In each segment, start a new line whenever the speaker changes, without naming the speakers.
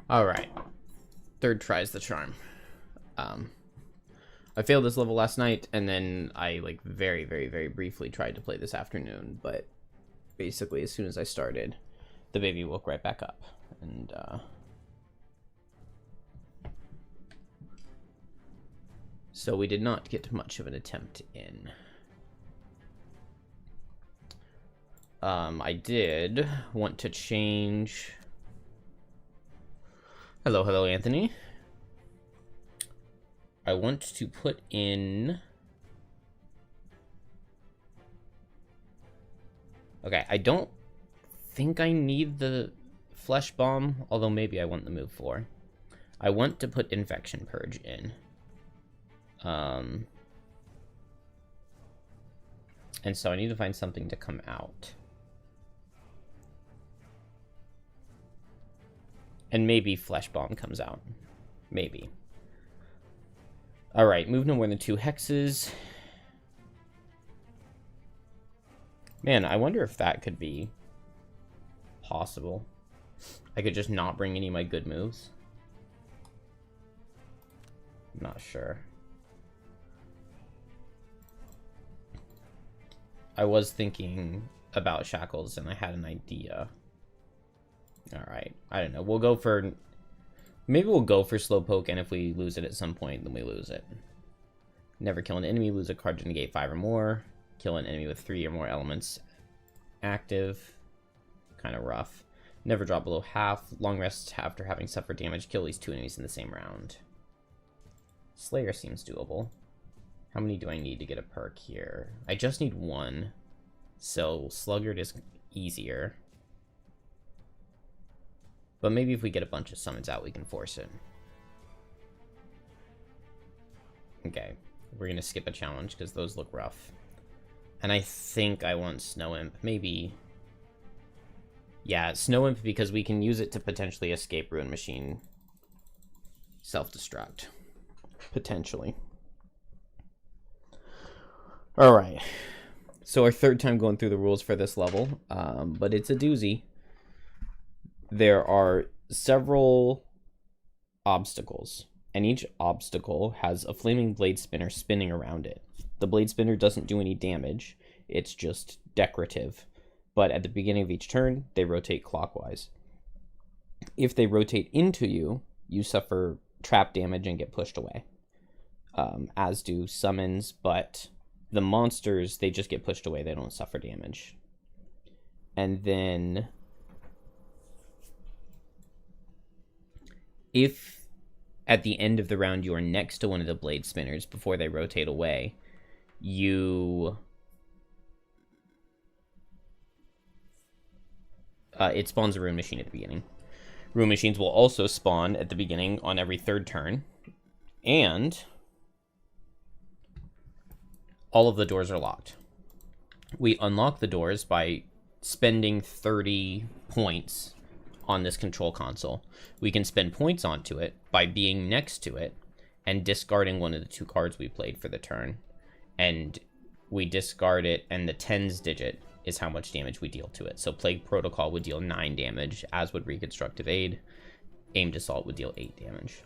Alright. Third try's the charm. I failed this level last night, and then I, like, very, very, very briefly tried to play this afternoon, but basically as soon as I started, the baby woke right back up. And, so we did not get much of an attempt in. I did want to change... Hello, Anthony. I want to put in... Okay, I don't think I need the Flesh Bomb, although maybe I want the move 4. I want to put Infection Purge in. And so I need to find something to come out. And maybe Flesh Bomb comes out. Maybe. Alright, move no more than 2 hexes. Man, I wonder if that could be possible. I could just not bring any of my good moves. I'm not sure. I was thinking about Shackles and I had an idea. Alright, I don't know. We'll go for... Maybe we'll go for Slowpoke, and if we lose it at some point, then we lose it. Never kill an enemy, lose a card to negate 5 or more. Kill an enemy with 3 or more elements active. Kind of rough. Never drop below half. Long rest after having suffered damage. Kill at least 2 enemies in the same round. Slayer seems doable. How many do I need to get a perk here? I just need 1. So Sluggard is easier. But maybe if we get a bunch of summons out, we can force it. Okay, we're going to skip a challenge because those look rough. And I think I want Snow Imp. Maybe... Yeah, Snow Imp because we can use it to potentially escape Ruin Machine. Self-destruct. Potentially. Alright. So our third time going through the rules for this level. But it's a doozy. There are several obstacles, and each obstacle has a flaming blade spinner spinning around it. The blade spinner doesn't do any damage, it's just decorative, but at the beginning of each turn, they rotate clockwise. If they rotate into you, you suffer trap damage and get pushed away, as do summons, but the monsters, they just get pushed away, they don't suffer damage. And then... if at the end of the round you are next to one of the blade spinners before they rotate away, you... it spawns a Ruin Machine at the beginning. Ruin Machines will also spawn at the beginning on every third turn. And all of the doors are locked. We unlock the doors by spending 30 points on this control console. We can spend points onto it by being next to it and discarding one of the 2 cards we played for the turn. And we discard it, and the tens digit is how much damage we deal to it. So Plague Protocol would deal 9 damage, as would Reconstructive Aid. Aimed Assault would deal 8 damage.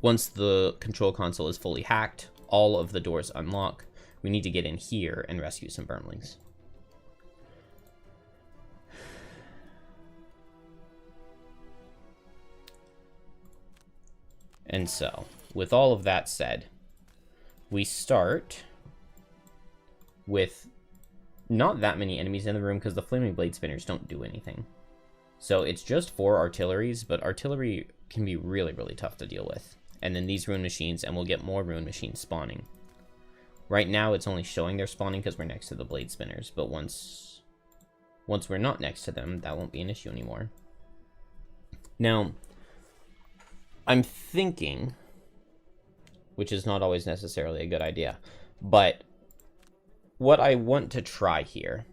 Once the control console is fully hacked, all of the doors unlock. We need to get in here and rescue some Burmlings. And so, with all of that said, we start with not that many enemies in the room because the Flaming Blade Spinners don't do anything. So it's just 4 artilleries, but artillery can be really, really tough to deal with. And then these Ruin Machines, and we'll get more Ruin Machines spawning. Right now, it's only showing they're spawning because we're next to the Blade Spinners, but once we're not next to them, that won't be an issue anymore. Now, I'm thinking, which is not always necessarily a good idea, but what I want to try here,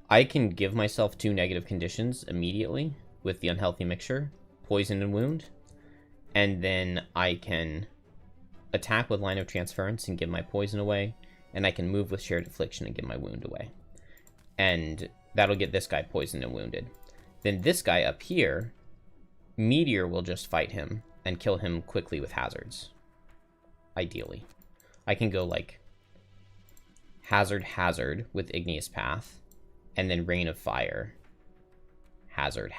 I can give myself 2 negative conditions immediately with the Unhealthy Mixture, Poison and Wound, and then I can attack with Line of Transference and give my poison away, and I can move with Shared Affliction and give my wound away. And that'll get this guy poisoned and wounded. Then this guy up here Meteor will just fight him and kill him quickly with hazards. Ideally. I can go like Hazard with Igneous Path, and then Rain of Fire. Hazard,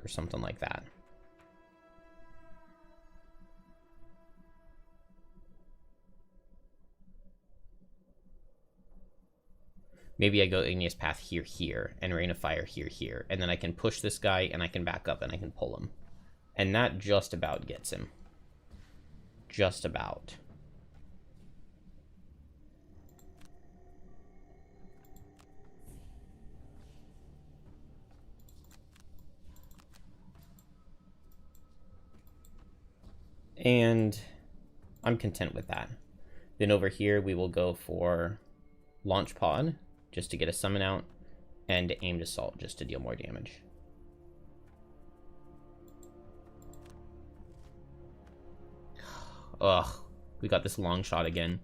or something like that. Maybe I go Igneous Path here, and Rain of Fire here, and then I can push this guy, and I can back up, and I can pull him. And that just about gets him. Just about. And I'm content with that. Then over here, we will go for Launch Pod, just to get a summon out, and Aimed Assault, just to deal more damage. Ugh, we got this long shot again.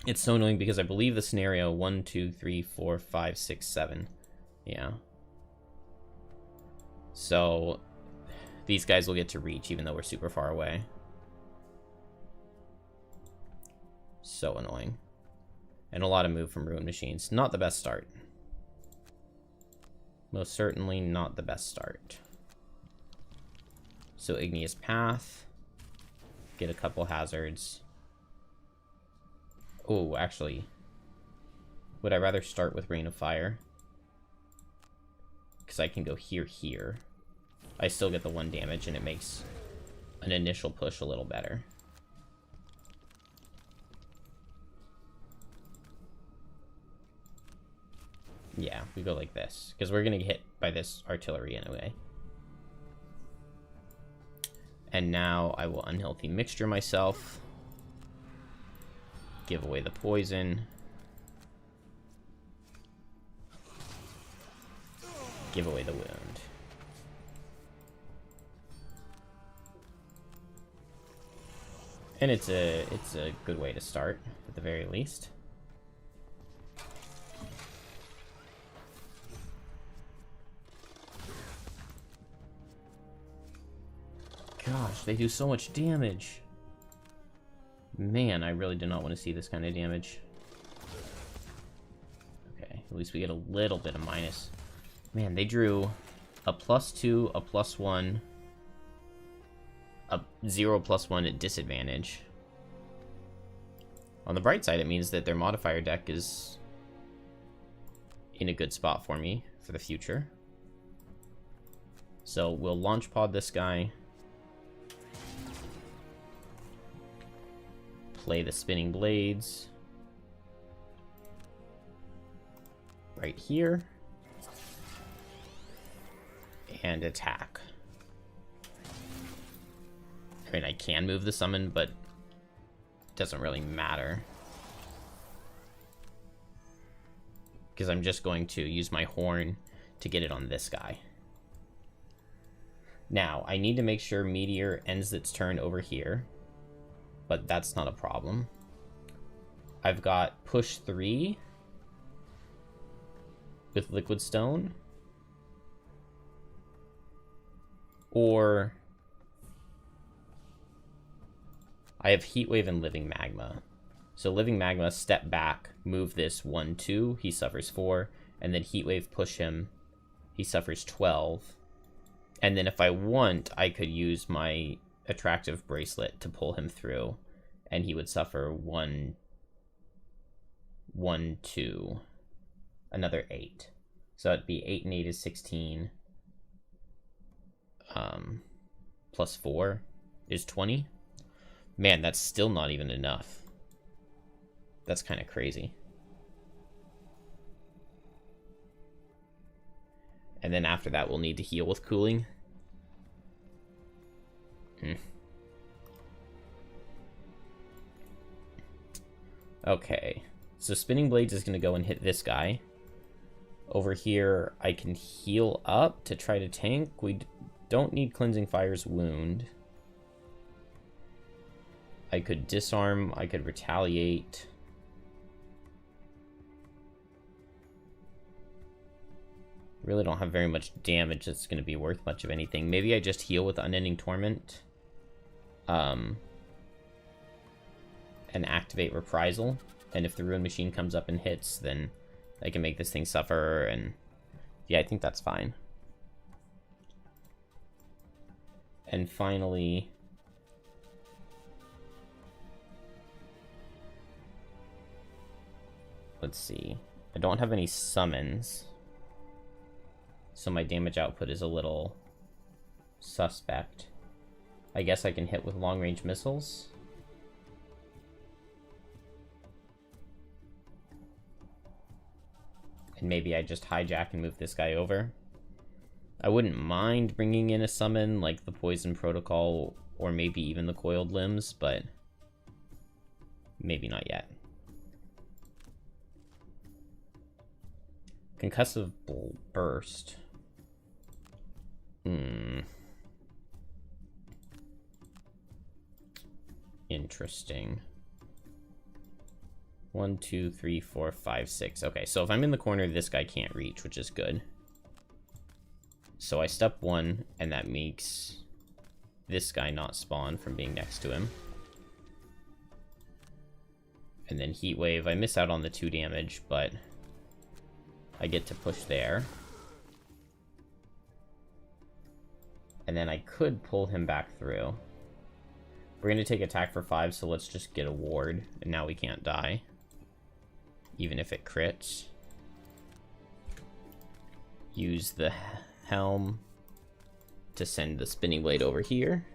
It's so annoying because I believe the scenario 1, 2, 3, 4, 5, 6, 7. Yeah. So these guys will get to reach even though we're super far away. So annoying. And a lot of move from Ruin Machines. Not the best start. Most certainly not the best start. So Igneous Path. Get a couple hazards. Oh, actually. Would I rather start with Rain of Fire? Because I can go here. I still get the 1 damage and it makes an initial push a little better. Yeah, we go like this, because we're going to get hit by this artillery anyway. And now I will Unhealthy Mixture myself. Give away the poison. Give away the wound. And it's a good way to start, at the very least. Gosh, they do so much damage. Man, I really do not want to see this kind of damage. Okay, at least we get a little bit of minus. Man, they drew a +2, a +1, a 0 +1 at disadvantage. On the bright side, it means that their modifier deck is in a good spot for me for the future. So we'll Launch Pod this guy. Play the Spinning Blades. Right here. And attack. I mean, I can move the summon, but it doesn't really matter. Because I'm just going to use my horn to get it on this guy. Now, I need to make sure Meteor ends its turn over here. But that's not a problem. I've got push 3 with Liquid Stone. Or I have Heat Wave and Living Magma. So Living Magma, step back, move this 1, 2, he suffers 4, and then Heat Wave push him, he suffers 12. And then if I want, I could use my Attractive Bracelet to pull him through, and he would suffer 1, 2, another 8. So it'd be 8 and 8 is 16. Plus 4 is 20. Man, that's still not even enough. That's kind of crazy. And then after that, we'll need to heal with Cooling. Okay, so Spinning Blades is going to go and hit this guy. Over here, I can heal up to try to tank. We don't need Cleansing Fire's wound. I could disarm, I could retaliate. Really don't have very much damage that's going to be worth much of anything. Maybe I just heal with Unending Torment. And activate Reprisal. And if the Ruin Machine comes up and hits, then I can make this thing suffer. And yeah, I think that's fine. And finally... let's see. I don't have any summons. So my damage output is a little suspect. I guess I can hit with long-range missiles. And maybe I just hijack and move this guy over. I wouldn't mind bringing in a summon like the Poison Protocol or maybe even the Coiled Limbs, but maybe not yet. Concussive Burst. Interesting. 1, 2, 3, 4, 5, 6. Okay, so if I'm in the corner, this guy can't reach, which is good. So I step 1, and that makes this guy not spawn from being next to him. And then Heat Wave. I miss out on the 2 damage, but I get to push there. And then I could pull him back through. We're going to take attack for 5, so let's just get a ward. And now we can't die. Even if it crits. Use the helm to send the spinning blade over here.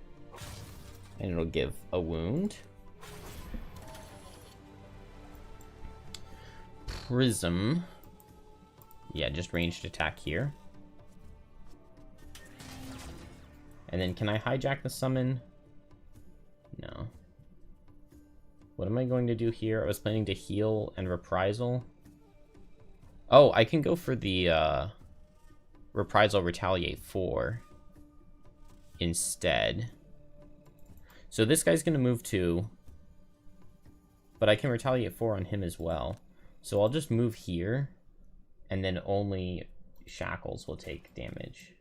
And it'll give a wound. Prism. Yeah, just ranged attack here. And then can I hijack the summon? No. What am I going to do here? I was planning to heal and reprisal. Oh, I can go for the reprisal retaliate 4 instead. So this guy's going to move 2. But I can retaliate 4 on him as well. So I'll just move here. And then only Shackles will take damage.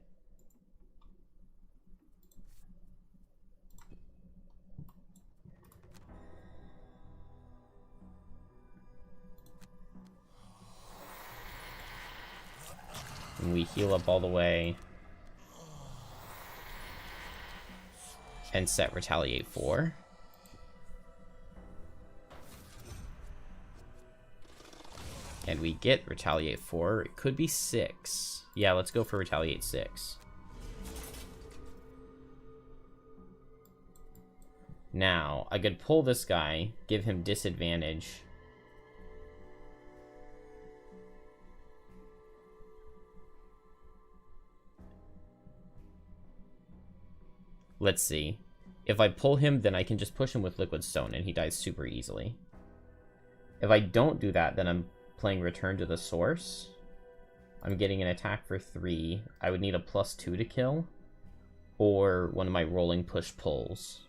And we heal up all the way. And set Retaliate 4. And we get Retaliate 4. It could be 6. Yeah, let's go for Retaliate 6. Now, I could pull this guy, give him disadvantage. Let's see. If I pull him, then I can just push him with Liquid Stone, and he dies super easily. If I don't do that, then I'm playing Return to the Source. I'm getting an attack for 3. I would need a +2 to kill. Or one of my rolling push-pulls.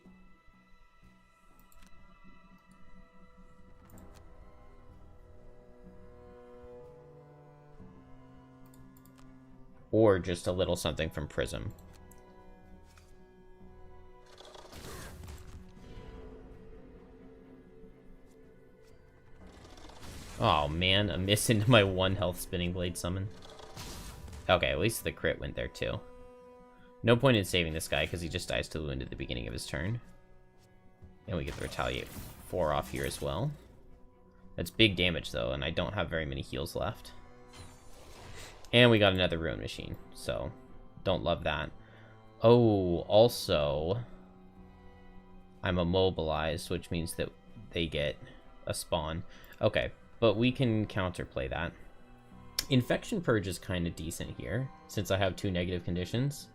Or just a little something from Prism. Oh man, a miss into my 1 health Spinning Blade summon. Okay, at least the crit went there too. No point in saving this guy because he just dies to the wound at the beginning of his turn. And we get the Retaliate 4 off here as well. That's big damage though, and I don't have very many heals left. And we got another Ruin Machine, so don't love that. Oh, also, I'm immobilized, which means that they get a spawn. Okay. But we can counterplay that. Infection Purge is kind of decent here, since I have 2 negative conditions.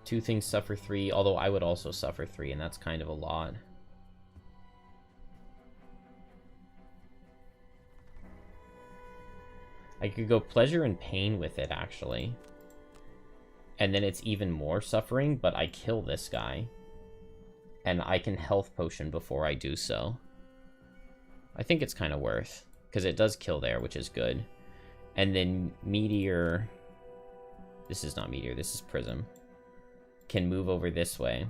2 things suffer 3, although I would also suffer 3, and that's kind of a lot. I could go Pleasure and Pain with it, actually. And then it's even more suffering, but I kill this guy. And I can Health Potion before I do so. I think it's kind of worth, because it does kill there, which is good. And then Meteor This is not Meteor, this is Prism. Can move over this way.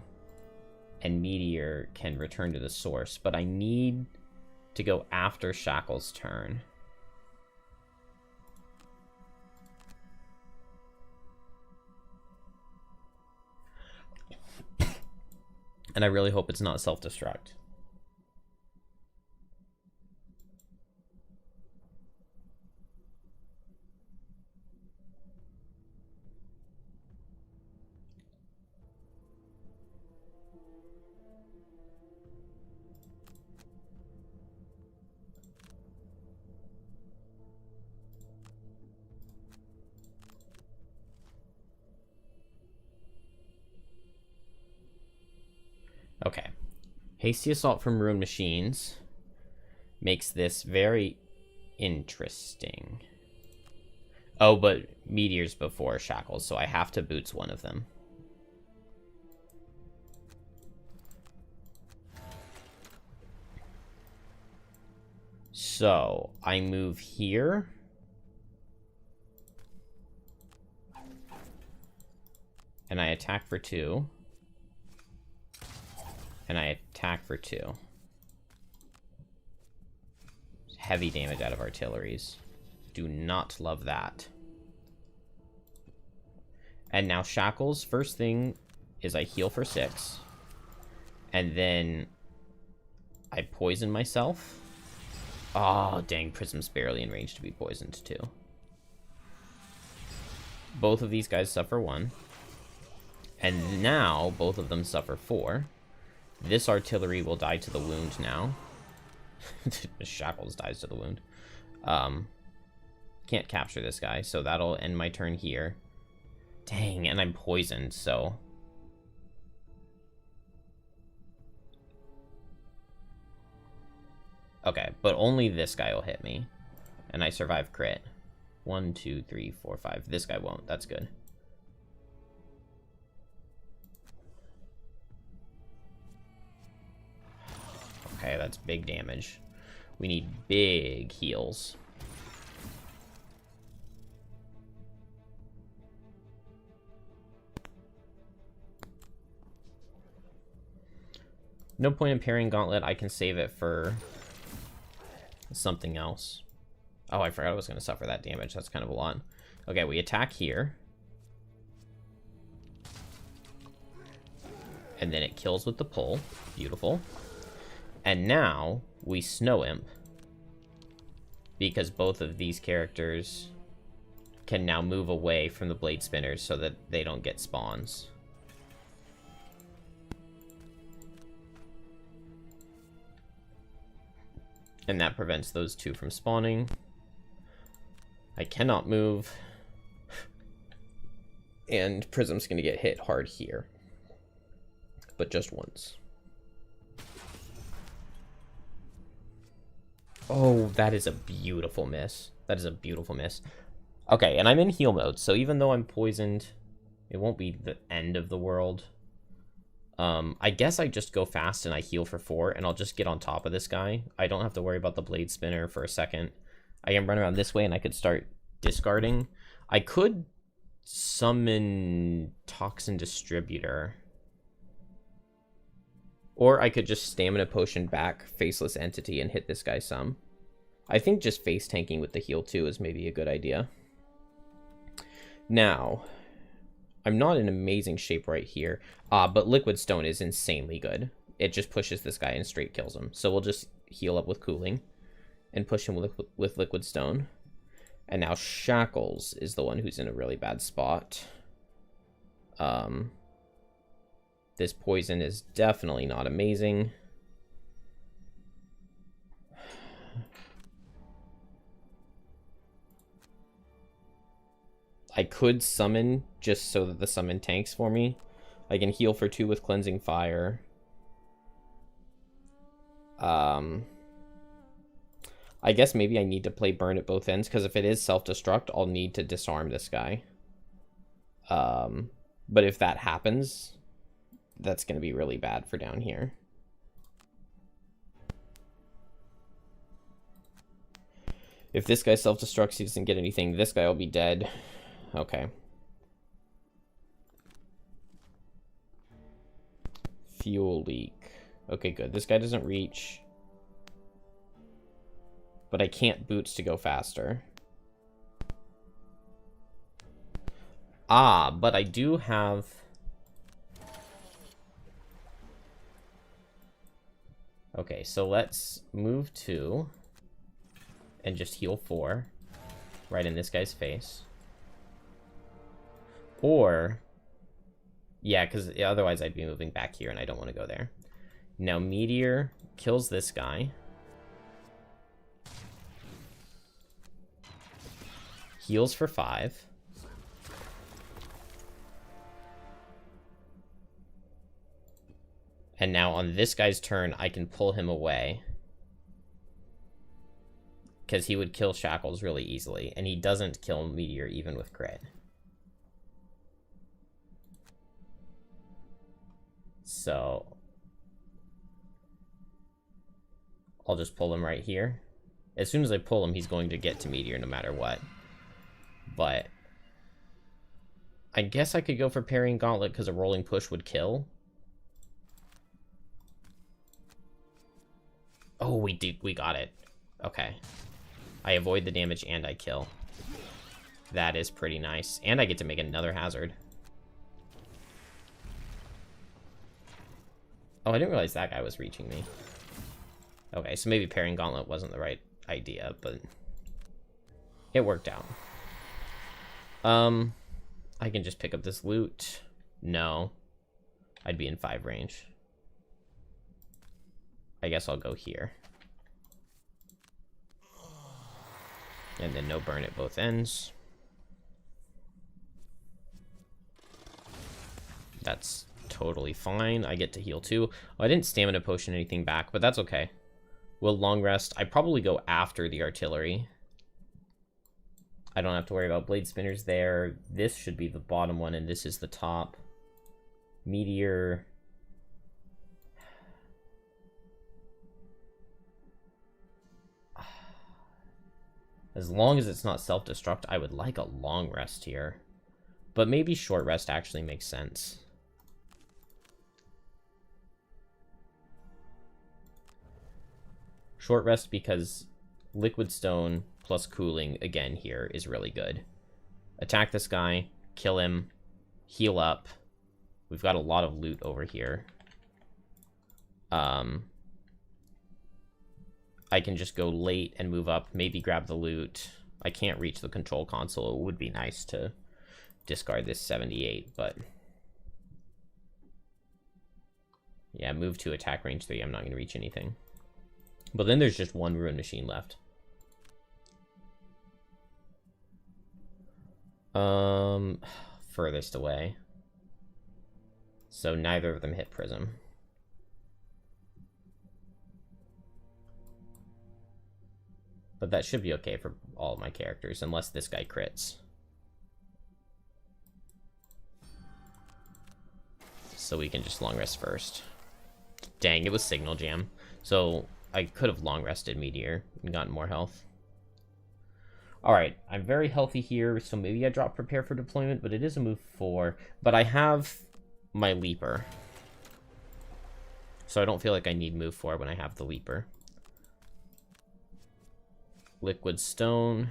And Meteor can return to the source. But I need to go after Shackle's turn. And I really hope it's not self-destruct. Okay. Hasty Assault from Ruined Machines makes this very interesting. Oh, but Meteor's before Shackles, so I have to boots one of them. So, I move here. And I attack for 2. And I attack for 2. Heavy damage out of artilleries. Do not love that. And now Shackles, first thing is I heal for 6. And then I poison myself. Oh, dang, Prism's barely in range to be poisoned too. Both of these guys suffer 1. And now both of them suffer 4. This artillery will die to the wound now. Shackles dies to the wound. Can't capture this guy, so that'll end my turn here. Dang, and I'm poisoned, so... Okay, but only this guy will hit me. And I survive crit. 1, 2, 3, 4, 5. This guy won't. That's good. Okay, that's big damage. We need big heals. No point in parrying Gauntlet. I can save it for something else. Oh, I forgot I was going to suffer that damage. That's kind of a lot. Okay, we attack here. And then it kills with the pull. Beautiful. And now we Snow Imp. Because both of these characters can now move away from the Blade Spinners so that they don't get spawns. And that prevents those two from spawning. I cannot move. And Prism's going to get hit hard here. But just once. Oh, that is a beautiful miss. That is a beautiful miss. Okay, and I'm in heal mode, so even though I'm poisoned, it won't be the end of the world. I guess I just go fast and I heal for 4, and I'll just get on top of this guy. I don't have to worry about the Blade Spinner for a second. I can run around this way and I could start discarding. I could summon Toxin Distributor. Or I could just Stamina Potion back Faceless Entity and hit this guy some. I think just face tanking with the heal too is maybe a good idea. Now, I'm not in amazing shape right here, but Liquid Stone is insanely good. It just pushes this guy and straight kills him. So we'll just heal up with Cooling and push him with Liquid Stone. And now Shackles is the one who's in a really bad spot. This poison is definitely not amazing. I could summon just so that the summon tanks for me. I can heal for 2 with Cleansing Fire. I guess maybe I need to play Burn at both ends, because if it is self-destruct, I'll need to disarm this guy. But if that happens, that's going to be really bad for down here. If this guy self-destructs, he doesn't get anything. This guy will be dead. Okay. Fuel leak. Okay, good. This guy doesn't reach. But I can't boots to go faster. Ah, but I do have... Okay, so let's move 2 and just heal 4 right in this guy's face. Or, yeah, because otherwise I'd be moving back here and I don't want to go there. Now Meteor kills this guy. Heals for 5. And now on this guy's turn, I can pull him away. Because he would kill Shackles really easily. And he doesn't kill Meteor even with crit. So I'll just pull him right here. As soon as I pull him, he's going to get to Meteor no matter what. But I guess I could go for Parrying Gauntlet because a Rolling Push would kill. Oh, we got it. Okay. I avoid the damage and I kill. That is pretty nice. And I get to make another hazard. Oh, I didn't realize that guy was reaching me. Okay, so maybe Parrying Gauntlet wasn't the right idea, but it worked out. I can just pick up this loot. No. I'd be in 5 range. I guess I'll go here. And then no burn at both ends. That's totally fine. I get to heal too. Oh, I didn't stamina potion anything back, but that's okay. We'll long rest. I probably go after the artillery. I don't have to worry about blade spinners there. This should be the bottom one, and this is the top. Meteor. As long as it's not self-destruct, I would like a long rest here. But maybe short rest actually makes sense. Short rest because Liquid Stone plus cooling again here is really good. Attack this guy, kill him, heal up. We've got a lot of loot over here. I can just go late and move up, maybe grab the loot. I can't reach the control console. It would be nice to discard this 78, but yeah, move to attack range 3. I'm not going to reach anything. But then there's just one Ruin Machine left. Furthest away. So neither of them hit Prism. But that should be okay for all of my characters, unless this guy crits. So we can just long rest first. Dang, it was Signal Jam. So I could have long rested Meteor and gotten more health. Alright, I'm very healthy here, so maybe I drop Prepare for Deployment, but it is a move 4. But I have my Leaper. So I don't feel like I need move 4 when I have the Leaper. Liquid Stone.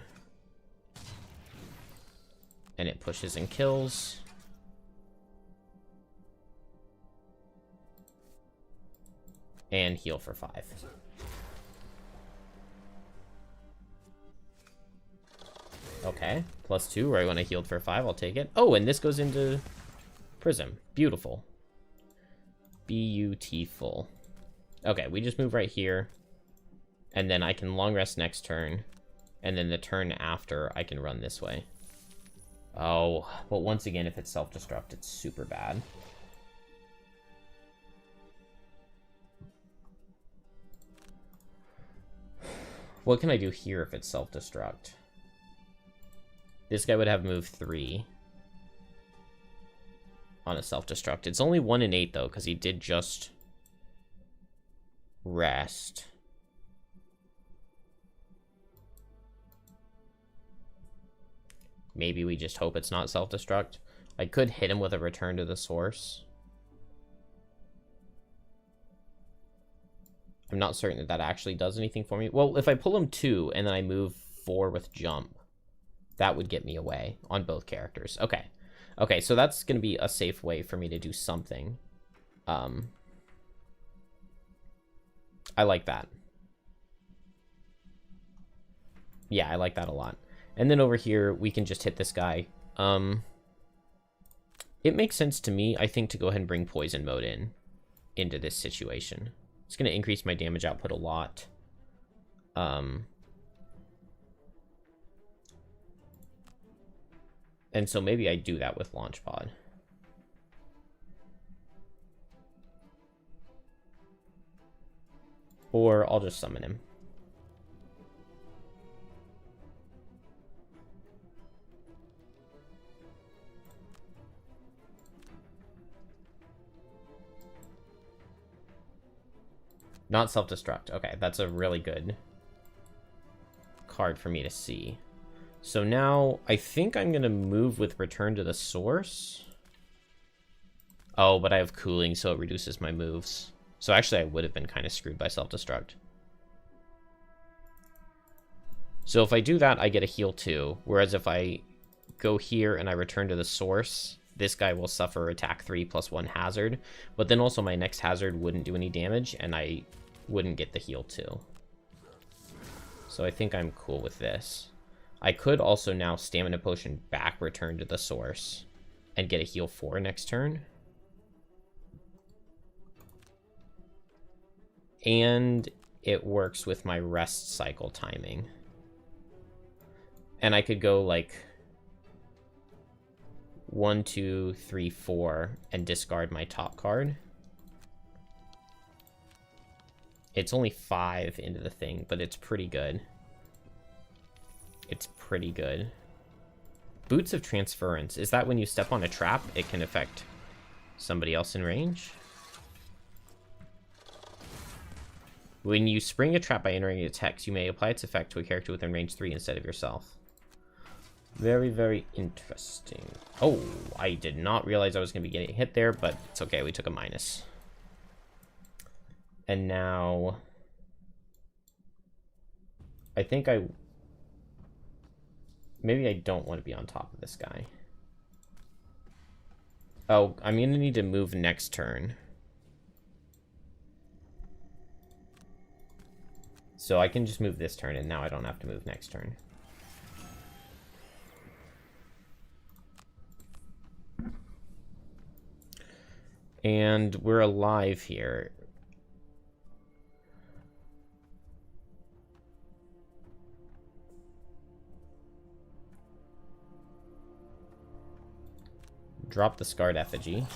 And it pushes and kills. And heal for 5. Okay, +2 right when I healed for 5, I'll take it. Oh, and this goes into Prism. Beautiful. Beautiful. Okay, we just move right here. And then I can long rest next turn. And then the turn after, I can run this way. Oh, but once again, if it's self-destruct, it's super bad. What can I do here if it's self-destruct? This guy would have move 3 on a self-destruct. It's only 1 in 8, though, because he did just rest. Maybe we just hope it's not self-destruct. I could hit him with a return to the source. I'm not certain that that actually does anything for me. Well, if I pull him 2 and then I move 4 with jump, that would get me away on both characters. Okay. Okay, so that's going to be a safe way for me to do something. I like that. Yeah, I like that a lot. And then over here, we can just hit this guy. It makes sense to me, I think, to go ahead and bring Poison Mode into this situation. It's going to increase my damage output a lot. And so maybe I do that with Launch Pod. Or I'll just summon him. Not self-destruct. Okay, that's a really good card for me to see. So now, I think I'm going to move with Return to the Source. Oh, but I have Cooling, so it reduces my moves. So actually, I would have been kind of screwed by self-destruct. So if I do that, I get a heal 2. Whereas if I go here and I Return to the Source, this guy will suffer attack 3 plus 1 hazard. But then also my next hazard wouldn't do any damage, and I wouldn't get the heal 2. So I think I'm cool with this. I could also now Stamina Potion back Return to the Source and get a heal 4 next turn. And it works with my rest cycle timing. And I could go like 1, 2, 3, 4 and discard my top card. It's only 5 into the thing, but it's pretty good. It's pretty good. Boots of Transference. Is that when you step on a trap, it can affect somebody else in range? When you spring a trap by entering its hex, you may apply its effect to a character within range 3 instead of yourself. Very, very interesting. Oh, I did not realize I was going to be getting hit there, but it's okay. We took a minus. And now, I think maybe I don't want to be on top of this guy. Oh, I'm going to need to move next turn. So I can just move this turn, and now I don't have to move next turn. And we're alive here. Drop the Scarred Effigy.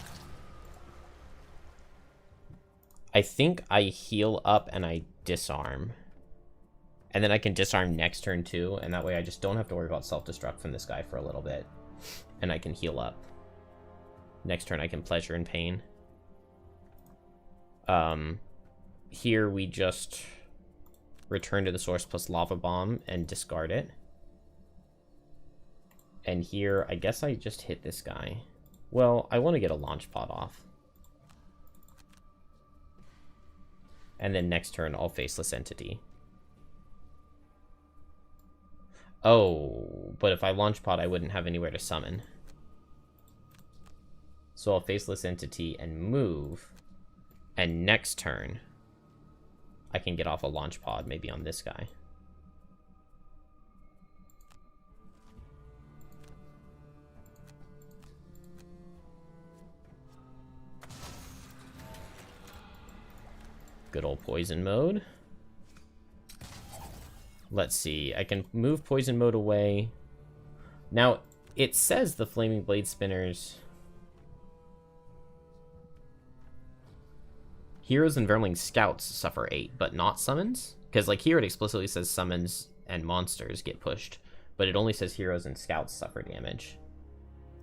I think I heal up and I disarm. And then I can disarm next turn too, and that way I just don't have to worry about self-destruct from this guy for a little bit. And I can heal up. Next turn I can Pleasure and Pain. Here we just Return to the Source plus Lava Bomb and discard it. And here, I guess I just hit this guy. Well, I want to get a Launch Pod off. And then next turn, I'll Faceless Entity. Oh, but if I Launch Pod, I wouldn't have anywhere to summon. So I'll Faceless Entity and move. And next turn, I can get off a Launch Pod, maybe on this guy. Good old Poison Mode. Let's see. I can move Poison Mode away. Now, it says the Flaming Blade Spinners... Heroes and Vermling Scouts suffer 8, but not summons? Because, like, here it explicitly says summons and monsters get pushed, but it only says heroes and scouts suffer damage.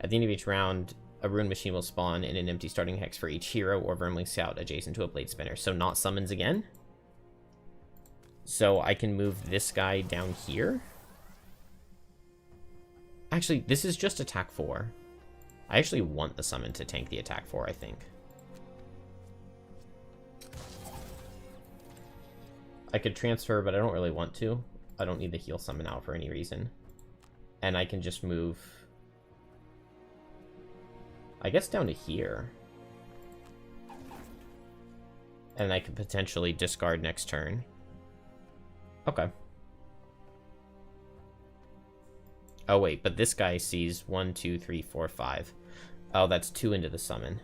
At the end of each round, a Rune Machine will spawn in an empty starting hex for each hero or Vermling Scout adjacent to a Blade Spinner. So not summons again? So I can move this guy down here? Actually, this is just attack 4. I actually want the summon to tank the attack 4, I think. I could transfer, but I don't really want to. I don't need the heal summon out for any reason. And I can just move, I guess, down to here. And I could potentially discard next turn. Okay. Oh, wait, but this guy sees 1, 2, 3, 4, 5. Oh, that's 2 into the summon.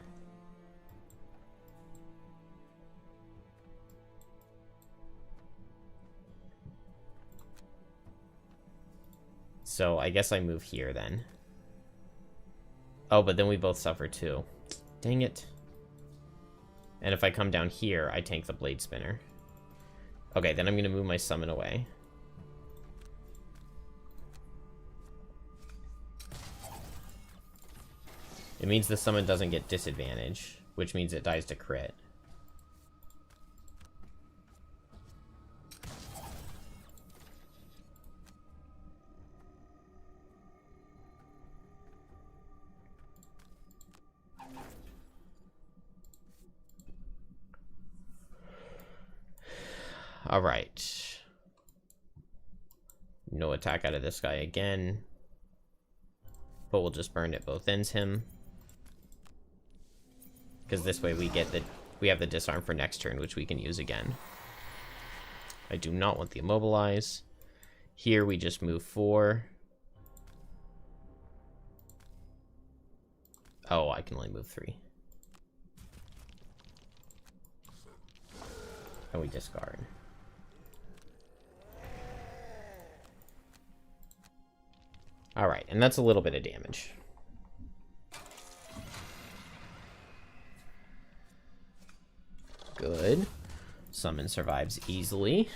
So I guess I move here then. Oh, but then we both suffer too. Dang it. And if I come down here, I tank the Blade Spinner. Okay, then I'm going to move my summon away. It means the summon doesn't get disadvantage, which means it dies to crit. Alright. No attack out of this guy again. But we'll just burn at both ends him. Because this way we have the disarm for next turn, which we can use again. I do not want the immobilize. Here we just move 4. Oh, I can only move 3. And we discard. Alright, and that's a little bit of damage. Good. Summon survives easily.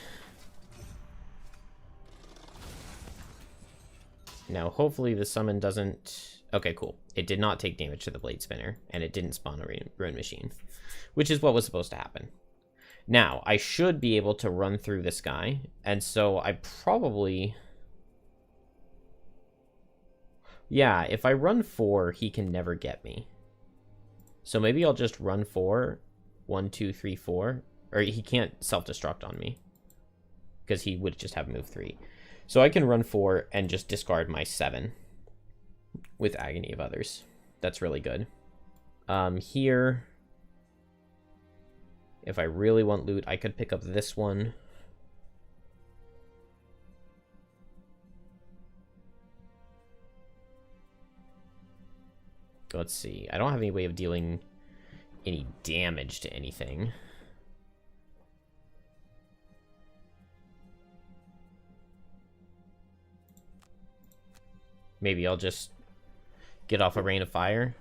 Now, hopefully the summon doesn't... Okay, cool. It did not take damage to the Blade Spinner, and it didn't spawn a Ruin Machine, which is what was supposed to happen. Now, I should be able to run through this guy, and so I probably... Yeah, if I run 4, he can never get me. So maybe I'll just run 4. 1, 2, 3, 4. Or he can't self-destruct on me, because he would just have move 3. So I can run 4 and just discard my 7 with Agony of Others. That's really good. Here, if I really want loot, I could pick up this one. Let's see. I don't have any way of dealing any damage to anything. Maybe I'll just get off a Rain of Fire.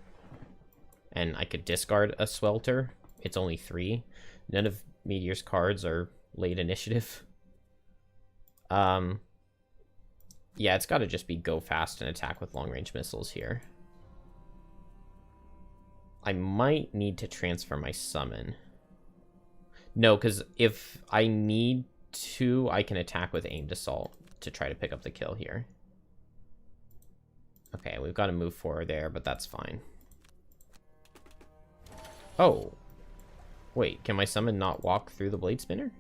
And I could discard a Swelter. It's only 3. None of Meteor's cards are late initiative. Yeah, it's got to just be go fast and attack with long-range missiles here. I might need to transfer my summon. No, because if I need to, I can attack with Aimed Assault to try to pick up the kill here. Okay, we've got to move forward there, but that's fine. Oh. Wait, can my summon not walk through the Blade Spinner?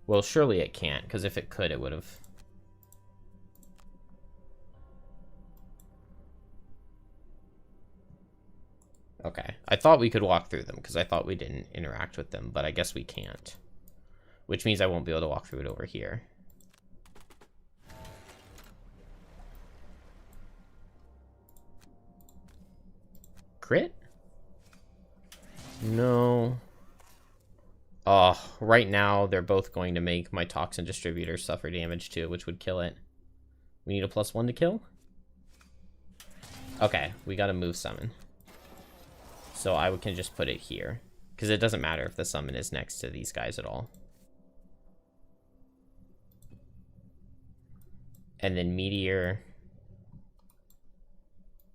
Well, surely it can't, because if it could, it would have... Okay, I thought we could walk through them, because I thought we didn't interact with them, but I guess we can't. Which means I won't be able to walk through it over here. Crit? No... Oh, right now they're both going to make my Toxin Distributor suffer damage too, which would kill it. We need a +1 to kill? Okay, we got to move summon. So I can just put it here, because it doesn't matter if the summon is next to these guys at all. And then Meteor.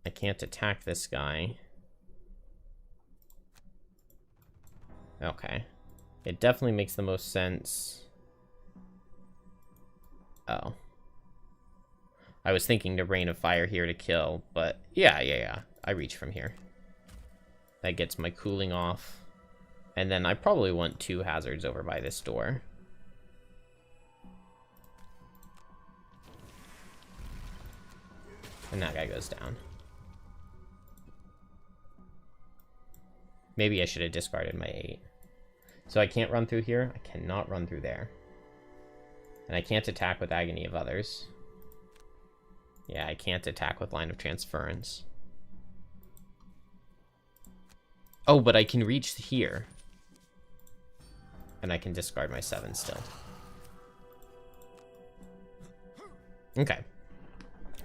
I can't attack this guy. Okay. It definitely makes the most sense. Oh. I was thinking to Rain of Fire here to kill, but yeah. I reach from here. That gets my cooling off. And then I probably want 2 hazards over by this door. And that guy goes down. Maybe I should have discarded my 8. So I can't run through here. I cannot run through there. And I can't attack with Agony of Others. Yeah, I can't attack with Line of Transference. Oh, but I can reach here. And I can discard my 7 still. Okay.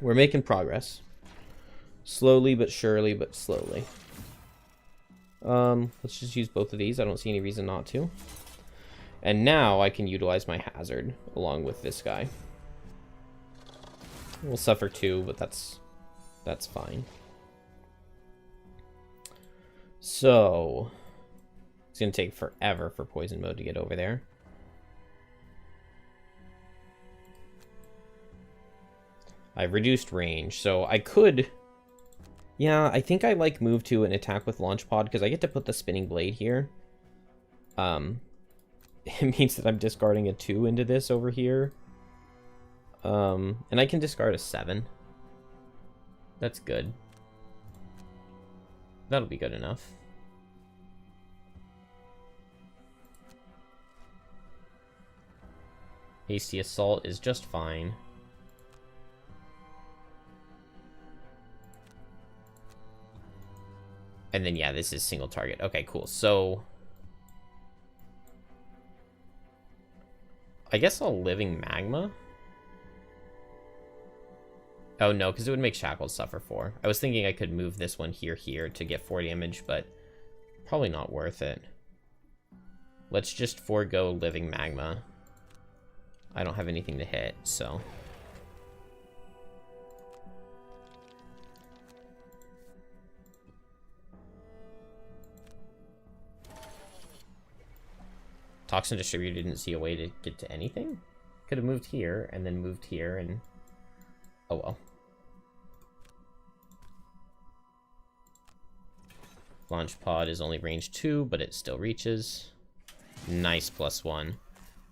We're making progress. Slowly but surely, but slowly. Let's just use both of these. I don't see any reason not to. And now I can utilize my hazard along with this guy. We'll suffer 2, but that's fine. So it's gonna take forever for poison mode to get over there. I've reduced range, so I could... Yeah, I think I like move to an attack with launch pod because I get to put the spinning blade here. It means that I'm discarding a 2 into this over here. And I can discard a 7. That's good. That'll be good enough. Hasty Assault is just fine. And then, yeah, this is single target. Okay, cool. So I guess I'll Living Magma. Oh, no, because it would make Shackles suffer 4. I was thinking I could move this one here to get 4 damage, but probably not worth it. Let's just forego Living Magma. I don't have anything to hit, so... Toxin Distributor didn't see a way to get to anything? Could have moved here, and then moved here, and... Oh well. Launch Pod is only range 2, but it still reaches. Nice +1.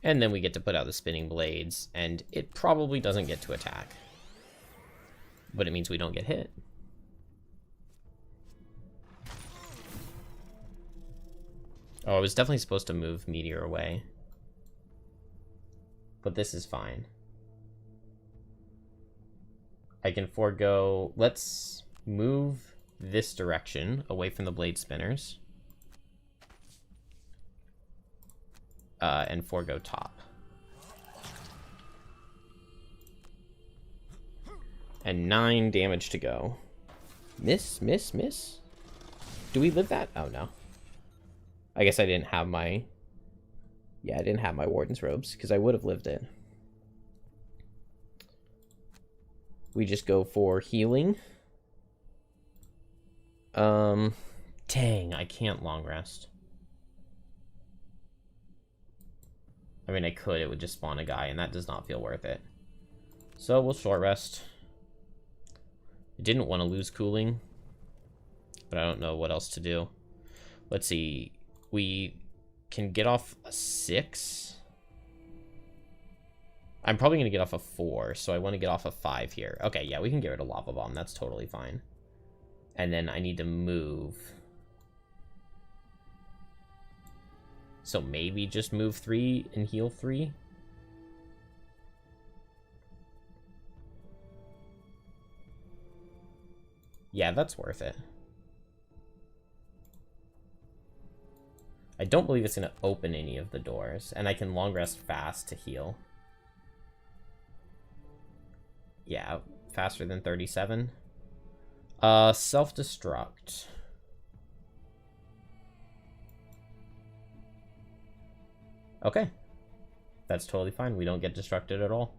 And then we get to put out the Spinning Blades, and it probably doesn't get to attack. But it means we don't get hit. Oh, I was definitely supposed to move Meteor away. But this is fine. I can forego... Let's move this direction, away from the Blade Spinners. And forego top. And 9 damage to go. Miss? Do we live that? Oh, no. I guess I didn't have my... Yeah, I didn't have my Warden's Robes, because I would have lived it. We just go for healing. Dang, I can't long rest. I mean, I could, it would just spawn a guy, and that does not feel worth it. So, we'll short rest. I didn't want to lose cooling, but I don't know what else to do. Let's see. We can get off a 6. I'm probably going to get off a 4, so I want to get off a 5 here. Okay, yeah, we can get rid of Lava Bomb. That's totally fine. And then I need to move. So maybe just move 3 and heal 3. Yeah, that's worth it. I don't believe it's going to open any of the doors, and I can long rest fast to heal. Yeah, faster than 37. Self-destruct. Okay. That's totally fine. We don't get destructed at all.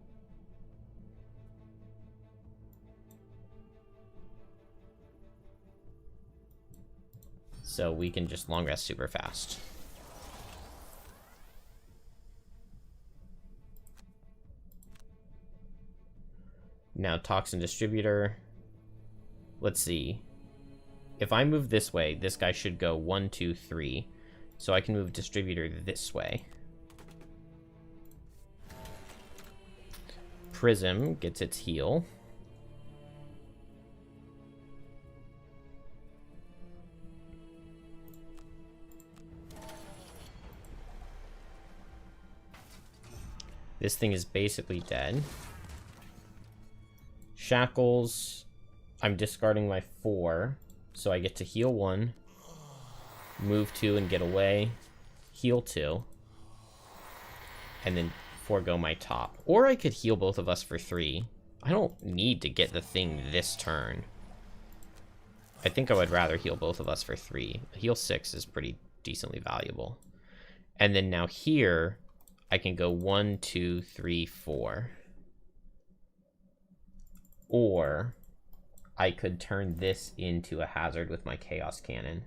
So we can just long rest super fast. Now Toxin Distributor. Let's see. If I move this way, this guy should go 1, 2, 3. So I can move Distributor this way. Prism gets its heal. This thing is basically dead. Shackles, I'm discarding my 4, so I get to heal 1, move 2 and get away, heal 2, and then forego my top. Or I could heal both of us for 3. I don't need to get the thing this turn. I think I would rather heal both of us for 3. Heal 6 is pretty decently valuable. And then now here, I can go 1, 2, 3, 4. Or I could turn this into a hazard with my Chaos Cannon.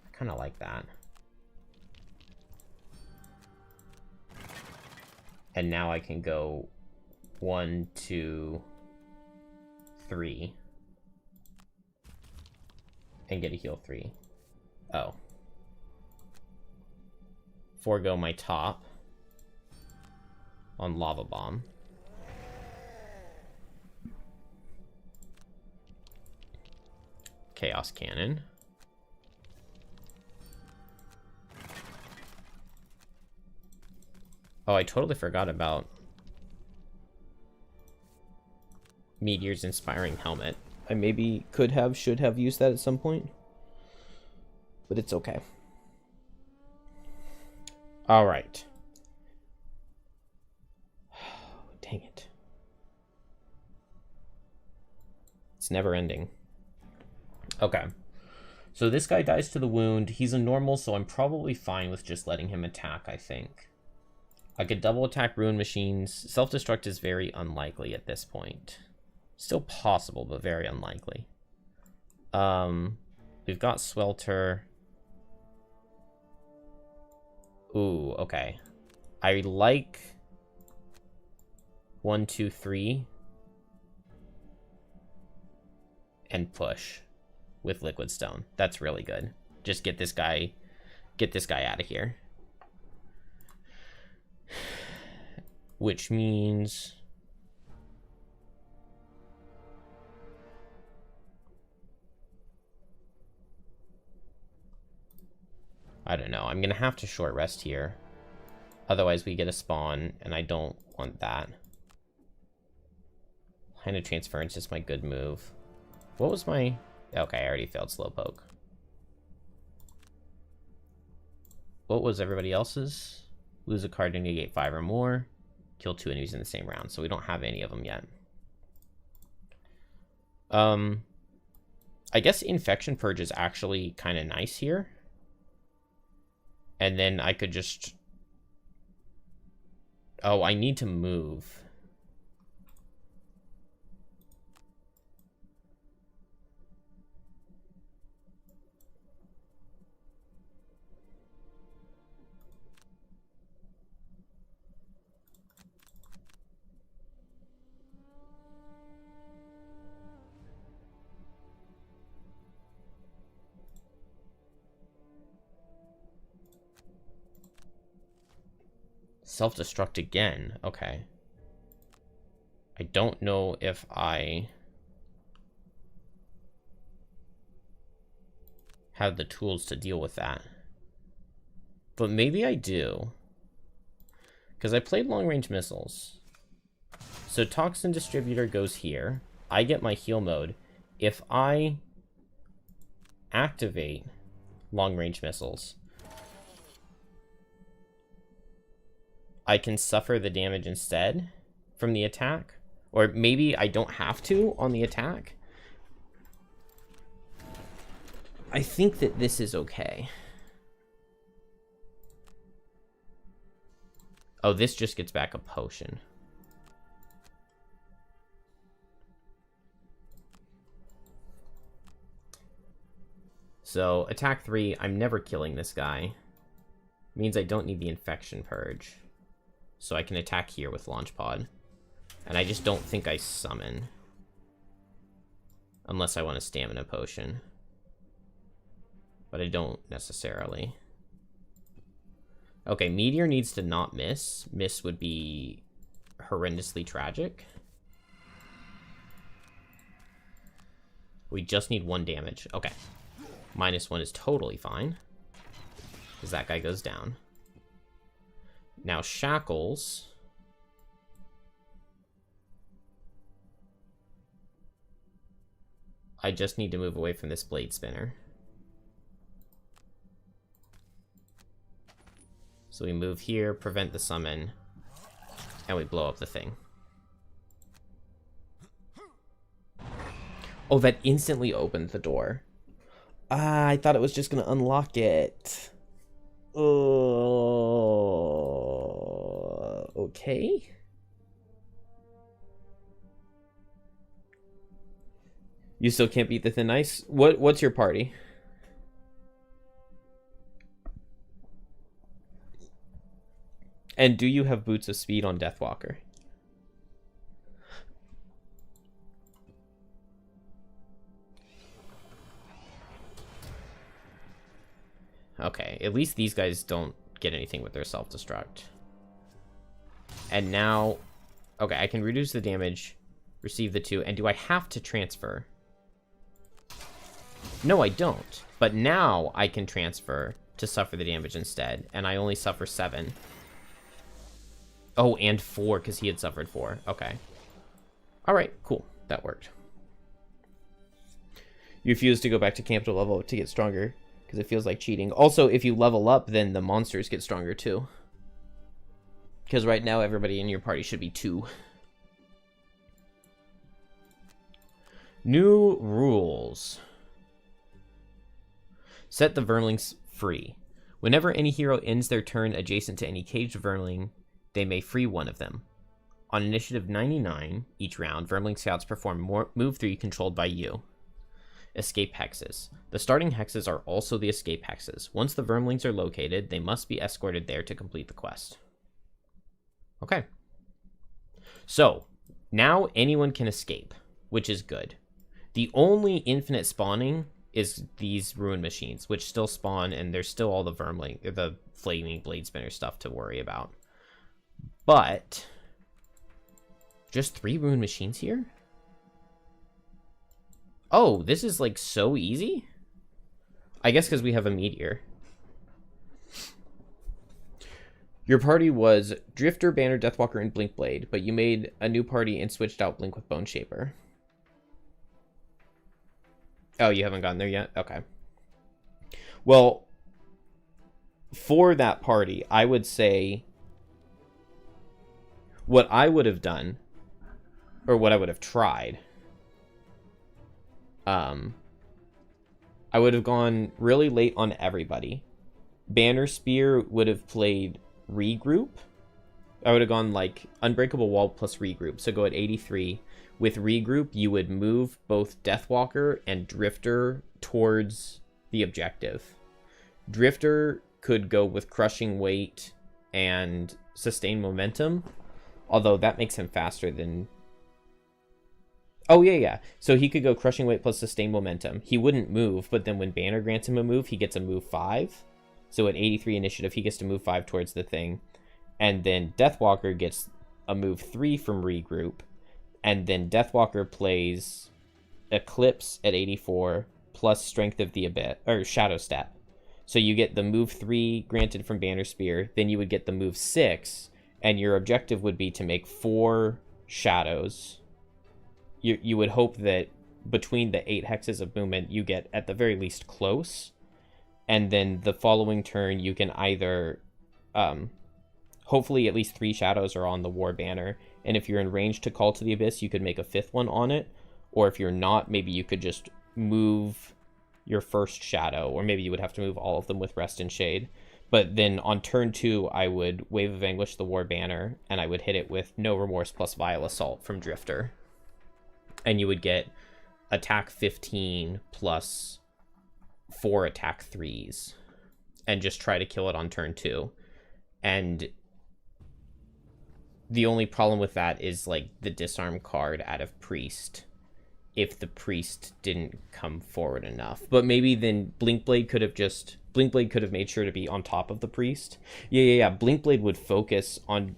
I kind of like that. And now I can go 1, 2, 3. And get a heal 3. Oh. Forego my top on Lava Bomb. Chaos Cannon. Oh, I totally forgot about Meteor's Inspiring Helmet. I maybe could have, should have used that at some point. But it's okay. Alright. Dang it. It's never ending. Okay. So this guy dies to the wound. He's a normal, so I'm probably fine with just letting him attack, I think. I could double attack Ruin Machines. Self-destruct is very unlikely at this point. Still possible, but very unlikely. We've got Swelter. Ooh, okay. I like 1, 2, 3 and push with Liquid Stone. That's really good. Just get this guy out of here. Which means I don't know. I'm gonna have to short rest here. Otherwise we get a spawn, and I don't want that. Line of Transference is my good move. What was my... Okay, I already failed Slowpoke. What was everybody else's? Lose a card to negate 5 or more. Kill 2 enemies in the same round. So we don't have any of them yet. I guess Infection Purge is actually kind of nice here. And then I could just... Oh, I need to move. Self-destruct again. Okay. I don't know if I have the tools to deal with that. But maybe I do. Because I played long-range missiles. So Toxin Distributor goes here. I get my heal mode. If I activate long-range missiles, I can suffer the damage instead from the attack. Or maybe I don't have to on the attack. I think that this is okay. Oh, this just gets back a potion. So, attack 3, I'm never killing this guy. Means I don't need the Infection Purge. So I can attack here with Launch Pod. And I just don't think I summon. Unless I want a stamina potion. But I don't necessarily. Okay, Meteor needs to not miss. Miss would be horrendously tragic. We just need 1 damage. Okay. -1 is totally fine. Because that guy goes down. Now, Shackles. I just need to move away from this Blade Spinner. So we move here, prevent the summon, and we blow up the thing. Oh, that instantly opened the door. Ah, I thought it was just going to unlock it. Oh, okay. You still can't beat the Thin Ice? What's your party? And do you have Boots of Speed on Deathwalker? Okay, at least these guys don't get anything with their self-destruct. And now... Okay, I can reduce the damage, receive the 2, and do I have to transfer? No, I don't. But now I can transfer to suffer the damage instead, and I only suffer 7. Oh, and 4, because he had suffered 4. Okay. Alright, cool. That worked. You refuse to go back to camp to level up to get stronger, because it feels like cheating. Also, if you level up, then the monsters get stronger too. Because right now, everybody in your party should be 2. New rules. Set the Vermlings free. Whenever any hero ends their turn adjacent to any caged Vermling, they may free one of them. On initiative 99, each round, Vermling Scouts perform move 3 controlled by you. Escape hexes. The starting hexes are also the escape hexes. Once the Vermlings are located, they must be escorted there to complete the quest. Okay. So, now anyone can escape, which is good. The only infinite spawning is these Ruin Machines, which still spawn, and there's still all the the Flaming Blade Spinner stuff to worry about. But, just 3 Ruin Machines here? Oh, this is like so easy? I guess because we have a Meteor. Your party was Drifter, Banner, Deathwalker, and Blinkblade, but you made a new party and switched out Blink with Bone Shaper. Oh, you haven't gotten there yet? Okay. Well, for that party, I would say what I would have done, or what I would have tried, I would have gone really late on everybody. Banner Spear would have played Regroup. I would have gone like Unbreakable Wall plus Regroup, so go at 83. With Regroup, you would move both Deathwalker and Drifter towards the objective. Drifter could go with Crushing Weight and Sustain Momentum, although that makes him faster than... Oh, yeah. So he could go Crushing Weight plus Sustain Momentum. He wouldn't move, but then when Banner grants him a move, he gets a move 5. So at 83 initiative, he gets to move 5 towards the thing. And then Deathwalker gets a move 3 from Regroup. And then Deathwalker plays Eclipse at 84 plus Strength of the Abyss, or Shadow Step. So you get the move 3 granted from Banner Spear, then you would get the move 6, and your objective would be to make 4 shadows. You would hope that between the 8 hexes of movement, you get at the very least close. And then the following turn, you can either... hopefully at least 3 shadows are on the War Banner. And if you're in range to Call to the Abyss, you could make a 5th one on it. Or if you're not, maybe you could just move your first shadow. Or maybe you would have to move all of them with Rest and Shade. But then on turn 2, I would Wave of Anguish the War Banner. And I would hit it with No Remorse plus Vile Assault from Drifter. And you would get attack 15 plus 4 attack 3s. And just try to kill it on turn 2. And The only problem with that is, like, the disarm card out of Priest, if the Priest didn't come forward enough. But maybe then Blinkblade could have made sure to be on top of the Priest. Yeah. Blinkblade would focus on,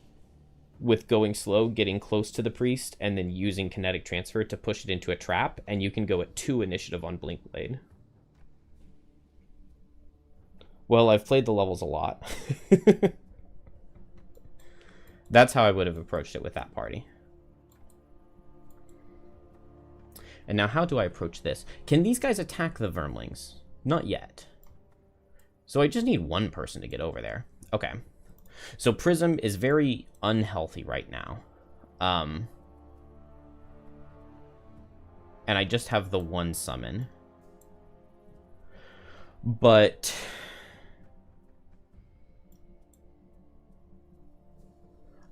with going slow, getting close to the Priest, and then using Kinetic Transfer to push it into a trap, and you can go at 2 initiative on Blinkblade. Well, I've played the levels a lot. That's how I would have approached it with that party. And now how do I approach this? Can these guys attack the Vermlings? Not yet. So I just need one person to get over there. Okay. So Prism is very unhealthy right now. And I just have the one summon. But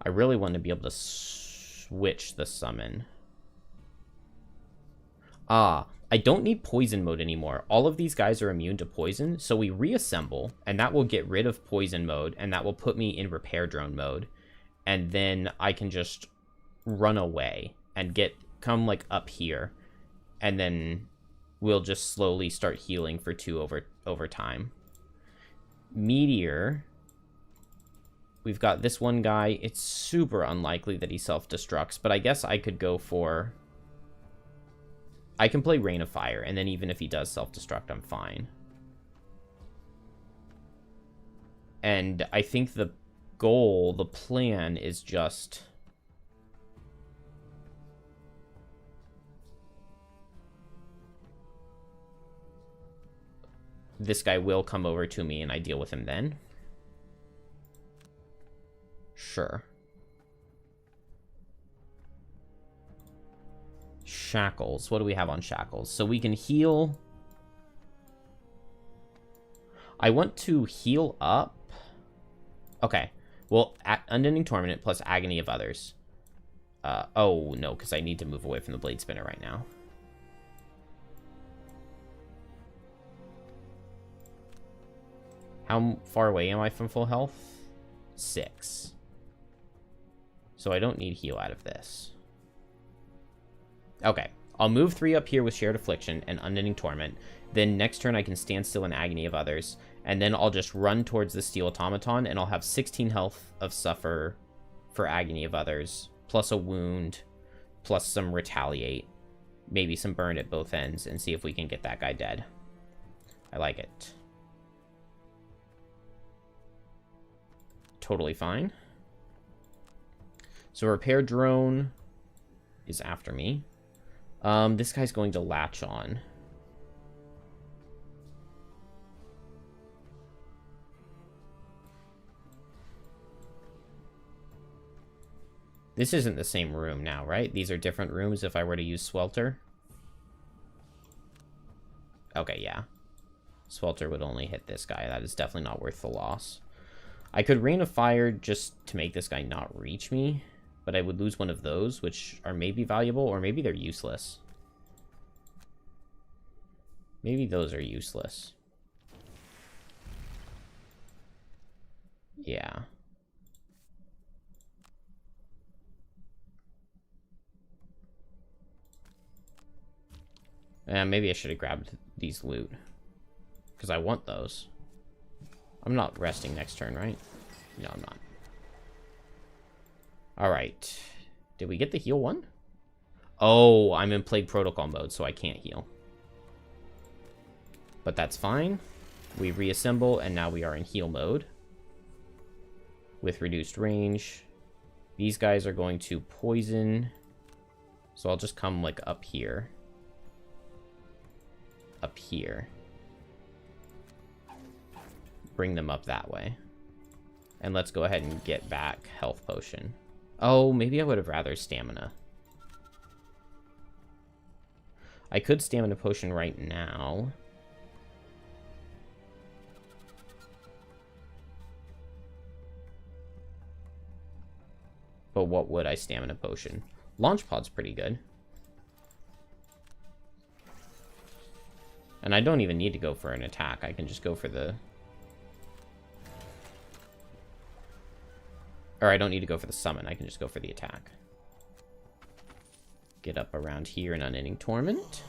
I really want to be able to switch the summon. I don't need poison mode anymore. All of these guys are immune to poison, so we reassemble, and that will get rid of poison mode, and that will put me in repair drone mode. And then I can just run away and come like up here, and then we'll just slowly start healing for 2 over time. Meteor. We've got this one guy. It's super unlikely that he self-destructs, but I guess I could go for... I can play Rain of Fire, and then even if he does self-destruct, I'm fine. And I think the goal, the plan, is just... this guy will come over to me, and I deal with him then. Sure. Shackles. What do we have on Shackles? So we can heal. I want to heal up. Okay. Well, Unending Torment plus Agony of Others. Oh, no, because I need to move away from the Blade Spinner right now. How far away am I from full health? 6. So I don't need heal out of this. Okay, I'll move 3 up here with Shared Affliction and Unending Torment. Then next turn I can stand still in Agony of Others. And then I'll just run towards the Steel Automaton, and I'll have 16 health of Suffer for Agony of Others, plus a wound, plus some Retaliate. Maybe some burn at both ends, and see if we can get that guy dead. I like it. Totally fine. So Repair Drone is after me. This guy's going to latch on. This isn't the same room now, right? These are different rooms if I were to use Swelter. Okay, yeah. Swelter would only hit this guy. That is definitely not worth the loss. I could Rain of Fire just to make this guy not reach me, but I would lose one of those, which are maybe valuable, or maybe they're useless. Maybe those are useless. Yeah. Maybe I should have grabbed these loot, because I want those. I'm not resting next turn, right? No, I'm not. Alright. Did we get the heal one? Oh, I'm in Plague Protocol mode, so I can't heal. But that's fine. We reassemble, and now we are in heal mode. With reduced range. These guys are going to poison. So I'll just come, like, up here. Up here. Bring them up that way. And let's go ahead and get back Health Potion. Oh, maybe I would have rather Stamina. I could Stamina Potion right now. But what would I Stamina Potion? Launch Pod's pretty good. And I don't even need to go for an attack. I can just go for the... Or I don't need to go for the summon. I can just go for the attack. Get up around here in Unending Torment.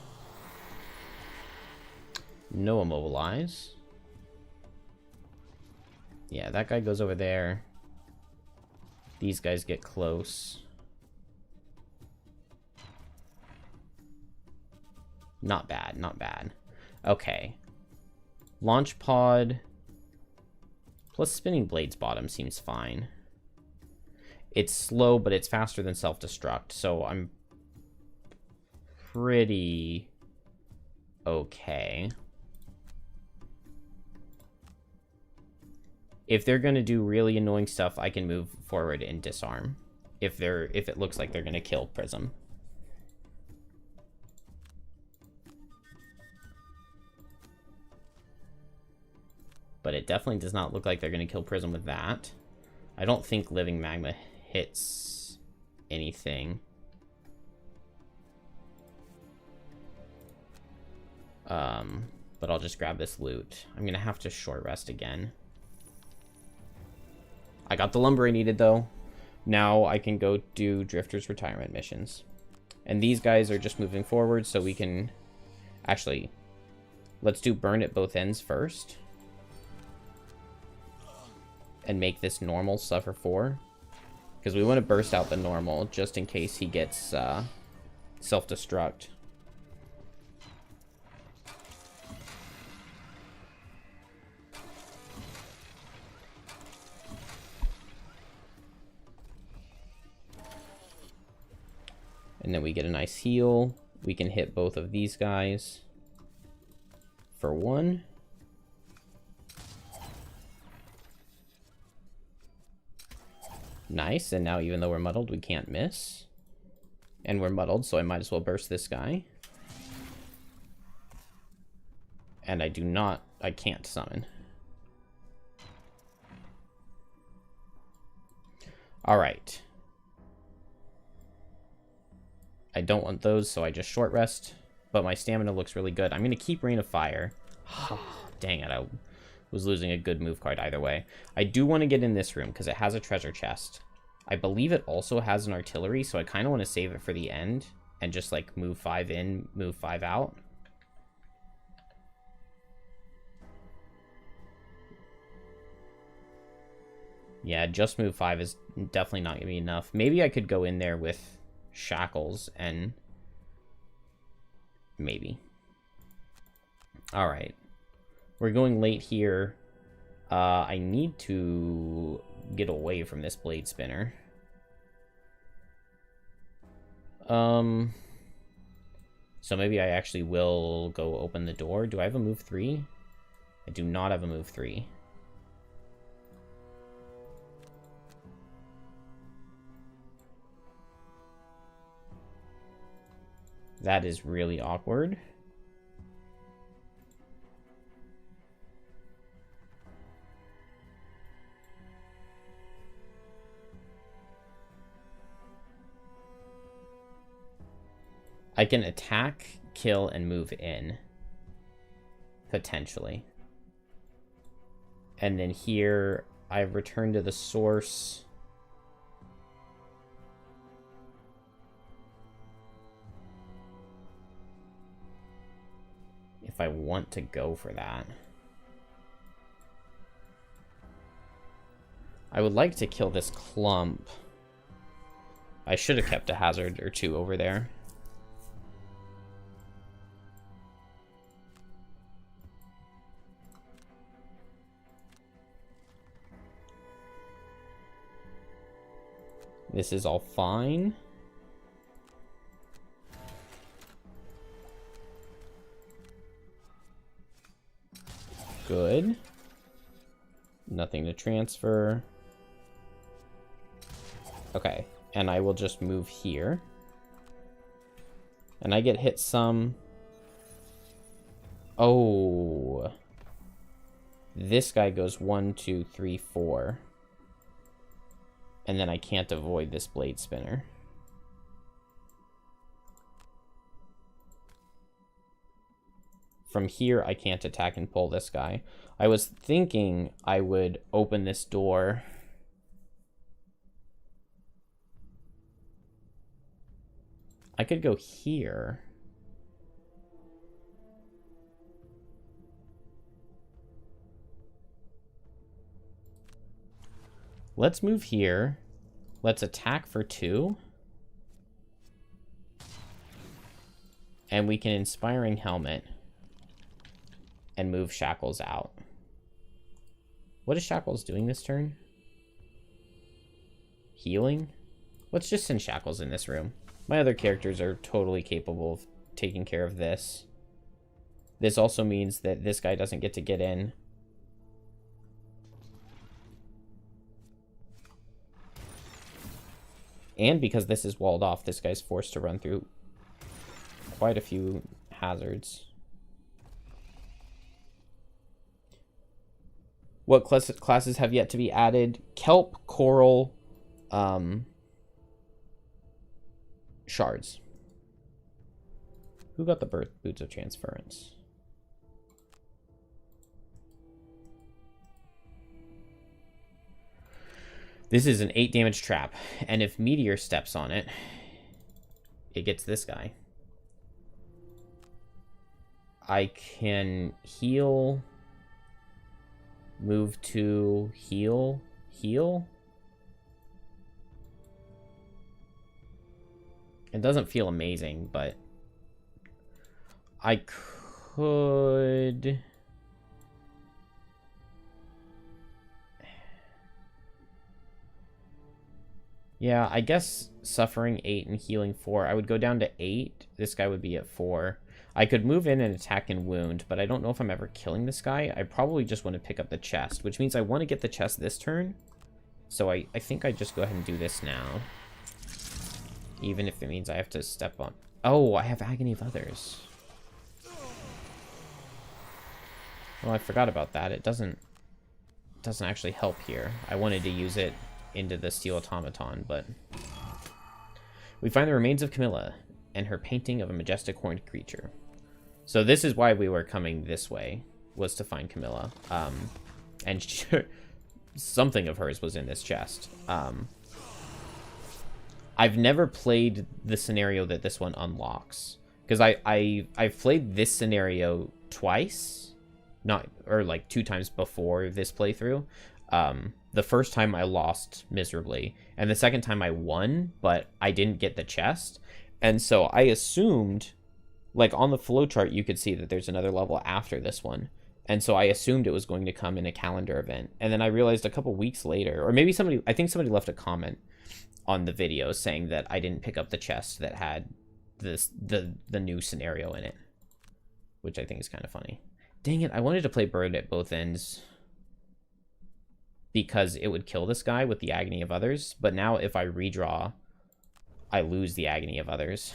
No immobilize. Yeah, that guy goes over there. These guys get close. Not bad, not bad. Okay. Launch pod plus Spinning Blades bottom seems fine. It's slow, but it's faster than self-destruct, so I'm pretty okay. If they're going to do really annoying stuff, I can move forward and disarm. If it looks like they're going to kill Prism. But it definitely does not look like they're going to kill Prism with that. I don't think Living Magma hits anything. But I'll just grab this loot. I'm going to have to short rest again. I got the lumber I needed, though. Now I can go do Drifter's Retirement missions. And these guys are just moving forward, so we can... Actually, let's do Burn at both ends first. And make this normal suffer 4. Because we want to burst out the normal, just in case he gets self-destruct. And then we get a nice heal. We can hit both of these guys for 1. Nice, and now even though we're muddled, we can't miss. And we're muddled, so I might as well burst this guy. And I can't summon. Alright. I don't want those, so I just short rest. But my stamina looks really good. I'm going to keep Rain of Fire. Dang it, I was losing a good move card either way. I do want to get in this room, because it has a treasure chest. I believe it also has an artillery, so I kind of want to save it for the end. And just, like, move 5 in, move 5 out. Yeah, just move 5 is definitely not going to be enough. Maybe I could go in there with Shackles and maybe. All right, we're going late here. I need to get away from this blade spinner. So maybe I actually will go open the door. Do I have a move 3? I do not have a move 3. That is really awkward. I can attack, kill, and move in. Potentially. And then here, I return to the source. If I want to go for that. I would like to kill this clump. I should have kept a hazard or 2 over there. This is all fine. Good. Nothing to transfer. Okay, and I will just move here. And I get hit some. Oh. This guy goes 1, 2, 3, 4. And then I can't avoid this blade spinner. From here, I can't attack and pull this guy. I was thinking I would open this door I could go here. Let's move here. Let's attack for 2. And we can Inspiring Helmet. And move Shackles out. What is Shackles doing this turn? Healing? Let's just send Shackles in this room. My other characters are totally capable of taking care of this. This also means that this guy doesn't get to get in. And because this is walled off, this guy's forced to run through quite a few hazards. What classes have yet to be added? Kelp, Coral, Shards. Who got the Boots of Transference? This is an 8 damage trap, and if Meteor steps on it, it gets this guy. I can heal, move to heal. It doesn't feel amazing, but I could... Yeah, I guess suffering 8 and healing 4. I would go down to 8. This guy would be at 4. I could move in and attack and wound, but I don't know if I'm ever killing this guy. I probably just want to pick up the chest, which means I want to get the chest this turn. So I think I just go ahead and do this now. Even if it means I have to step on... Oh, I have Agony of Others. Well, I forgot about that. It doesn't actually help here. I wanted to use it into the Steel Automaton, but... We find the remains of Camilla and her painting of a majestic horned creature. So this is why we were coming this way, was to find Camilla. And something of hers was in this chest. I've never played the scenario that this one unlocks, because I've played this scenario twice, like 2 times before this playthrough. The first time I lost miserably, and the second time I won, but I didn't get the chest. And so I assumed, like on the flowchart, you could see that there's another level after this one. And so I assumed it was going to come in a calendar event. And then I realized a couple weeks later, or maybe I think somebody left a comment on the video saying that I didn't pick up the chest that had the new scenario in it, which I think is kind of funny. Dang it, I wanted to play Bird at Both Ends because it would kill this guy with the Agony of Others, but now if I redraw, I lose the Agony of Others.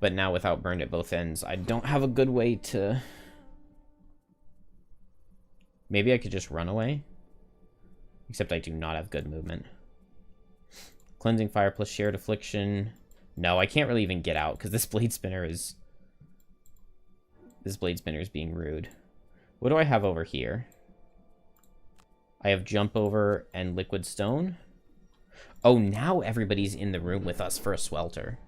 But now without Burned at Both Ends, I don't have a good way to... Maybe I could just run away? Except I do not have good movement. Cleansing Fire plus Shared Affliction. No, I can't really even get out, because this Blade Spinner is... This Blade Spinner is being rude. What do I have over here? I have Jump Over and Liquid Stone. Oh, now everybody's in the room with us for a Swelter.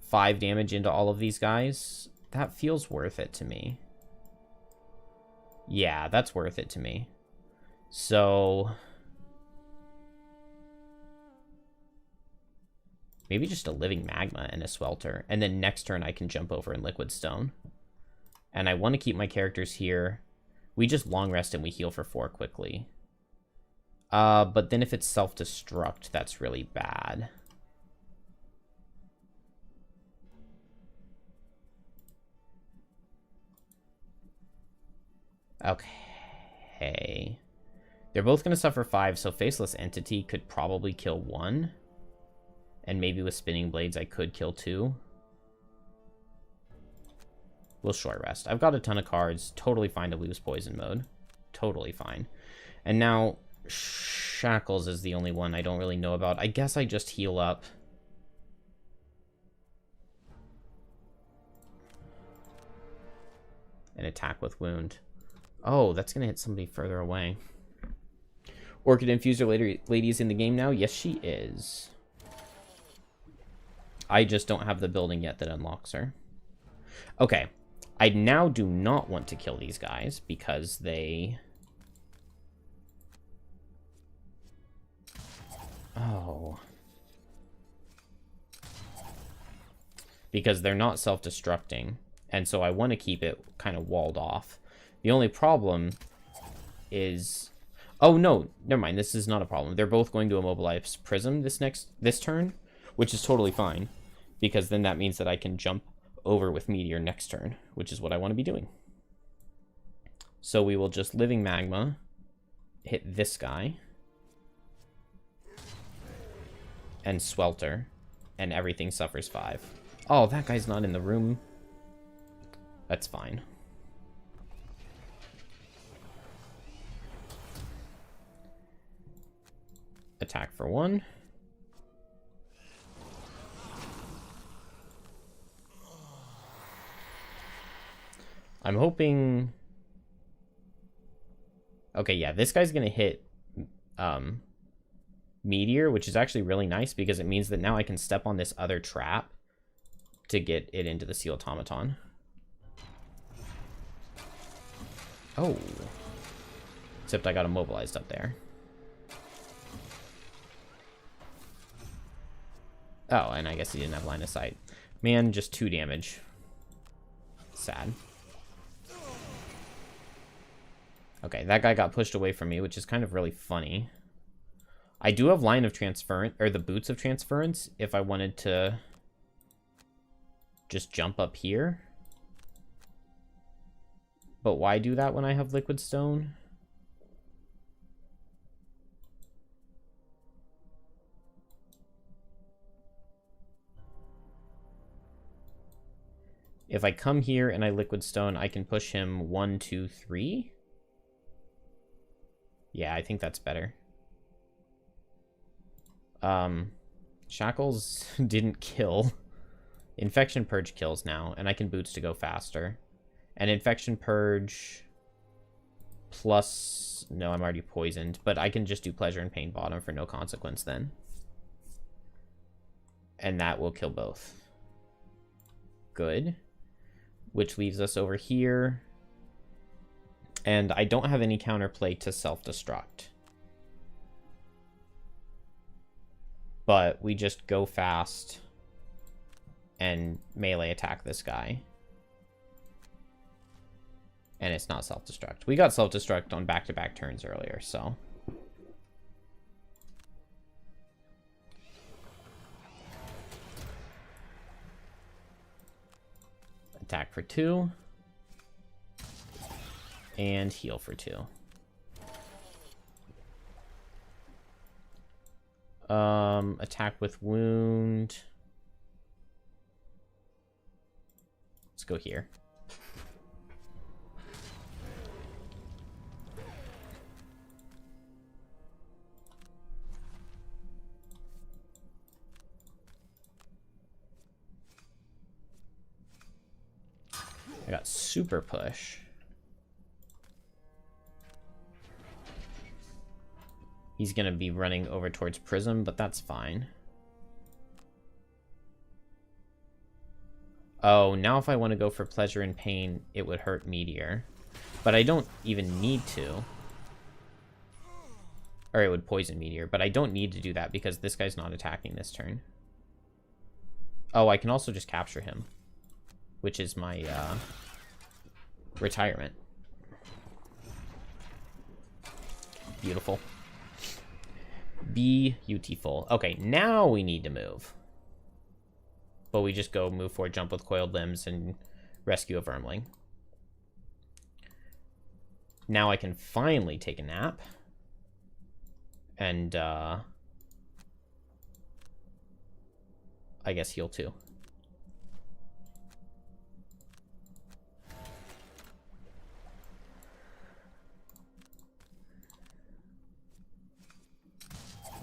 5 damage into all of these guys. That feels worth it to me. Yeah, that's worth it to me. So... maybe just a Living Magma and a Swelter. And then next turn I can Jump Over in Liquid Stone. And I want to keep my characters here. We just long rest and we heal for 4 quickly. But then if it's self-destruct, that's really bad. Okay. They're both going to suffer 5, so Faceless Entity could probably kill 1. And maybe with Spinning Blades, I could kill 2. We'll short rest. I've got a ton of cards. Totally fine to lose Poison Mode. Totally fine. And now, Shackles is the only one I don't really know about. I guess I just heal up. and attack with wound. Oh, that's going to hit somebody further away. Orchid Infuser lady is in the game now? Yes, she is. I just don't have the building yet that unlocks her. Okay. I now do not want to kill these guys because they... Oh. Because they're not self-destructing. And so I want to keep it kind of walled off. The only problem is... Oh, no. Never mind. This is not a problem. They're both going to immobilize Prism this turn, which is totally fine. Because then that means that I can jump over with Meteor next turn, which is what I want to be doing. So we will just Living Magma, hit this guy, and Swelter, and everything suffers 5. Oh, that guy's not in the room. That's fine. Attack for 1. I'm hoping... Okay, yeah, this guy's going to hit Meteor, which is actually really nice because it means that now I can step on this other trap to get it into the Sea Automaton. Oh. Except I got immobilized up there. Oh, and I guess he didn't have line of sight. Man, just 2 damage. Sad. Okay, that guy got pushed away from me, which is kind of really funny. I do have line of transference, or the boots of transference, if I wanted to just jump up here. But why do that when I have liquid stone? If I come here and I liquid stone, I can push him 1, 2, 3. Yeah, I think that's better. Shackles didn't kill. Infection Purge kills now, and I can boots to go faster. And Infection Purge plus... No, I'm already poisoned, but I can just do Pleasure and Pain bottom for no consequence then. And that will kill both. Good. Which leaves us over here. And I don't have any counterplay to self-destruct. But we just go fast and melee attack this guy. And it's not self-destruct. We got self-destruct on back-to-back turns earlier, so... Attack for 2. And heal for 2. Attack with wound. Let's go here. I got super push. He's going to be running over towards Prism, but that's fine. Oh, now if I want to go for Pleasure and Pain, it would hurt Meteor. But I don't even need to. Or it would poison Meteor, but I don't need to do that because this guy's not attacking this turn. Oh, I can also just capture him, which is my retirement. Beautiful. Beautiful. Okay, now we need to move. But we just go move forward, jump with coiled limbs, and rescue a Vermling. Now I can finally take a nap. And, I guess heal 2.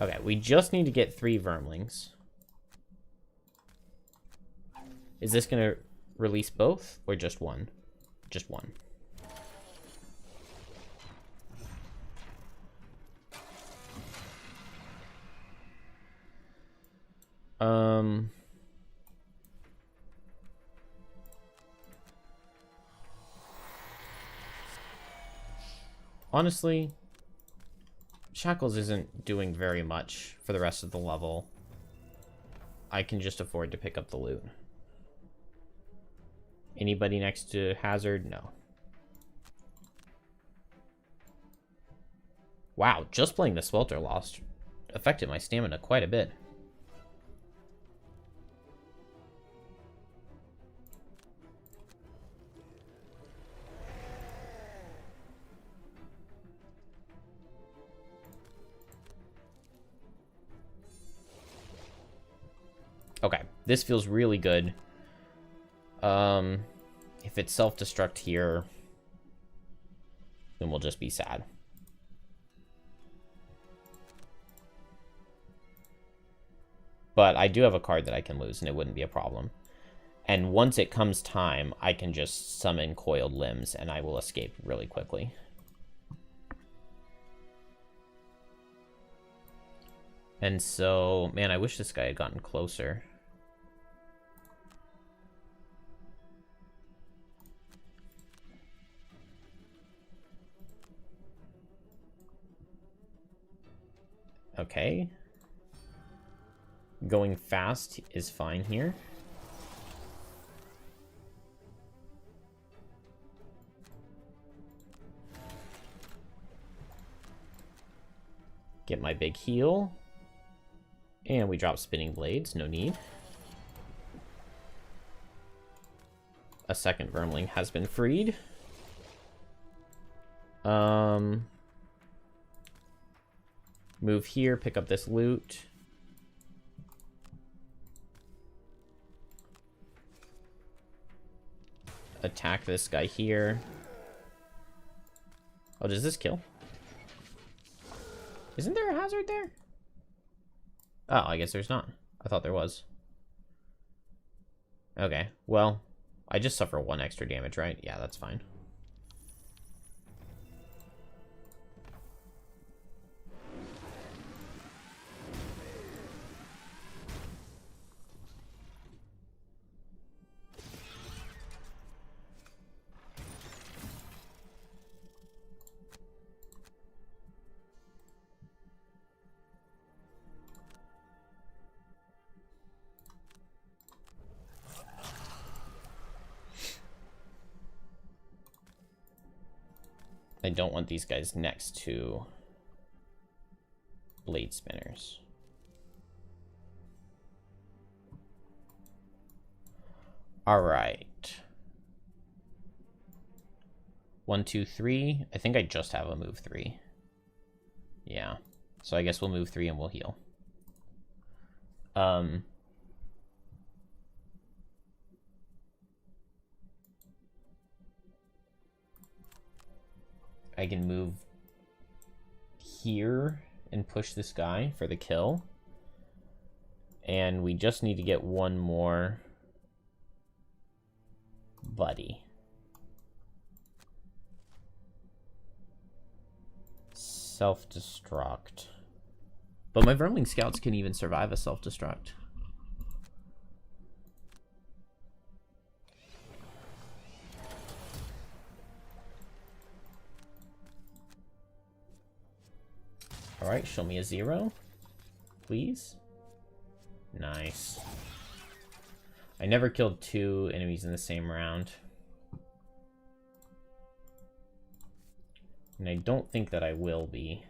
Okay, we just need to get 3 Vermlings. Is this going to release both, or just one? Just one. Honestly, Shackles isn't doing very much for the rest of the level. I can just afford to pick up the loot. Anybody next to Hazard? No. Wow, just playing the Swelter lost affected my stamina quite a bit. Okay, this feels really good. If it's self-destruct here, then we'll just be sad. But I do have a card that I can lose, and it wouldn't be a problem. And once it comes time, I can just summon Coiled Limbs, and I will escape really quickly. And so, man, I wish this guy had gotten closer. Okay. Going fast is fine here. Get my big heal. And we drop Spinning Blades, no need. A second Vermling has been freed. Move here, pick up this loot. Attack this guy here. Oh, does this kill? Isn't there a hazard there? Oh, I guess there's not. I thought there was. Okay, well, I just suffer 1 extra damage, right? Yeah, that's fine. I don't want these guys next to Blade Spinners. All right. 1, 2, 3. I think I just have a move 3. Yeah. So I guess we'll move 3 and we'll heal. I can move here and push this guy for the kill. And we just need to get one more buddy. Self-destruct. But my Vermling Scouts can even survive a self-destruct. Alright, show me a 0. Please. Nice. I never killed 2 enemies in the same round. And I don't think that I will be.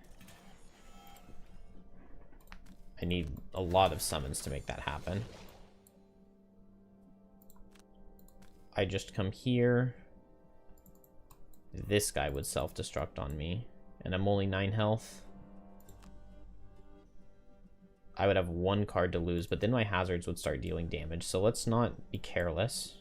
I need a lot of summons to make that happen. I just come here. This guy would self-destruct on me. And I'm only 9 health. I would have 1 card to lose, but then my hazards would start dealing damage. So let's not be careless.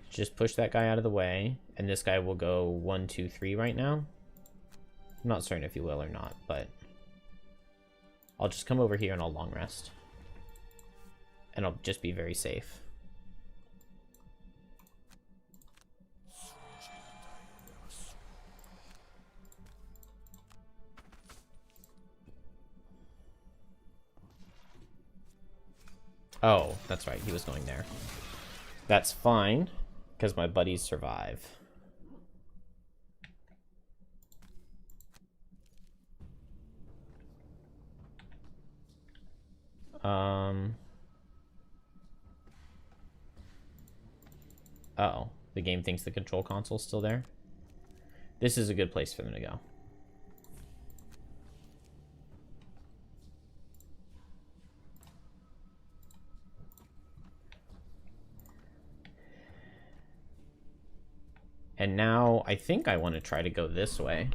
Just push that guy out of the way, and this guy will go 1, 2, 3 right now. I'm not certain if he will or not, but I'll just come over here and I'll long rest. And I'll just be very safe. Oh, that's right. He was going there. That's fine, because my buddies survive. Uh-oh. The game thinks the control console's still there. This is a good place for them to go. And now I think I want to try to go this way.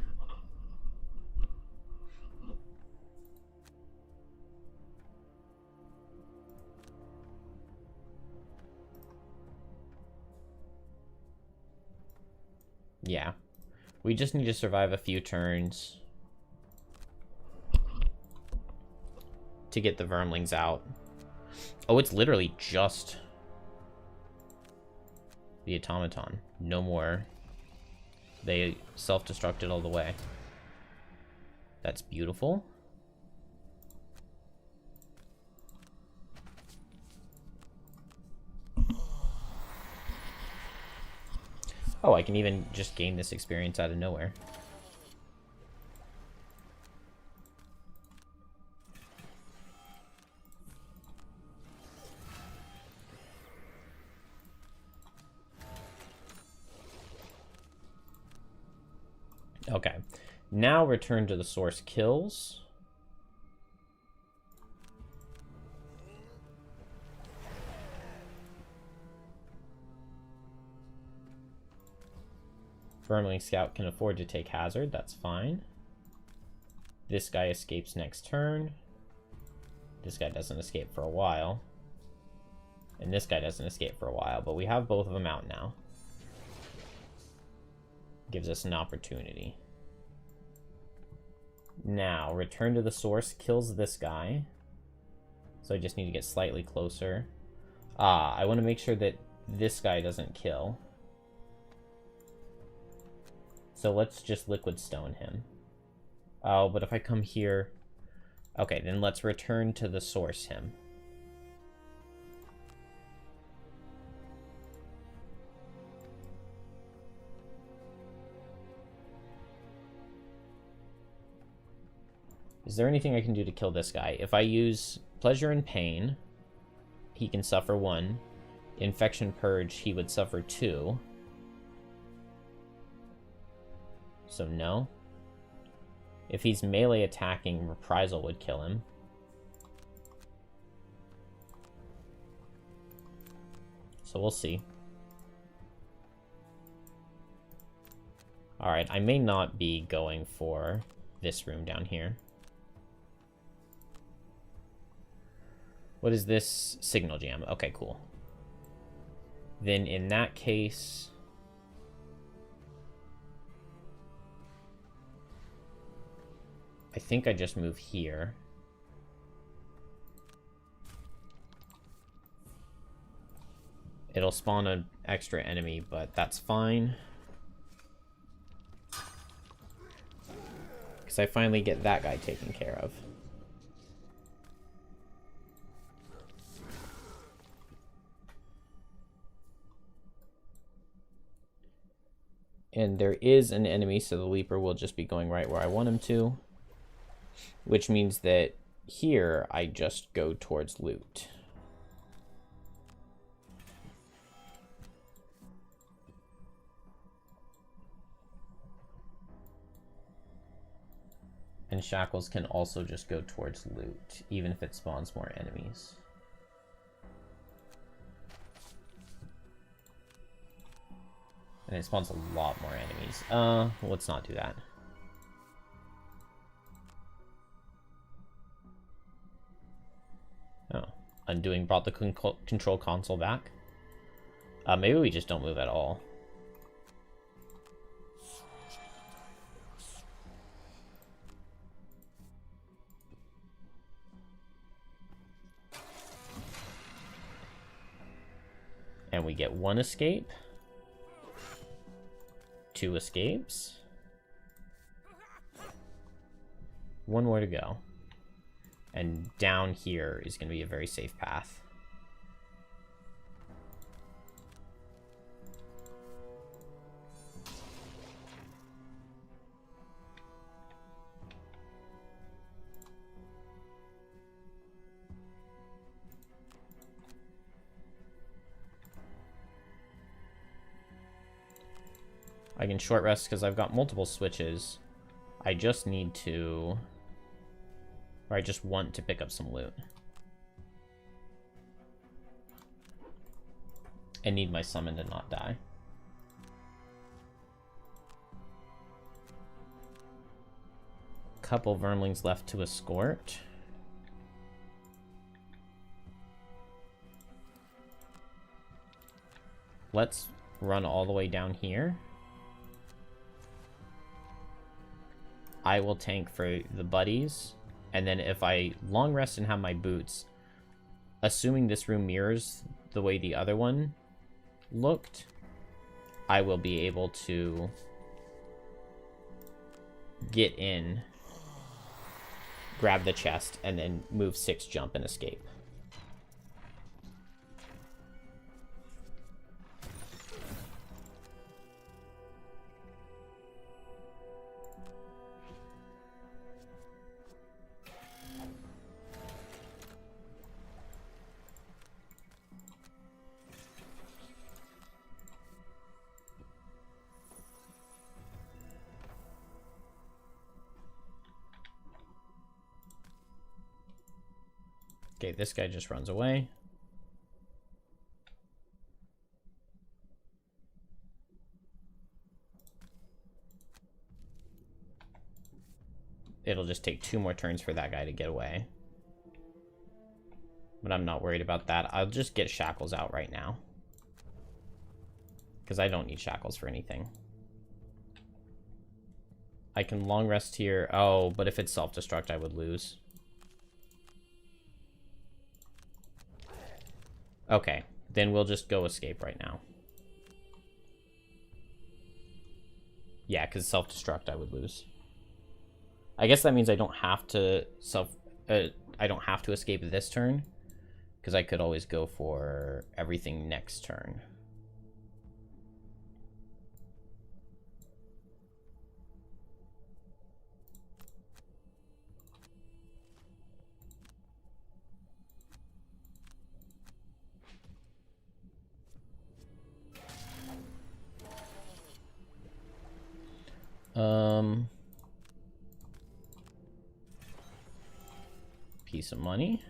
Yeah. We just need to survive a few turns to get the Vermlings out. Oh, it's literally just the automaton. No more. They self-destructed all the way. That's beautiful. Oh, I can even just gain this experience out of nowhere. Okay, now return to the source kills. Vermling Scout can afford to take hazard, that's fine. This guy escapes next turn. This guy doesn't escape for a while. And this guy doesn't escape for a while, but we have both of them out now. Gives us an opportunity. Now, return to the source, kills this guy. So I just need to get slightly closer. I want to make sure that this guy doesn't kill. So let's just Liquid Stone him. Oh, but if I come here... Okay, then let's return to the source him. Is there anything I can do to kill this guy? If I use Pleasure and Pain, he can suffer 1. Infection Purge, he would suffer 2. So no. If he's melee attacking, Reprisal would kill him. So we'll see. Alright, I may not be going for this room down here. What is this? Signal Jam. Okay, cool. Then in that case... I think I just move here. It'll spawn an extra enemy, but that's fine. Because I finally get that guy taken care of. And there is an enemy, so the Leaper will just be going right where I want him to. Which means that here I just go towards loot. And Shackles can also just go towards loot, even if it spawns more enemies. And it spawns a lot more enemies. Let's not do that. Oh, undoing brought the control console back. Maybe we just don't move at all. get 1 escape. 2 escapes. 1 more to go. And down here is going to be a very safe path. I can short rest because I've got multiple switches. I just need to... Or I just want to pick up some loot. And need my summon to not die. Couple Vermlings left to escort. Let's run all the way down here. I will tank for the buddies, and then if I long rest and have my boots, assuming this room mirrors the way the other one looked, I will be able to get in, grab the chest, and then move 6, jump, and escape. Okay, this guy just runs away. It'll just take 2 more turns for that guy to get away. But I'm not worried about that. I'll just get shackles out right now. Because I don't need shackles for anything. I can long rest here. Oh, but if it's self-destruct, I would lose. Okay, then we'll just go escape right now. Yeah, because self-destruct I would lose. I guess that means I don't have to escape this turn, because I could always go for everything next turn. Piece of money.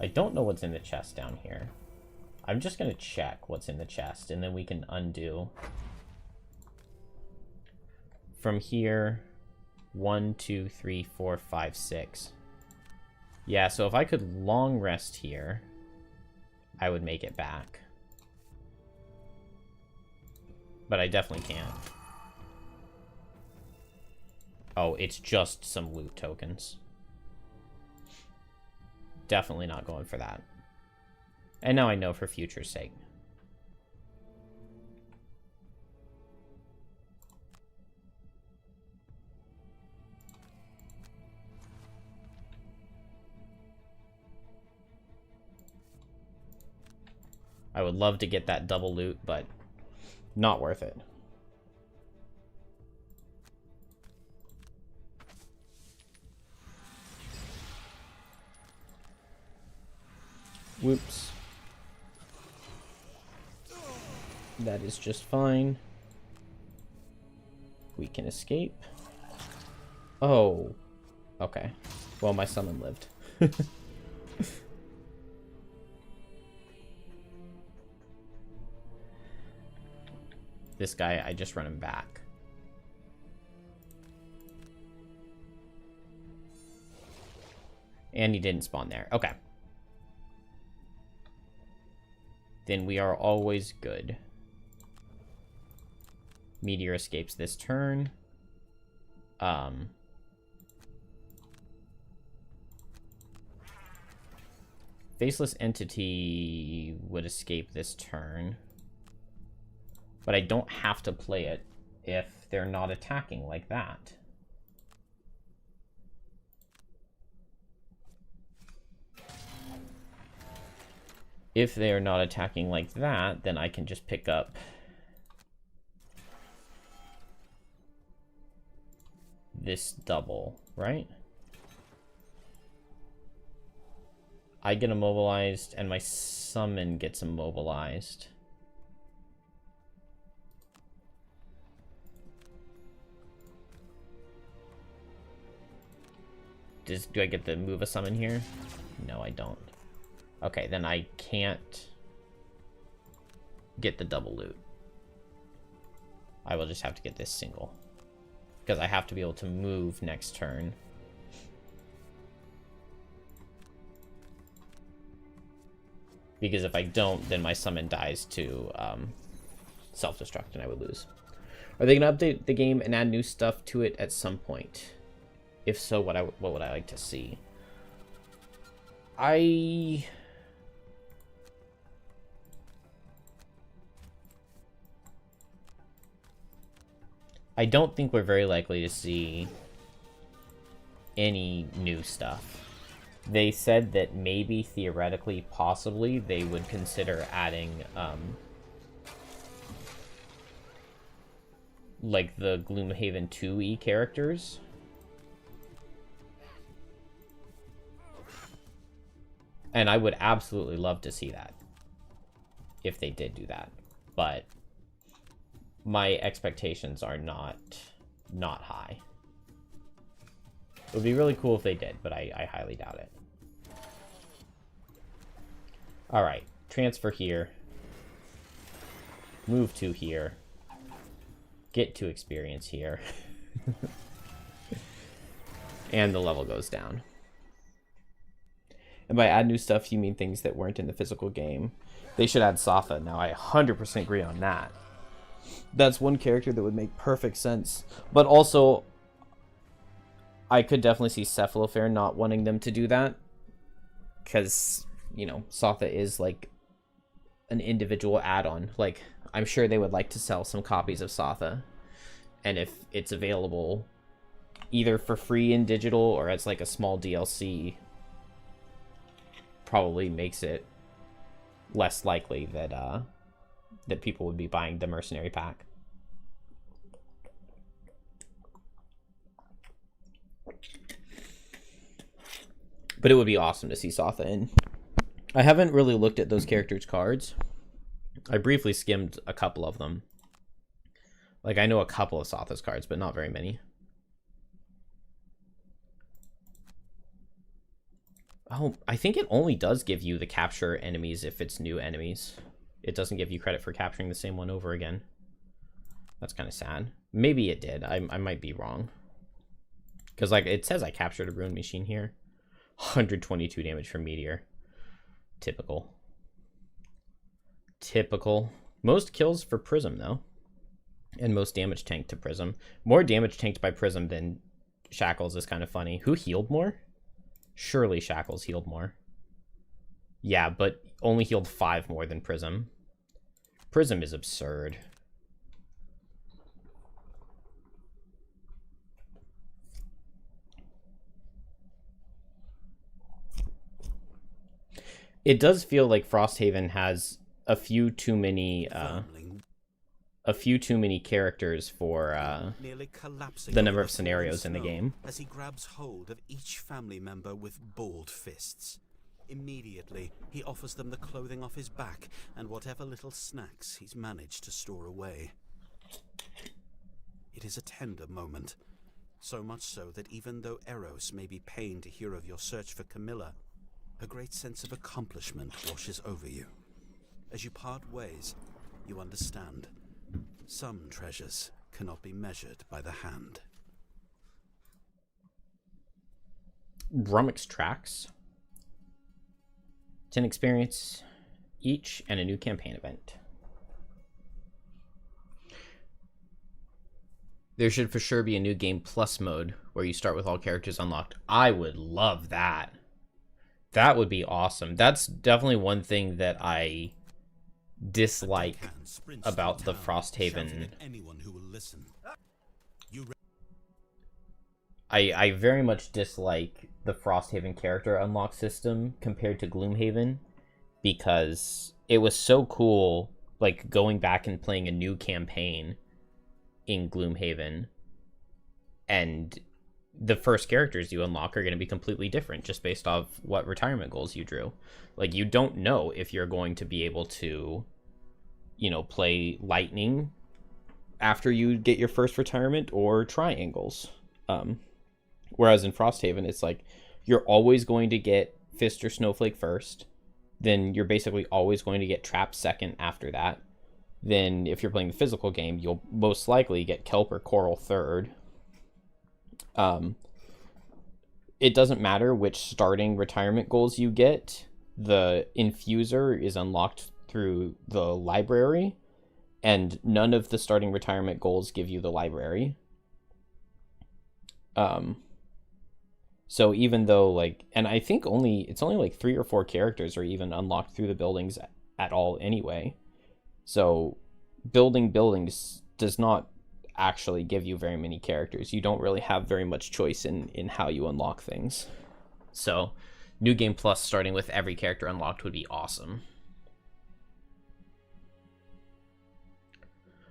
I don't know what's in the chest down here. I'm just gonna check what's in the chest, and then we can undo. From here, 1, 2, 3, 4, 5, 6. Yeah, so if I could long rest here, I would make it back. But I definitely can't. Oh, it's just some loot tokens. Definitely not going for that. And now I know for future's sake. I would love to get that double loot, but not worth it. Whoops. That is just fine. We can escape. Oh. Okay. Well, my summon lived. This guy, I just run him back. And he didn't spawn there. Okay. Then we are always good. Meteor escapes this turn. Faceless Entity would escape this turn. But I don't have to play it if they're not attacking like that. If they are not attacking like that, then I can just pick up this double, right? I get immobilized, and my summon gets immobilized. Do I get to move a summon here? No, I don't. Okay, then I can't get the double loot. I will just have to get this single. Because I have to be able to move next turn. Because if I don't, then my summon dies to self-destruct and I would lose. Are they going to update the game and add new stuff to it at some point? If so, what would I like to see? I don't think we're very likely to see any new stuff. They said that maybe, theoretically, possibly, they would consider adding, like, the Gloomhaven 2e characters. And I would absolutely love to see that, if they did do that. But my expectations are not high. It would be really cool if they did, but I highly doubt it. Alright, transfer here. Move to here. Get to experience here. And the level goes down. And by add new stuff, you mean things that weren't in the physical game. They should add Satha. Now, I 100% agree on that. That's one character that would make perfect sense. But also, I could definitely see Cephalofair not wanting them to do that. Because, you know, Satha is like an individual add-on. Like, I'm sure they would like to sell some copies of Satha. And if it's available either for free in digital or as like a small DLC, probably makes it less likely that that people would be buying the Mercenary pack. But it would be awesome to see Satha in. I haven't really looked at those characters' cards. I briefly skimmed a couple of them. Like, I know a couple of Satha's cards, but not very many. Oh, I think it only does give you the capture enemies if it's new enemies. It doesn't give you credit for capturing the same one over again. That's kind of sad. Maybe it did. I might be wrong. Because, like, it says I captured a Ruined Machine here. 122 damage from Meteor. Typical. Typical. Most kills for Prism, though. And most damage tanked to Prism. More damage tanked by Prism than Shackles is kind of funny. Who healed more? Surely Shackles healed more. Yeah, but only healed 5 more than Prism. Prism is absurd. It does feel like Frosthaven has a few too many characters for the number of scenarios in the game.
As he grabs hold of each family member with balled fists. Immediately, he offers them the clothing off his back and whatever little snacks he's managed to store away. It is a tender moment, so much so that even though Eros may be pained to hear of your search for Camilla, a great sense of accomplishment washes over you. As you part ways, you understand. Some treasures cannot be measured by the hand.
Brummix tracks. 10 experience each and a new campaign event. There should for sure be a new game plus mode where you start with all characters unlocked. I would love that. That would be awesome. That's definitely one thing that I dislike about the Frosthaven. I very much dislike the Frosthaven character unlock system compared to Gloomhaven, because it was so cool, like, going back and playing a new campaign in Gloomhaven, and the first characters you unlock are going to be completely different just based off what retirement goals you drew. Like, you don't know if you're going to be able to, you know, play Lightning after you get your first retirement, or Triangles. Whereas in Frosthaven, it's like you're always going to get Fist or Snowflake first. Then you're basically always going to get Trap second after that. Then if you're playing the physical game, you'll most likely get Kelp or Coral third. It doesn't matter which starting retirement goals you get. The Infuser is unlocked through the library, and none of the starting retirement goals give you the library. So even though, like, and I think it's only like 3 or 4 characters are even unlocked through the buildings at all anyway. So building buildings does not actually give you very many characters. You don't really have very much choice in how you unlock things. So New Game Plus starting with every character unlocked would be awesome.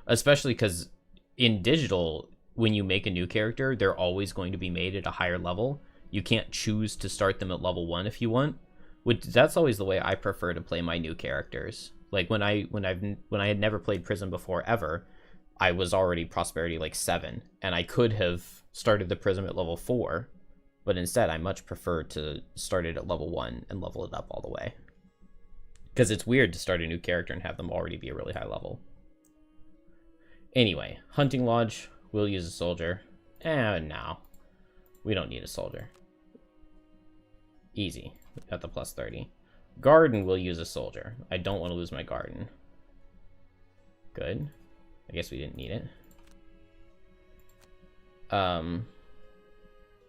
Especially because in digital, when you make a new character, they're always going to be made at a higher level. You can't choose to start them at level 1 if you want. That's always the way I prefer to play my new characters. Like when I had never played Prism before ever, I was already Prosperity like 7, and I could have started the Prism at level 4, but instead I much prefer to start it at level 1 and level it up all the way. Because it's weird to start a new character and have them already be a really high level. Anyway, Hunting Lodge, we'll use a soldier. No. We don't need a soldier. Easy. We got the plus 30. Garden will use a soldier. I don't want to lose my garden. Good. I guess we didn't need it.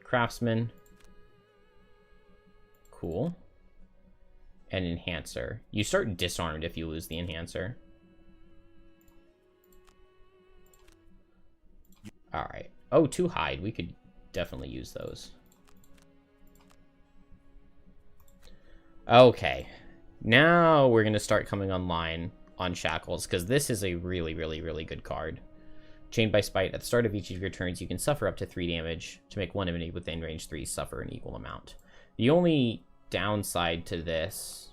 Craftsman. Cool. And Enhancer. You start disarmed if you lose the Enhancer. Alright. Oh, 2 hide. We could definitely use those. Okay. Now we're going to start coming online on Shackles, because this is a really, really, really good card. Chained by Spite, at the start of each of your turns, you can suffer up to 3 damage to make one enemy within range 3 suffer an equal amount. The only downside to this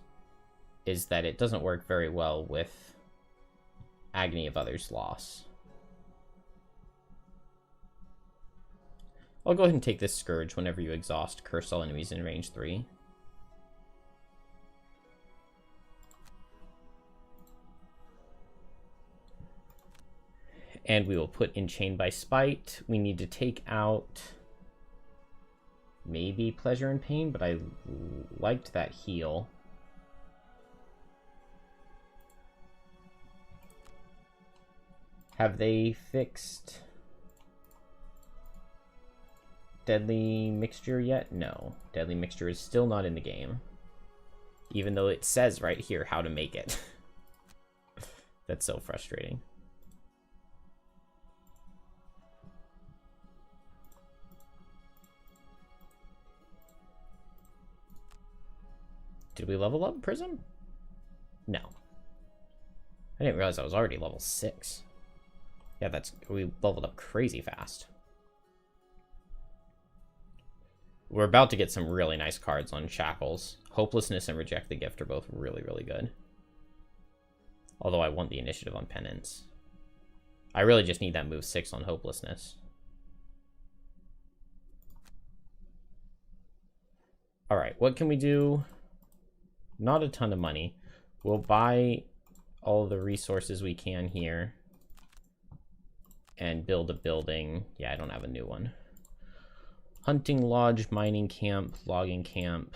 is that it doesn't work very well with Agony of Others' Loss. I'll go ahead and take this Scourge whenever you exhaust curse all enemies in range 3. And we will put in Chained by Spite. We need to take out maybe Pleasure and Pain, but I liked that heal. Have they fixed Deadly Mixture yet? No. Deadly Mixture is still not in the game. Even though it says right here how to make it. That's so frustrating. Did we level up Prism? No. I didn't realize I was already level 6. Yeah, we leveled up crazy fast. We're about to get some really nice cards on Shackles. Hopelessness and Reject the Gift are both really, really good. Although I want the initiative on Penance. I really just need that move 6 on Hopelessness. Alright, what can we do? Not a ton of money. We'll buy all the resources we can here. And build a building. Yeah, I don't have a new one. Hunting Lodge, Mining Camp, Logging Camp,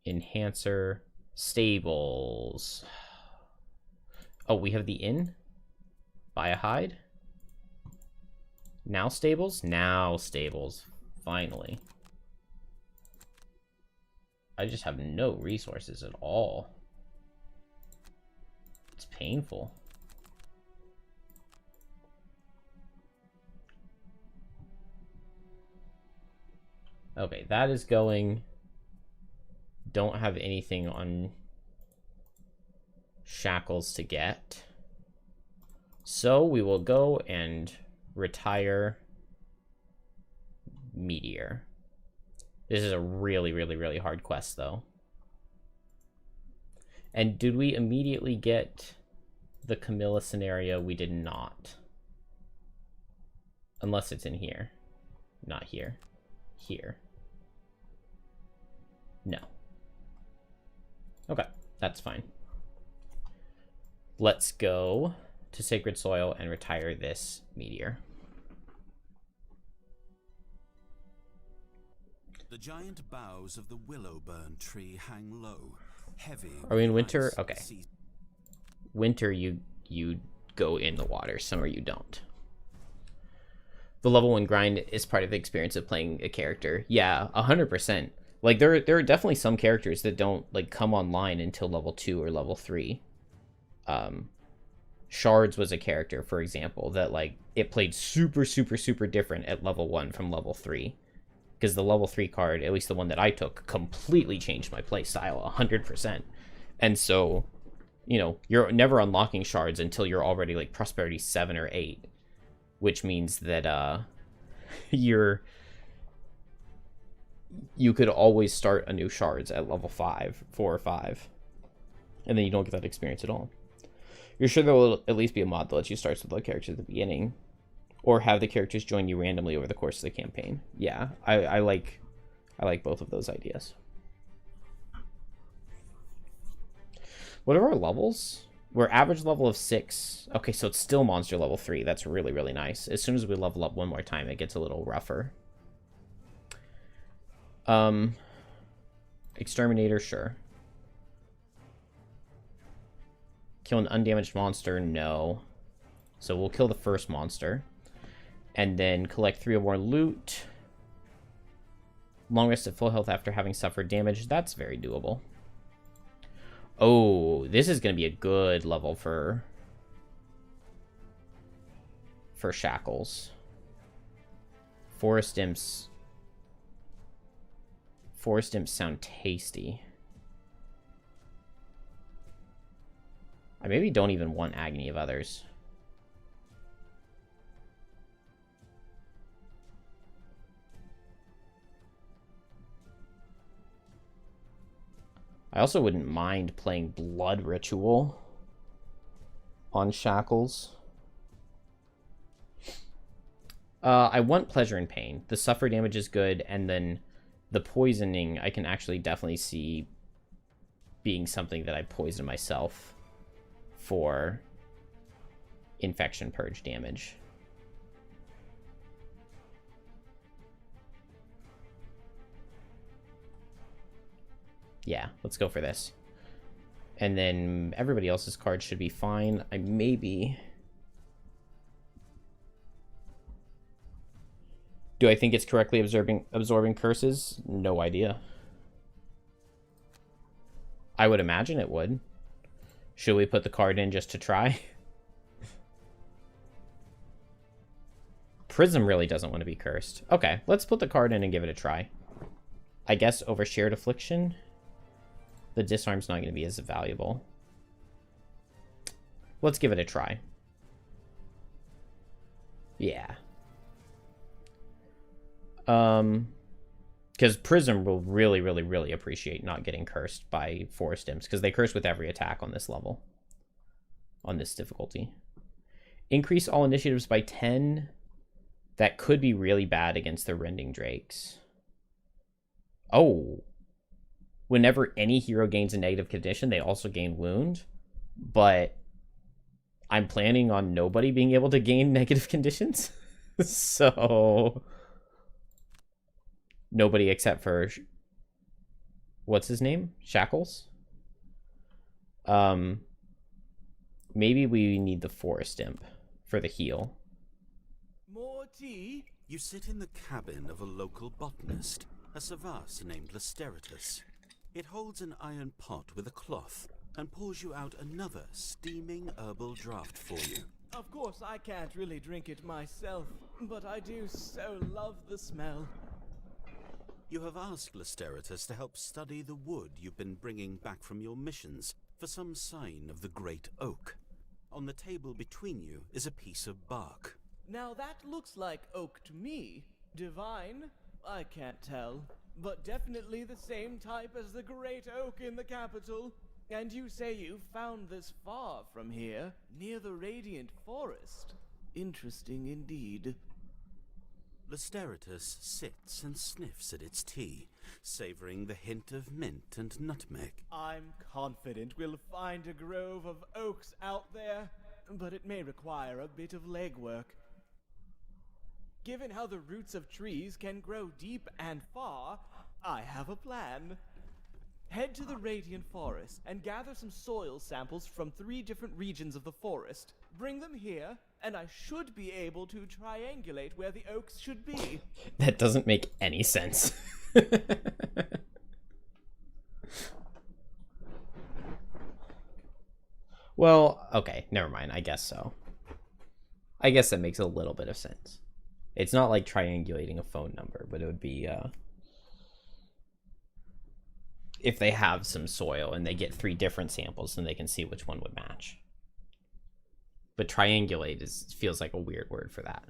Enhancer, Stables. Oh, we have the inn? Buy a hide? Now Stables? Now Stables. Finally. I just have no resources at all. It's painful. Okay, that is going. Don't have anything on shackles to get. So we will go and retire Meteor. This is a really, really, really hard quest, though. And did we immediately get the Camilla scenario? We did not. Unless it's in here. Not here. Here. No. Okay, that's fine. Let's go to Sacred Soil and retire this Meteor.
The giant boughs of the Willowburn tree hang low, heavy.
Are we in winter? Okay. Winter, you go in the water. Summer, you don't. The level 1 grind is part of the experience of playing a character. Yeah, 100%. Like, there are definitely some characters that don't, like, come online until level 2 or level 3. Shards was a character, for example, that, like, it played super, super, super different at level 1 from level 3. Because the level 3 card, at least the one that I took, completely changed my play style 100%. And so, you know, you're never unlocking shards until you're already like prosperity 7 or 8, which means that you could always start a new shards at level 5, 4 or 5, and then you don't get that experience at all. You're sure there will at least be a mod that lets you start with the characters at the beginning, or have the characters join you randomly over the course of the campaign. Yeah, I like both of those ideas. What are our levels? We're average level of 6. Okay, so it's still monster level 3. That's really, really nice. As soon as we level up one more time, it gets a little rougher. Exterminator, sure. Kill an undamaged monster, no. So we'll kill the first monster. And then collect 3 or more loot. Long rest at full health after having suffered damage. That's very doable. Oh, this is going to be a good level for shackles. Forest imps. Forest imps sound tasty. I maybe don't even want Agony of Others. I also wouldn't mind playing Blood Ritual on shackles. I want Pleasure and Pain. The suffer damage is good, and then the poisoning I can actually definitely see being something that I poison myself for infection purge damage. Yeah, let's go for this. And then everybody else's cards should be fine. I maybe... Do I think it's correctly absorbing curses? No idea. I would imagine it would. Should we put the card in just to try? Prism really doesn't want to be cursed. Okay, let's put the card in and give it a try. I guess over Shared Affliction, the disarm's not going to be as valuable. Let's give it a try. Yeah. Because Prism will really, really, really appreciate not getting cursed by Forest Imps, because they curse with every attack on this level. On this difficulty. Increase all initiatives by 10. That could be really bad against the Rending Drakes. Oh. Whenever any hero gains a negative condition, they also gain wound. But I'm planning on nobody being able to gain negative conditions. So... Nobody except for... What's his name? Shackles? Maybe we need the Forest Imp for the heal.
More tea? You sit in the cabin of a local botanist, a Savas named Lasteritus. It holds an iron pot with a cloth and pours you out another steaming herbal draught for you.
Of course, I can't really drink it myself, but I do so love the smell.
You have asked Lysteritus to help study the wood you've been bringing back from your missions for some sign of the Great Oak. On the table between you is a piece of bark.
Now that looks like oak to me. Divine? I can't tell. But definitely the same type as the Great Oak in the capital. And you say you found this far from here, near the Radiant Forest. Interesting indeed.
Lysteritus sits and sniffs at its tea, savoring the hint of mint and nutmeg.
I'm confident we'll find a grove of oaks out there, but it may require a bit of legwork. Given how the roots of trees can grow deep and far, I have a plan. Head to the Radiant Forest and gather some soil samples from 3 different regions of the forest. Bring them here, and I should be able to triangulate where the oaks should be.
That doesn't make any sense. Well, okay, never mind. I guess so. I guess that makes a little bit of sense. It's not like triangulating a phone number, but it would be if they have some soil and they get 3 different samples, then they can see which one would match. But triangulate feels like a weird word for that.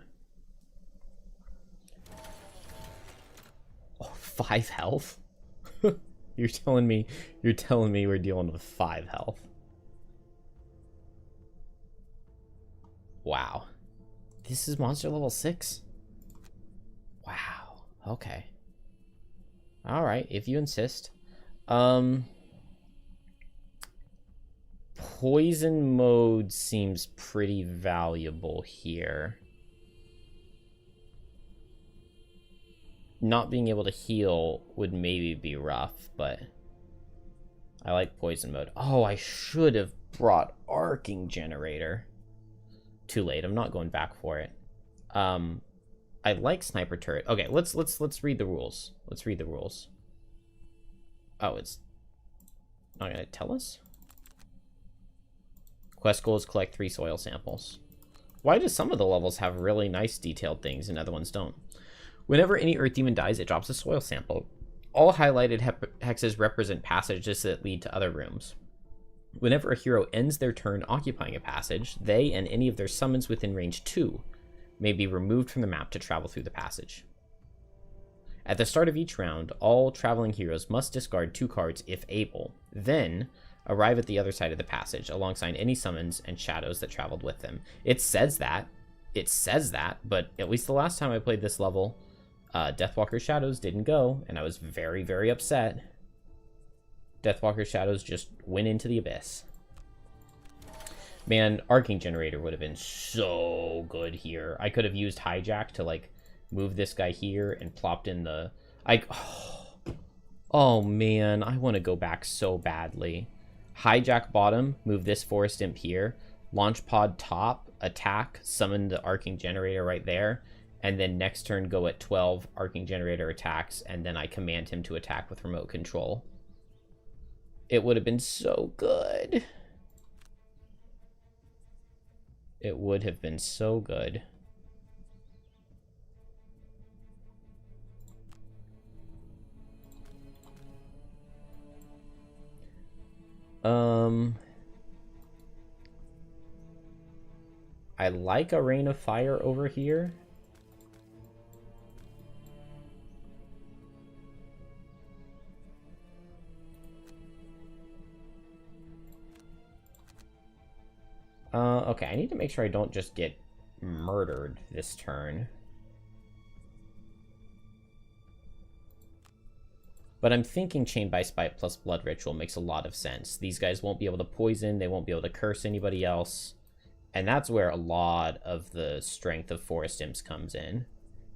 Oh, 5 health? You're telling me we're dealing with 5 health. Wow. This is monster level 6? Wow. Okay. Alright, if you insist. Poison mode seems pretty valuable here. Not being able to heal would maybe be rough, but I like poison mode. Oh, I should have brought Arcing Generator. Too late. I'm not going back for it. I like Sniper Turret. Okay, let's read the rules. Let's read the rules. Oh, it's not gonna tell us? Quest goal is collect 3 soil samples. Why do some of the levels have really nice detailed things and other ones don't? Whenever any Earth Demon dies, it drops a soil sample. All highlighted hexes represent passages that lead to other rooms. Whenever a hero ends their turn occupying a passage, they and any of their summons within range 2 may be removed from the map to travel through the passage. At the start of each round, all traveling heroes must discard 2 cards if able, then arrive at the other side of the passage alongside any summons and shadows that traveled with them. It says that, but at least the last time I played this level, Deathwalker Shadows didn't go, and I was very, very upset. Deathwalker Shadows just went into the abyss. Man, Arcing Generator would have been so good here. I could have used Hijack to, like, move this guy here and plopped in the... Oh man, I want to go back so badly. Hijack bottom, move this Forest Imp here. Launch pod top, attack, summon the Arcing Generator right there. And then next turn go at 12, Arcing Generator attacks, and then I command him to attack with remote control. It would have been so good. It would have been so good. I like a Rain of Fire over here. Okay, I need to make sure I don't just get murdered this turn. But I'm thinking Chained by Spite plus Blood Ritual makes a lot of sense. These guys won't be able to poison, they won't be able to curse anybody else. And that's where a lot of the strength of Forest Imps comes in.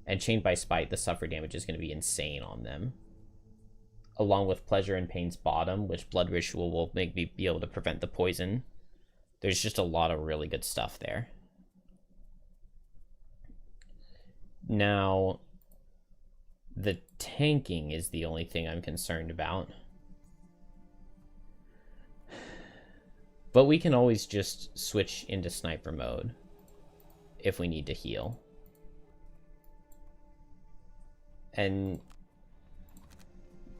And Chained by Spite, the suffer damage is going to be insane on them. Along with Pleasure and Pain's bottom, which Blood Ritual will make me be able to prevent the poison. There's just a lot of really good stuff there. Now, the tanking is the only thing I'm concerned about. But we can always just switch into sniper mode if we need to heal.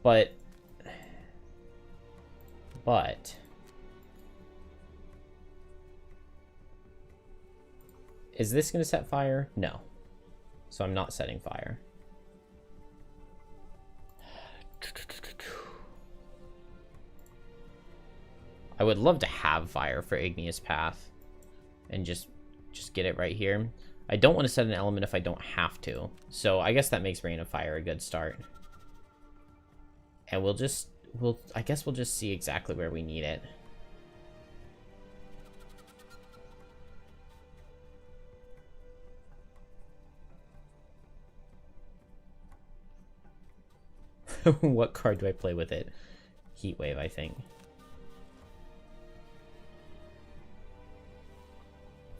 But is this going to set fire? No. So I'm not setting fire. I would love to have fire for Igneous Path and just get it right here. I don't want to set an element if I don't have to. So I guess that makes Rain of Fire a good start. And I guess we'll just see exactly where we need it. What card do I play with it? Heatwave, I think.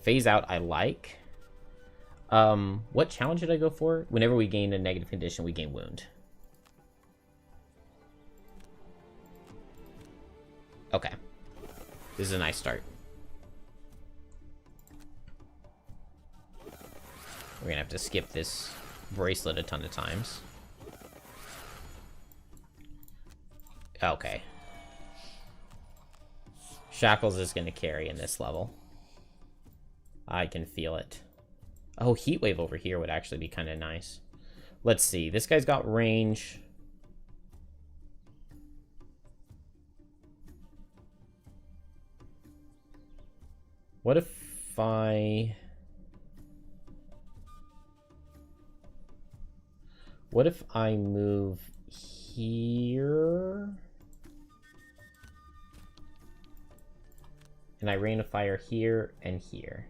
Phase Out, I like. What challenge did I go for? Whenever we gain a negative condition, we gain wound. Okay. This is a nice start. We're gonna have to skip this bracelet a ton of times. Okay. Shackles is gonna carry in this level. I can feel it. Oh, Heatwave over here would actually be kind of nice. Let's see. This guy's got range. What if I... What if I move here? And I Rain of Fire here and here.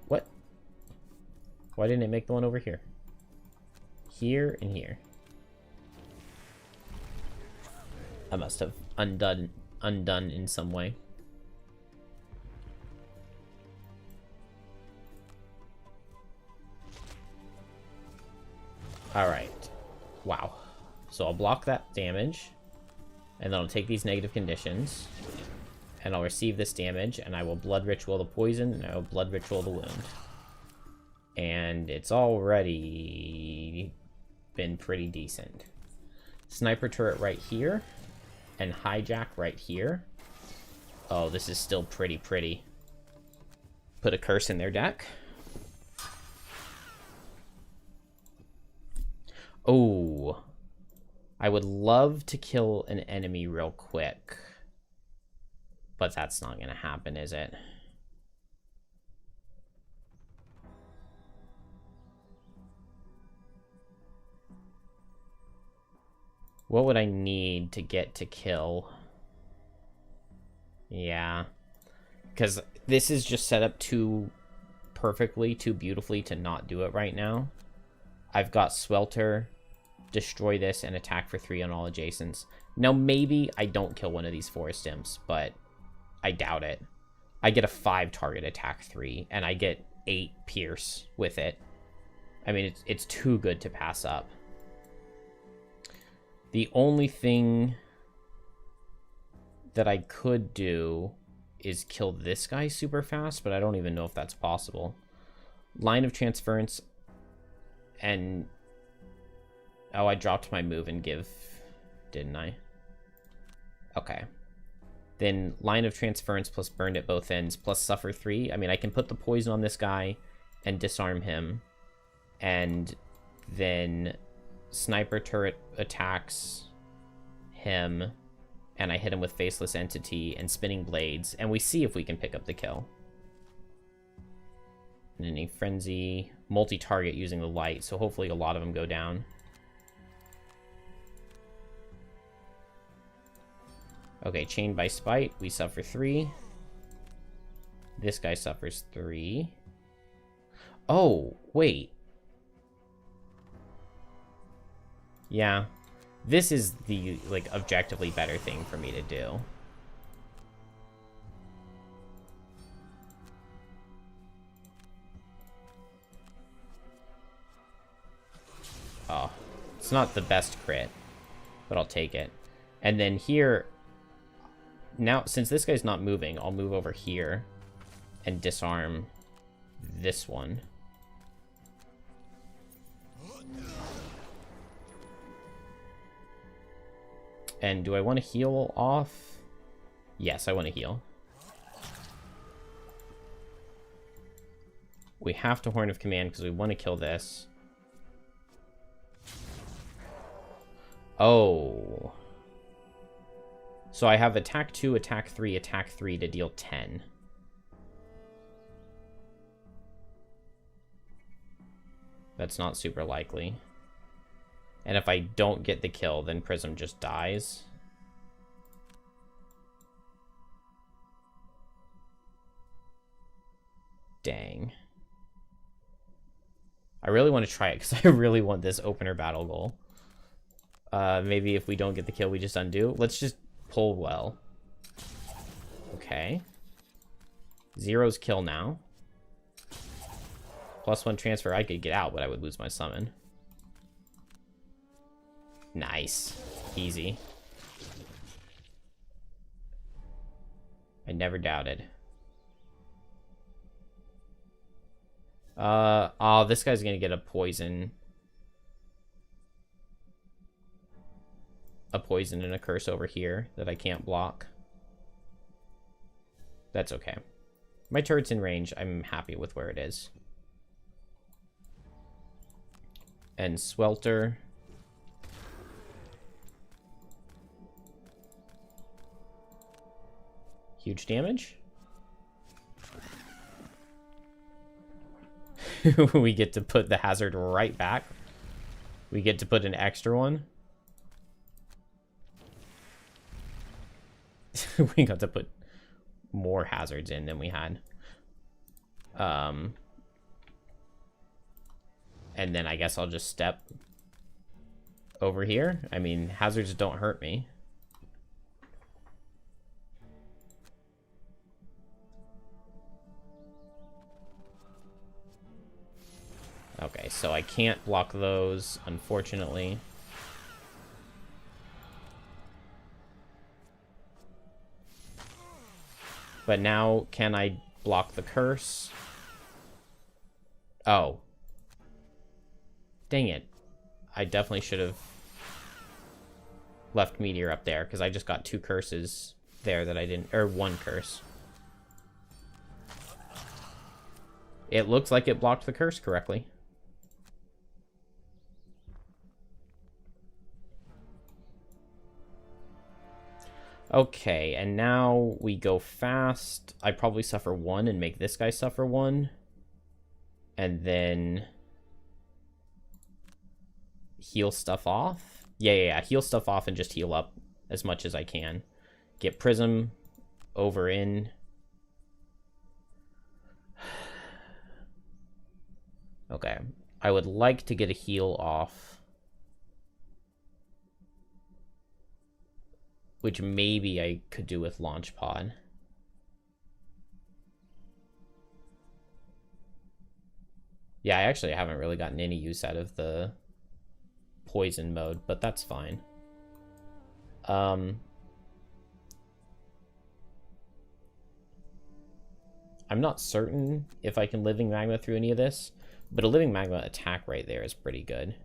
What? Why didn't it make the one over here? Here and here. I must have undone in some way. Alright. Wow. So I'll block that damage. And then I'll take these negative conditions. And I'll receive this damage. And I will Blood Ritual the poison. And I will Blood Ritual the wound. And it's already been pretty decent. Sniper turret right here. And hijack right here. Oh, this is still pretty. Put a curse in their deck. Oh, I would love to kill an enemy real quick. But that's not going to happen, is it? What would I need to get to kill? Yeah. Because this is just set up too perfectly, too beautifully to not do it right now. I've got Swelter, destroy this, and attack for 3 on all adjacents. Now, maybe I don't kill one of these Forest Imps, but I doubt it. I get a 5 target attack 3, and I get 8 pierce with it. I mean, it's too good to pass up. The only thing that I could do is kill this guy super fast, but I don't even know if that's possible. Line of Transference, and... Oh, I dropped my move and give, didn't I? Okay. Then Line of Transference plus Burned at both ends plus Suffer 3. I mean, I can put the poison on this guy and disarm him. And then Sniper Turret attacks him. And I hit him with Faceless Entity and Spinning Blades. And we see if we can pick up the kill. And then a Frenzy, multi-target using the light. So hopefully a lot of them go down. Okay, Chained by Spite, we suffer 3. This guy suffers 3. Oh, wait. Yeah. This is the, like, objectively better thing for me to do. Oh, it's not the best crit, but I'll take it. And then here, now, since this guy's not moving, I'll move over here and disarm this one. And do I want to heal off? Yes, I want to heal. We have to Horn of Command because we want to kill this. Oh. So I have attack 2, attack 3 to deal 10. That's not super likely. And if I don't get the kill, then Prism just dies. Dang. I really want to try it because I really want this opener battle goal. Maybe if we don't get the kill, we just undo. Let's just pull well. Okay. Zero's kill now. +1 transfer. I could get out, but I would lose my summon. Nice. Easy. I never doubted. Oh, this guy's gonna get a poison. A poison and a curse over here that I can't block. That's okay. My turret's in range. I'm happy with where it is. And Swelter. Huge damage. We get to put the hazard right back. We get to put an extra one. We got to put more hazards in than we had. And then I guess I'll just step over here. I mean, hazards don't hurt me. Okay, so I can't block those, unfortunately. But now, can I block the curse? Oh. Dang it. I definitely should have left Meteor up there, because I just got 2 curses there that I didn't... Or 1 curse. It looks like it blocked the curse correctly. Okay, and now we go fast. I probably suffer 1 and make this guy suffer 1. And then heal stuff off. Yeah. Heal stuff off and just heal up as much as I can. Get Prism over in. Okay. I would like to get a heal off. Which maybe I could do with Launch Pod. Yeah, I actually haven't really gotten any use out of the poison mode, but that's fine. I'm not certain if I can Living Magma through any of this, but a Living Magma attack right there is pretty good.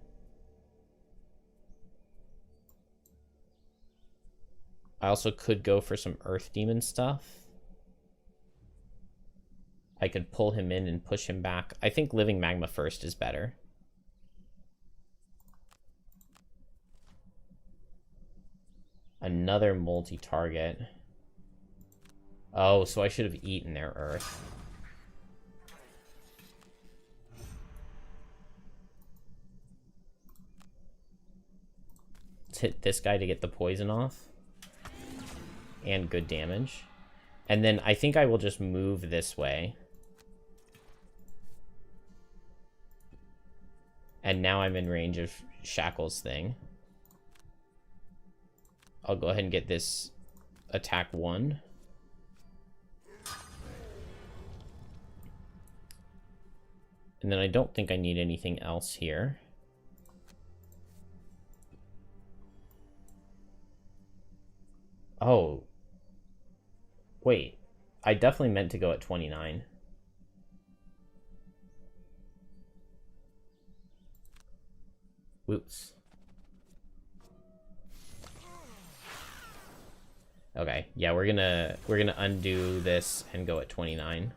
I also could go for some Earth Demon stuff. I could pull him in and push him back. I think Living Magma first is better. Another multi-target. Oh, so I should have eaten their Earth. Let's hit this guy to get the poison off. And good damage. And then I think I will just move this way. And now I'm in range of Shackle's thing. I'll go ahead and get this attack 1. And then I don't think I need anything else here. Oh. Wait. I definitely meant to go at 29. Whoops. Okay, yeah, we're gonna undo this and go at 29.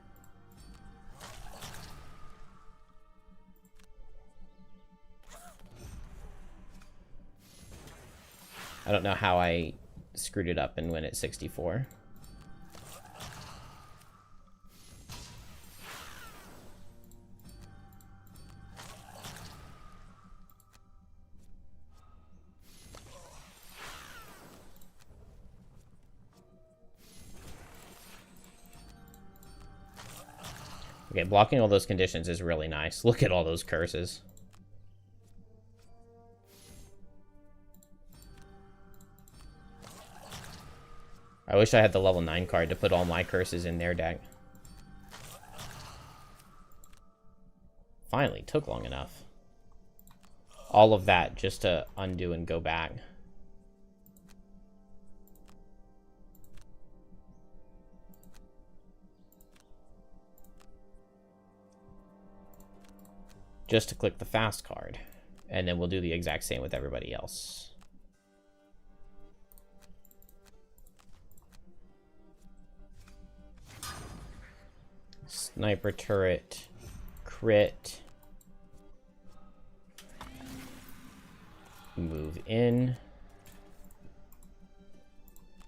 I don't know how I screwed it up and went at 64. Okay, blocking all those conditions is really nice. Look at all those curses. I wish I had the level 9 card to put all my curses in their deck. Finally, took long enough. All of that just to undo and go back. Just to click the fast card. And then we'll do the exact same with everybody else. Sniper turret, crit, move in,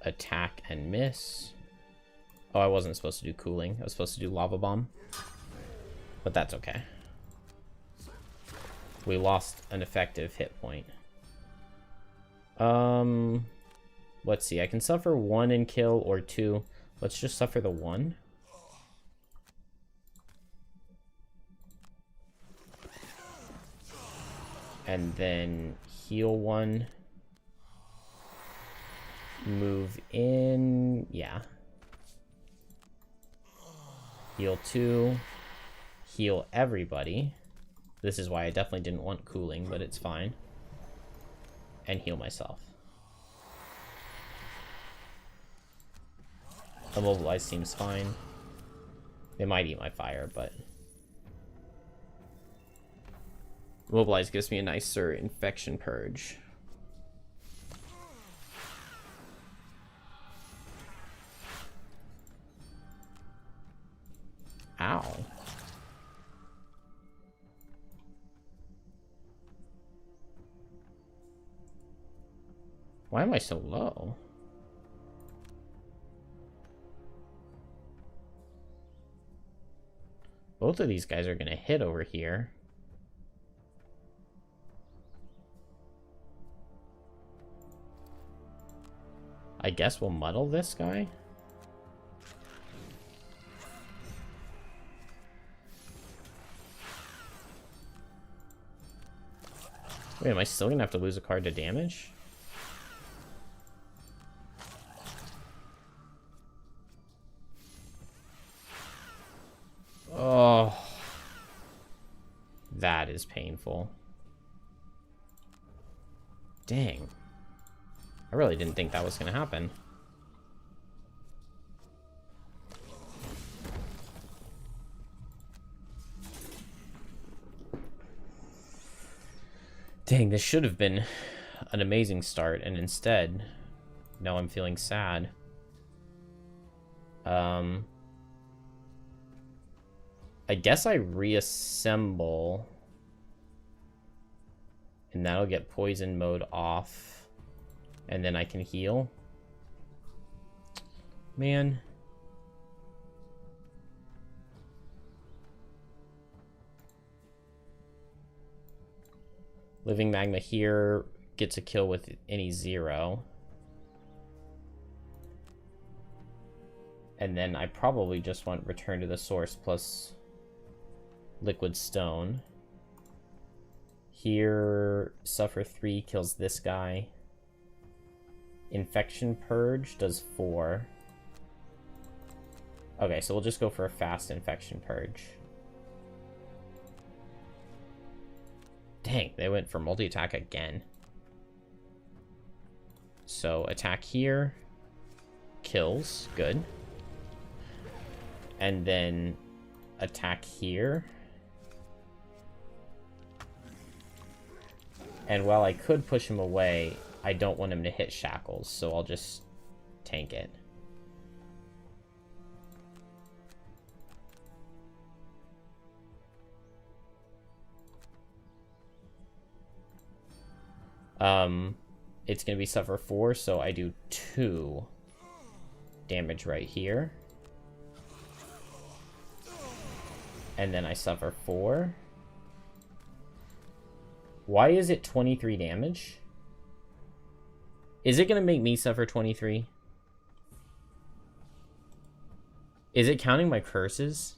attack and miss. Oh, I wasn't supposed to do cooling. I was supposed to do lava bomb, but that's okay. We lost an effective hit point. Let's see. I can suffer 1 and kill or 2. Let's just suffer the 1. And then heal 1. Move in. Yeah. Heal 2. Heal everybody. This is why I definitely didn't want cooling, but it's fine. And heal myself. Immobilize seems fine. They might eat my fire, but... Immobilize gives me a nicer infection purge. Ow. Why am I so low? Both of these guys are gonna hit over here. I guess we'll muddle this guy. Wait, am I still gonna have to lose a card to damage? Oh, that is painful. Dang. I really didn't think that was going to happen. Dang, this should have been an amazing start, and instead, now I'm feeling sad. I guess I reassemble, and that'll get poison mode off, and then I can heal. Man. Living Magma here gets a kill with any 0. And then I probably just want Return to the Source plus Liquid Stone. Here, Suffer 3 kills this guy. Infection Purge does 4. Okay, so we'll just go for a fast Infection Purge. Dang, they went for multi-attack again. So, attack here. kills. Good. And then attack here. And while I could push him away, I don't want him to hit shackles, so I'll just tank it. It's going to be suffer 4, so I do 2 damage right here. And then I suffer 4. Why is it 23 damage? Is it going to make me suffer 23? Is it counting my curses?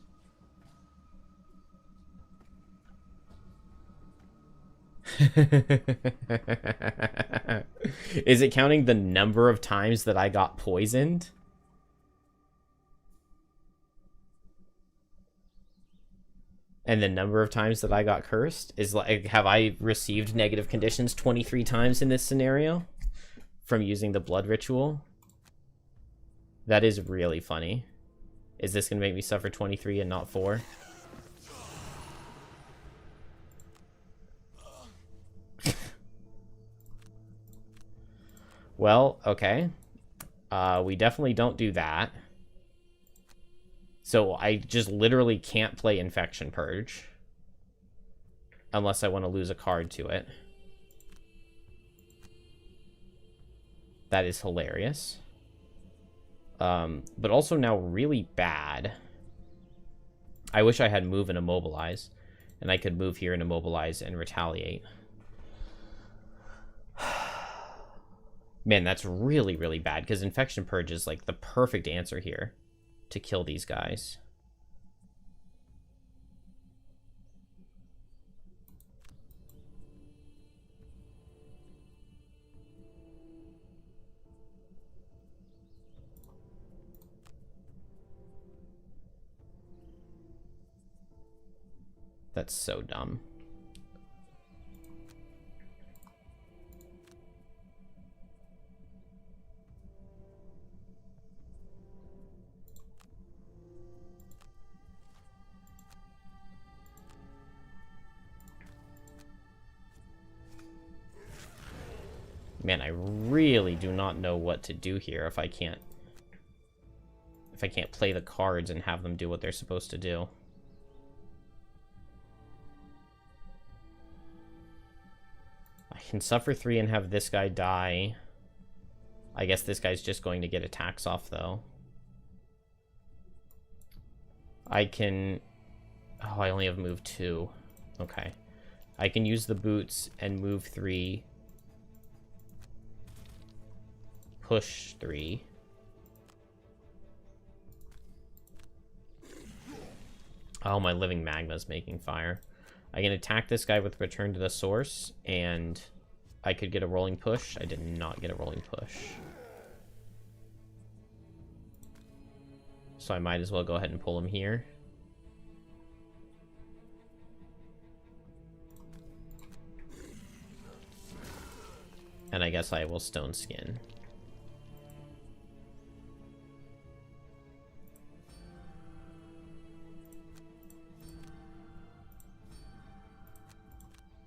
Is it counting the number of times that I got poisoned? And the number of times that I got cursed? Is like, have I received negative conditions 23 times in this scenario from using the blood ritual? That is really funny. Is this gonna make me suffer 23 and not 4? Well, okay. We definitely don't do that. So I just literally can't play Infection Purge. Unless I want to lose a card to it. That is hilarious. But also now really bad. I wish I had move and immobilize. And I could move here and immobilize and retaliate. Man, that's really, really bad, because Infection Purge is, like, the perfect answer here to kill these guys. That's so dumb. Man, I really do not know what to do here if I can't play the cards and have them do what they're supposed to do. I can suffer 3 and have this guy die. I guess this guy's just going to get attacks off, though. I can... Oh, I only have move 2. Okay. I can use the boots and move 3. Push 3. Oh, my living magma's making fire. I can attack this guy with return to the source, and I could get a rolling push. I did not get a rolling push. So I might as well go ahead and pull him here. And I guess I will Stone Skin.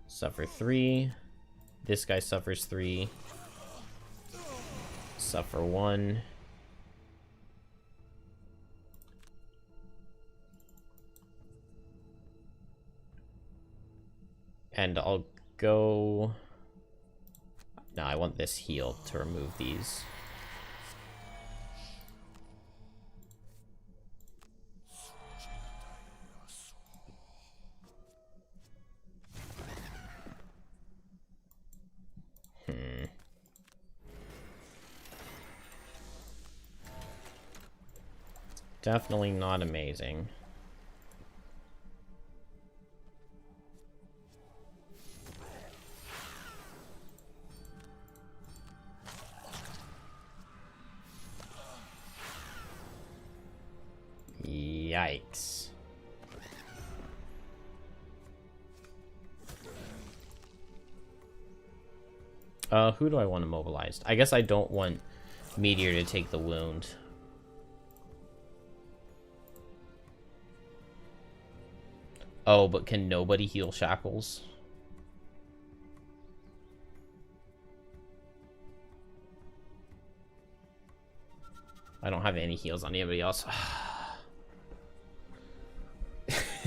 Suffer 3. This guy suffers 3. Suffer 1. And I'll go... No, I want this heal to remove these. Definitely not amazing. Yikes. Who do I want immobilized? I guess I don't want Meteor to take the wound. Oh, but can nobody heal Shackles? I don't have any heals on anybody else.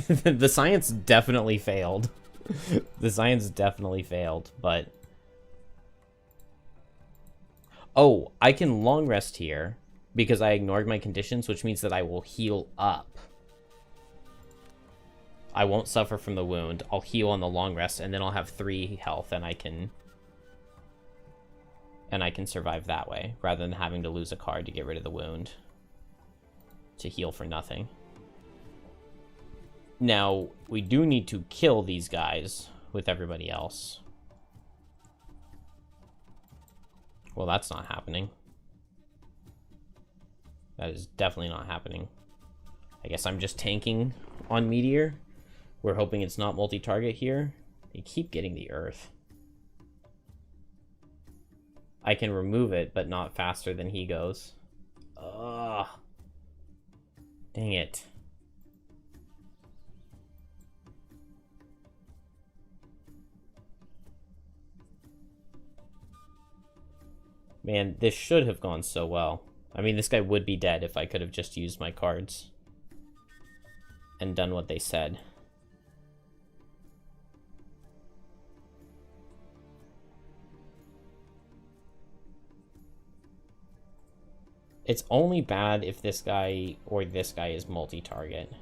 The science definitely failed. The science definitely failed, but... Oh, I can long rest here because I ignored my conditions, which means that I will heal up. I won't suffer from the wound. I'll heal on the long rest, and then I'll have 3 health, and I can survive that way, rather than having to lose a card to get rid of the wound. To heal for nothing. Now, we do need to kill these guys with everybody else. Well, that's not happening. That is definitely not happening. I guess I'm just tanking on Meteor. We're hoping it's not multi-target here. They keep getting the Earth. I can remove it, but not faster than he goes. Ugh. Dang it. Man, this should have gone so well. I mean, this guy would be dead if I could have just used my cards and done what they said. It's only bad if this guy or this guy is multi-target.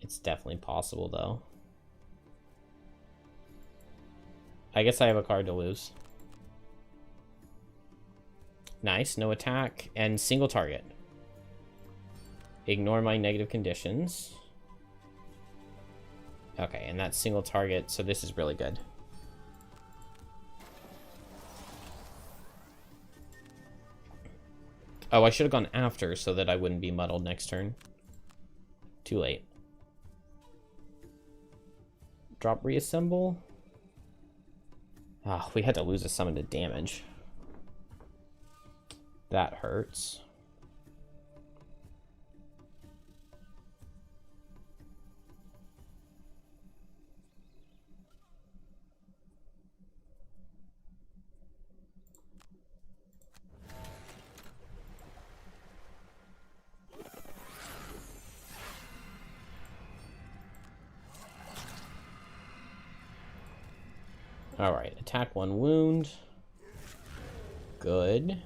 It's definitely possible, though. I guess I have a card to lose. Nice, no attack, and single target. Ignore my negative conditions. Okay, and that's single target, so this is really good. Oh, I should have gone after so that I wouldn't be muddled next turn. Too late. Drop reassemble. Ah, we had to lose a summon to damage. That hurts. Alright, attack 1 wound. Good.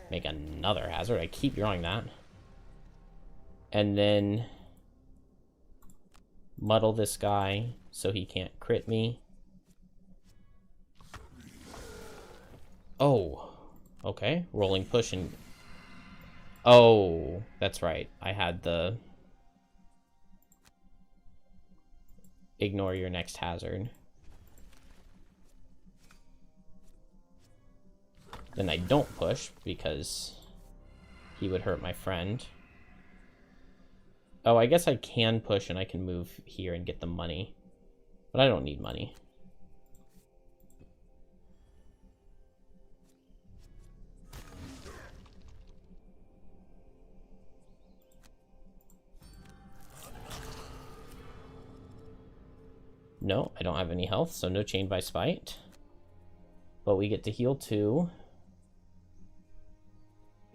Make another hazard. I keep drawing that. And then muddle this guy so he can't crit me. Oh. Okay. Rolling push and... Oh, that's right. I had the... Ignore your next hazard. Then I don't push, because he would hurt my friend. Oh, I guess I can push and I can move here and get the money. But I don't need money. No, I don't have any health, so no Chained by Spite. But we get to heal 2.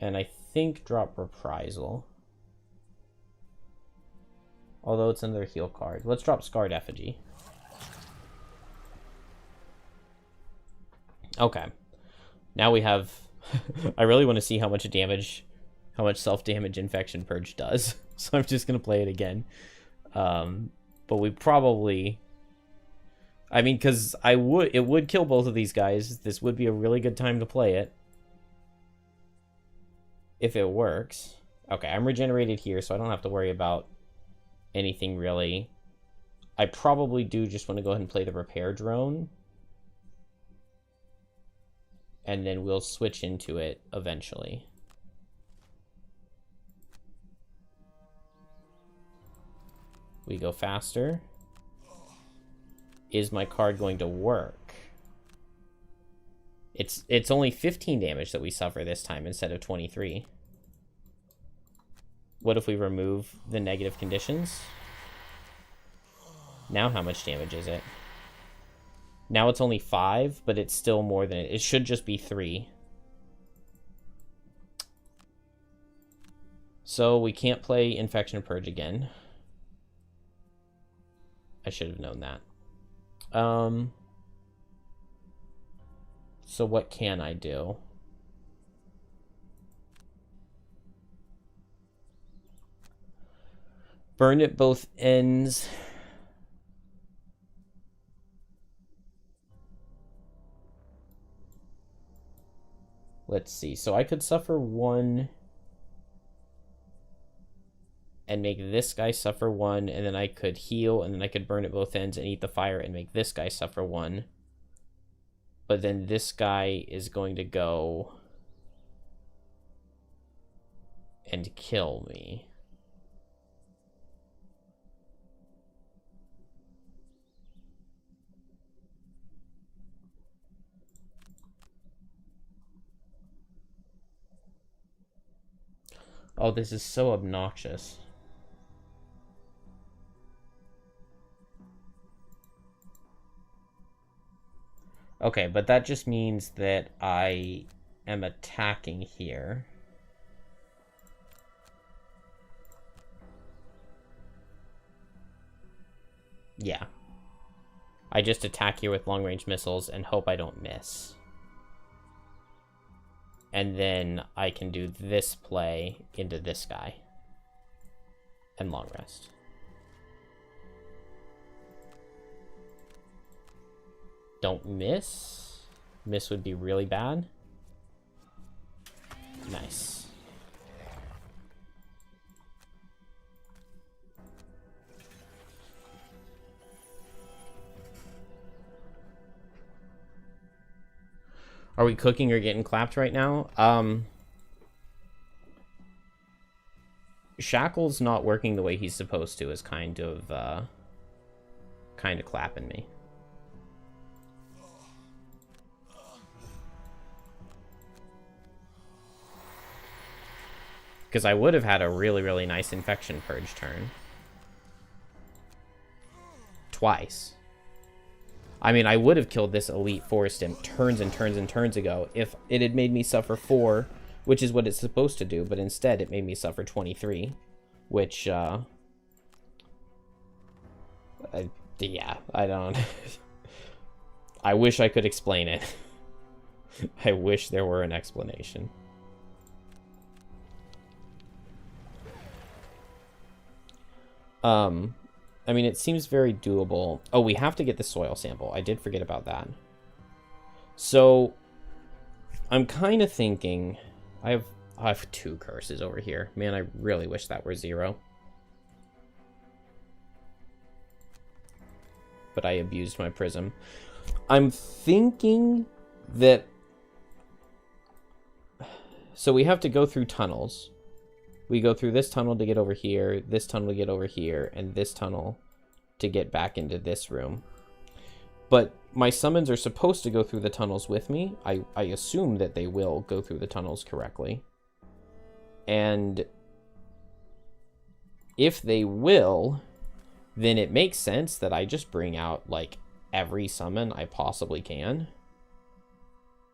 And I think drop Reprisal. Although it's another heal card. Let's drop Scarred Effigy. Okay. Now we have... I really want to see how much damage, how much self-damage Infection Purge does. So I'm just going to play it again. But we probably... I mean, because it would kill both of these guys. This would be a really good time to play it. If it works. Okay, I'm regenerated here, so I don't have to worry about anything really. I probably do just want to go ahead and play the Repair Drone. And then we'll switch into it eventually. We go faster. Is my card going to work? It's only 15 damage that we suffer this time instead of 23. What if we remove the negative conditions? Now how much damage is it? Now it's only 5, but it's still more than it. It should just be 3. So we can't play Infection Purge again. I should have known that. So what can I do? Burn at both ends. Let's see. So I could suffer 1 and make this guy suffer 1, and then I could heal, and then I could burn at both ends and eat the fire and make this guy suffer 1. But then this guy is going to go and kill me. Oh, this is so obnoxious. Okay, but that just means that I am attacking here. Yeah. I just attack here with long-range missiles and hope I don't miss. And then I can do this play into this guy. And long rest. Don't miss. Miss would be really bad. Nice. Are we cooking or getting clapped right now? Shackle's not working the way he's supposed to is kind of clapping me. Because I would have had a really, really nice Infection Purge turn. Twice. I mean, I would have killed this Elite Forest Imp turns and turns and turns ago if it had made me suffer 4, which is what it's supposed to do, but instead it made me suffer 23, which, yeah, I don't... I wish I could explain it. I wish there were an explanation. I mean, it seems very doable. Oh, we have to get the soil sample. I did forget about that. So, I'm kind of thinking... I have 2 curses over here. Man, I really wish that were 0. But I abused my prism. I'm thinking that... So we have to go through tunnels. We go through this tunnel to get over here, this tunnel to get over here, and this tunnel to get back into this room. But my summons are supposed to go through the tunnels with me. I assume that they will go through the tunnels correctly. And if they will, then it makes sense that I just bring out, like, every summon I possibly can.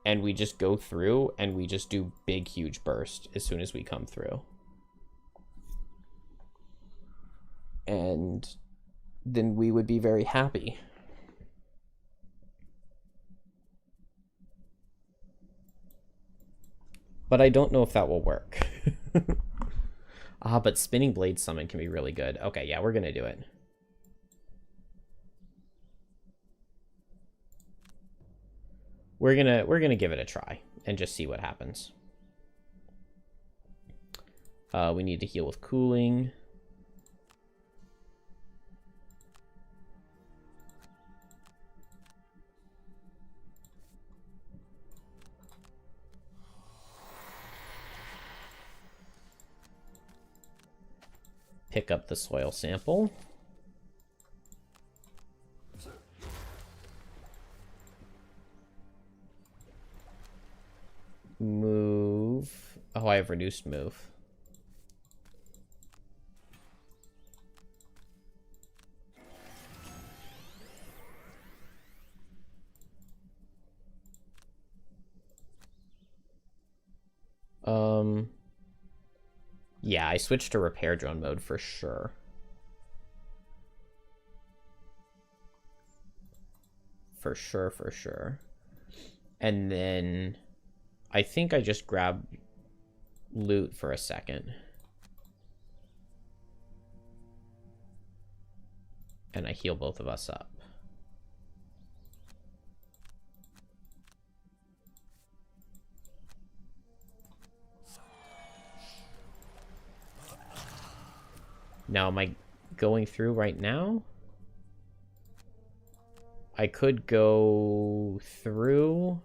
And we just go through, and we just do big, huge burst as soon as we come through. And then we would be very happy. But I don't know if that will work. But Spinning Blade Summon can be really good. Okay, yeah, we're gonna do it. We're gonna give it a try and just see what happens. We need to heal with cooling. Pick up the soil sample. move. Oh, I have reduced move. Yeah, I switched to repair drone mode for sure. For sure. And then I think I just grab loot for a second. And I heal both of us up. Now, am I going through right now? I could go through.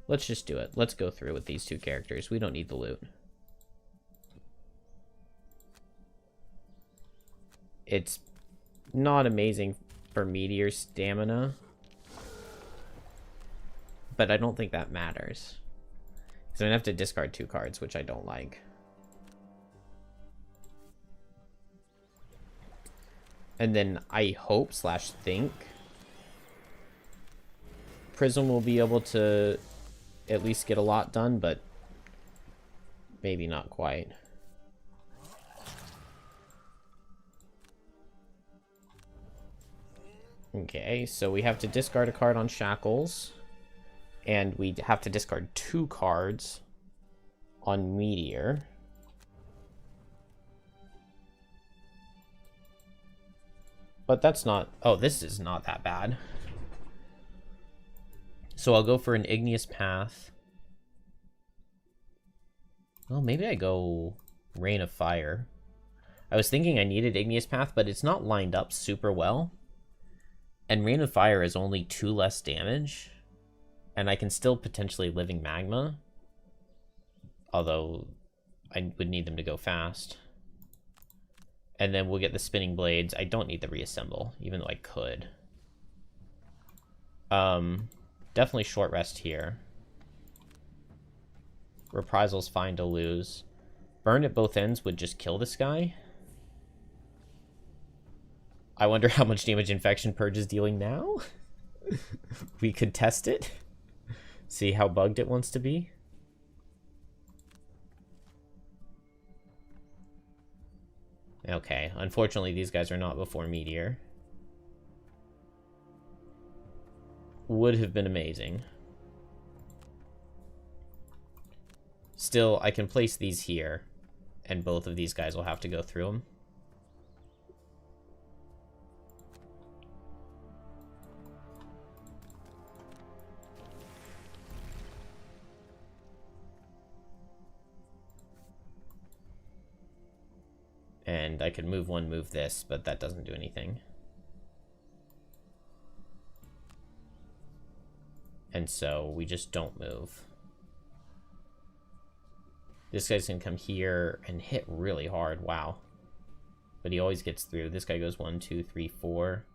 Let's just do it. Let's go through with these two characters. We don't need the loot. It's not amazing for meteor stamina, but I don't think that matters. Because I'm going to have to discard 2 cards, which I don't like. And then I hope / think Prism will be able to at least get a lot done, but maybe not quite. Okay, so we have to discard a card on Shackles, and we have to discard 2 cards on Meteor. But that's not... Oh, this is not that bad. So I'll go for an Igneous Path. Well, maybe I go Rain of Fire. I was thinking I needed Igneous Path, but it's not lined up super well. And Rain of Fire is only 2 less damage. And I can still potentially Living Magma. Although I would need them to go fast. And then we'll get the Spinning Blades. I don't need the Reassemble, even though I could. Definitely short rest here. Reprisal's fine to lose. Burn at both ends would just kill this guy. I wonder how much damage Infection Purge is dealing now. We could test it. See how bugged it wants to be. Okay, unfortunately these guys are not before Meteor. Would have been amazing. Still, I can place these here, and both of these guys will have to go through them. And I could move one, move this, but that doesn't do anything. And so we just don't move. This guy's gonna come here and hit really hard. Wow. But he always gets through. This guy goes 1, 2, 3, 4.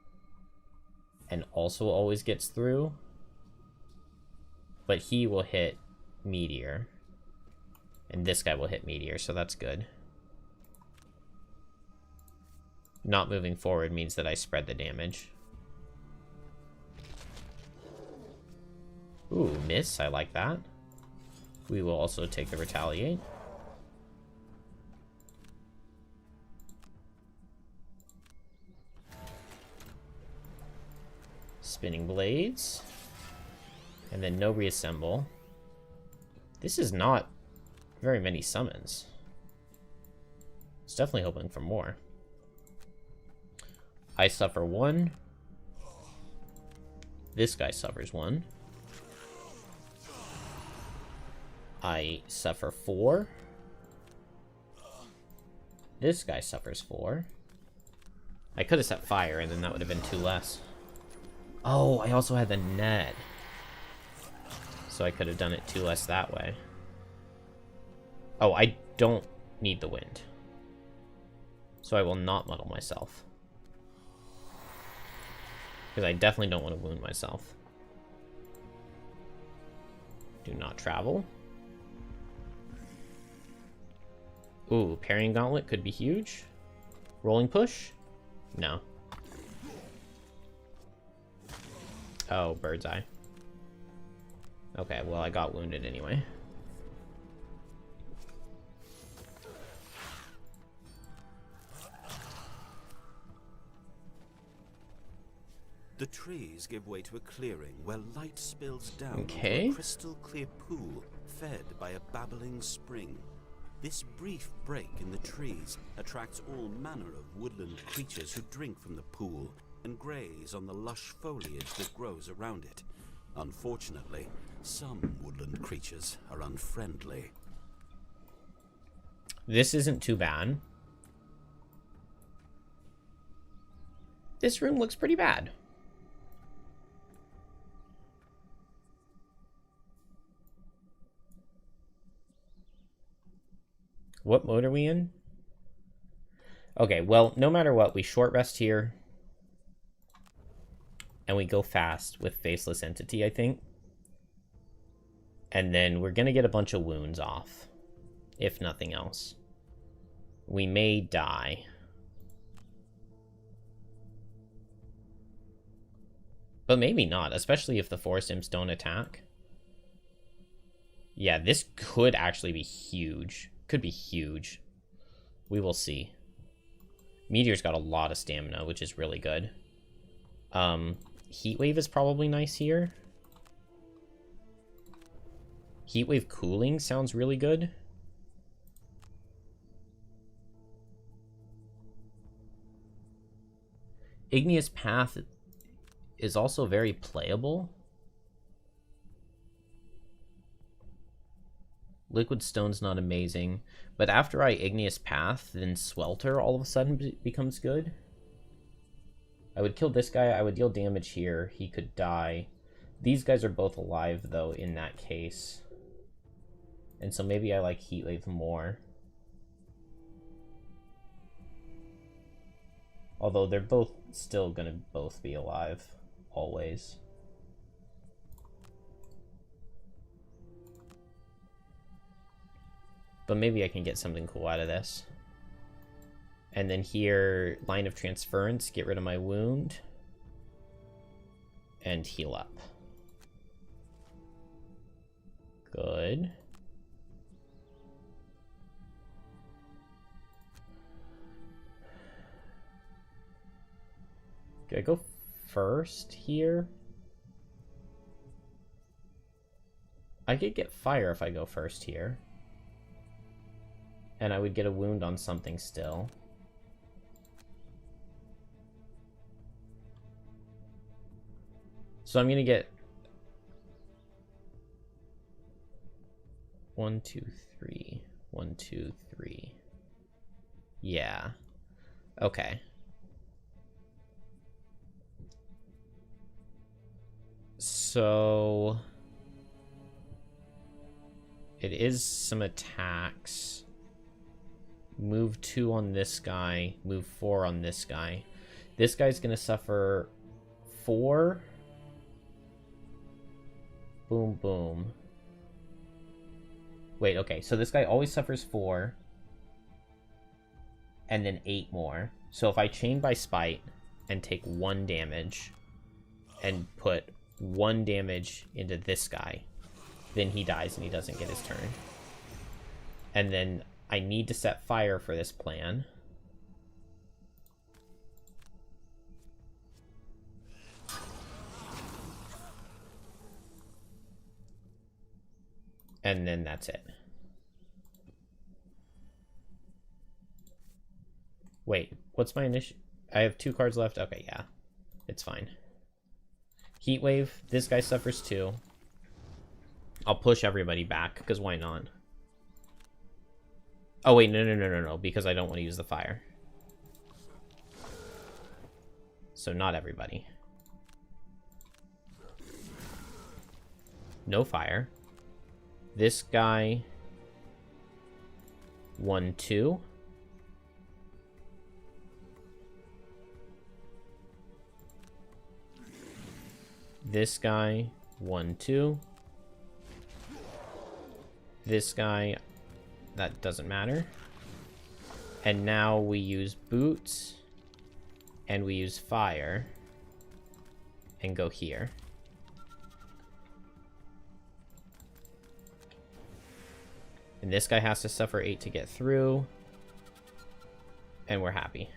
And also always gets through. But he will hit Meteor. And this guy will hit Meteor, so that's good. Not moving forward means that I spread the damage. Ooh, miss. I like that. We will also take the Retaliate. Spinning Blades. And then no Reassemble. This is not very many summons. I was definitely hoping for more. I suffer 1. This guy suffers 1. I suffer 4. This guy suffers 4. I could have set fire, and then that would have been 2 less. Oh, I also had the net. So I could have done it 2 less that way. Oh, I don't need the wind. So I will not muddle myself. Because I definitely don't want to wound myself. Do not travel. Ooh, parrying gauntlet could be huge. Rolling push? No. Oh, bird's eye. Okay, well, I got wounded anyway.
The trees give way to a clearing where light spills down
Okay.
into a crystal clear pool fed by a babbling spring. This brief break in the trees attracts all manner of woodland creatures who drink from the pool and graze on the lush foliage that grows around it. Unfortunately, some woodland creatures are unfriendly.
This isn't too bad. This room looks pretty bad. What mode are we in? Okay, well, no matter what, we short rest here. And we go fast with Faceless Entity, I think. And then we're going to get a bunch of wounds off, if nothing else. We may die. But maybe not, especially if the Forest Imps don't attack. Yeah, this could actually be huge. Could be huge. We will see. Meteor's got a lot of stamina, which is really good. Heatwave is probably nice here. Heatwave cooling sounds really good. Igneous Path is also very playable. Liquid Stone's not amazing, but after I Igneous Path, then Swelter all of a sudden becomes good. I would kill this guy, I would deal damage here, he could die. These guys are both alive, though, in that case. And so maybe I like Heatwave more. Although they're both still gonna both be alive, always. But maybe I can get something cool out of this. And then here, Line of Transference, get rid of my wound. And heal up. Good. Do I go first here? I could get fire if I go first here. And I would get a wound on something still. So I'm gonna get 1, 2, 3. 1, 2, 3. Yeah. Okay. So it is some attacks. Move 2 on this guy, move 4 on this guy. This guy's gonna suffer 4. Boom, boom. Wait, okay, so this guy always suffers 4. And then 8 more. So if I chain by Spite and take 1 damage and put 1 damage into this guy, then he dies and he doesn't get his turn. And then I need to set fire for this plan. And then that's it. Wait, what's my initial? I have 2 cards left? Okay, yeah. It's fine. Heatwave, this guy suffers 2. I'll push everybody back, because why not? Oh, wait, no, because I don't want to use the fire. So not everybody. No fire. This guy... 1, 2. This guy... 1, 2. This guy, that doesn't matter. And now we use boots, and we use fire, and go here. And this guy has to suffer 8 to get through, and we're happy.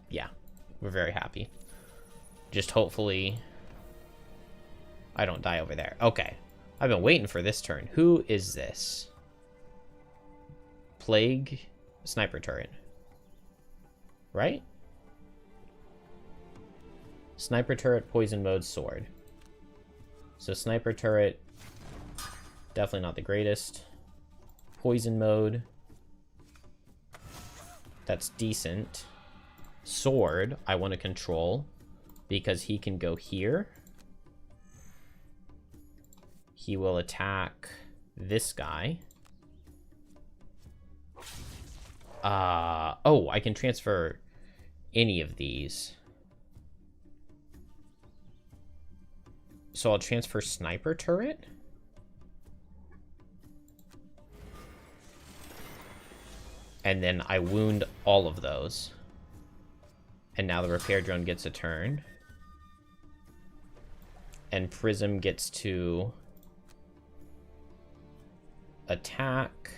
Yeah, we're very happy. Just hopefully I don't die over there. Okay. I've been waiting for this turn. Who is this? Plague sniper turret. Right? Sniper turret, poison mode, sword. So sniper turret, definitely not the greatest. Poison mode, that's decent. Sword, I want to control because he can go here. He will attack this guy. Oh, I can transfer any of these. So I'll transfer sniper turret. And then I wound all of those. And now the repair drone gets a turn. And Prism gets to attack.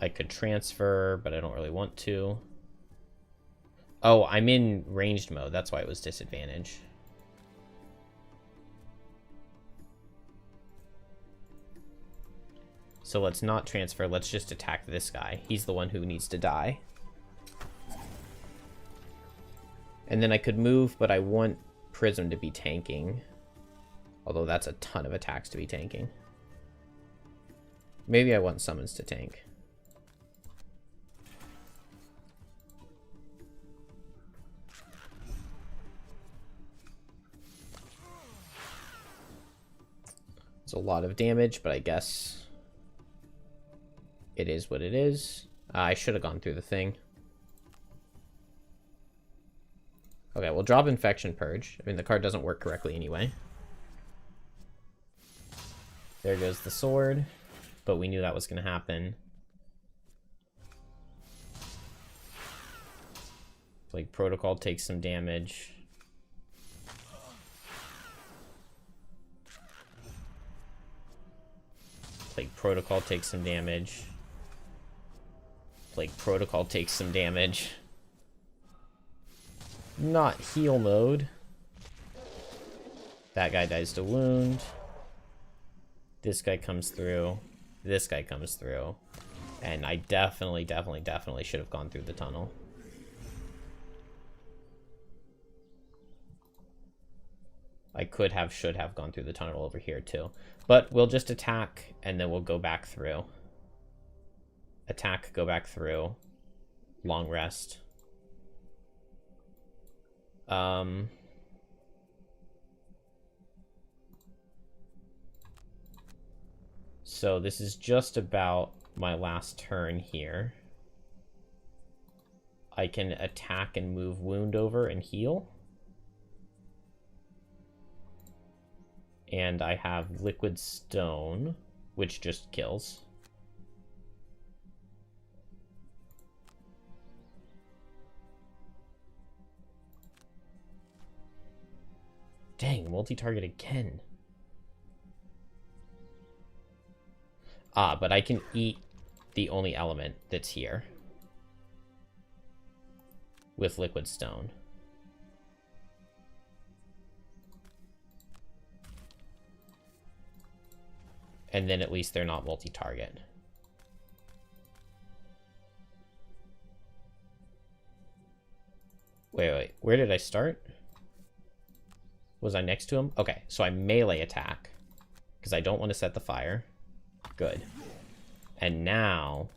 I could transfer, but I don't really want to. Oh, I'm in ranged mode. That's why it was disadvantage. So let's not transfer. Let's just attack this guy. He's the one who needs to die. And then I could move, but I want Prism to be tanking. Although that's a ton of attacks to be tanking. Maybe I want Summons to tank. It's a lot of damage, but I guess it is what it is. I should have gone through the thing. Okay, we'll drop Infection Purge. I mean, the card doesn't work correctly anyway. There goes the sword, but we knew that was going to happen. Plague Protocol takes some damage. Plague Protocol takes some damage. Plague Protocol takes some damage. Not heal mode. That guy dies to wound. This guy comes through. This guy comes through. And I definitely should have gone through the tunnel. I should have gone through the tunnel over here too. But we'll just attack and then we'll go back through. Attack, go back through. Long rest. So this is just about my last turn here. I can attack and move wound over and heal. And I have Liquid Stone, which just kills. Dang, multi-target again. Ah, but I can eat the only element that's here. With Liquid Stone. And then at least they're not multi-target. Wait. Where did I start? Was I next to him? Okay, so I melee attack. Because I don't want to set the fire. Good. And now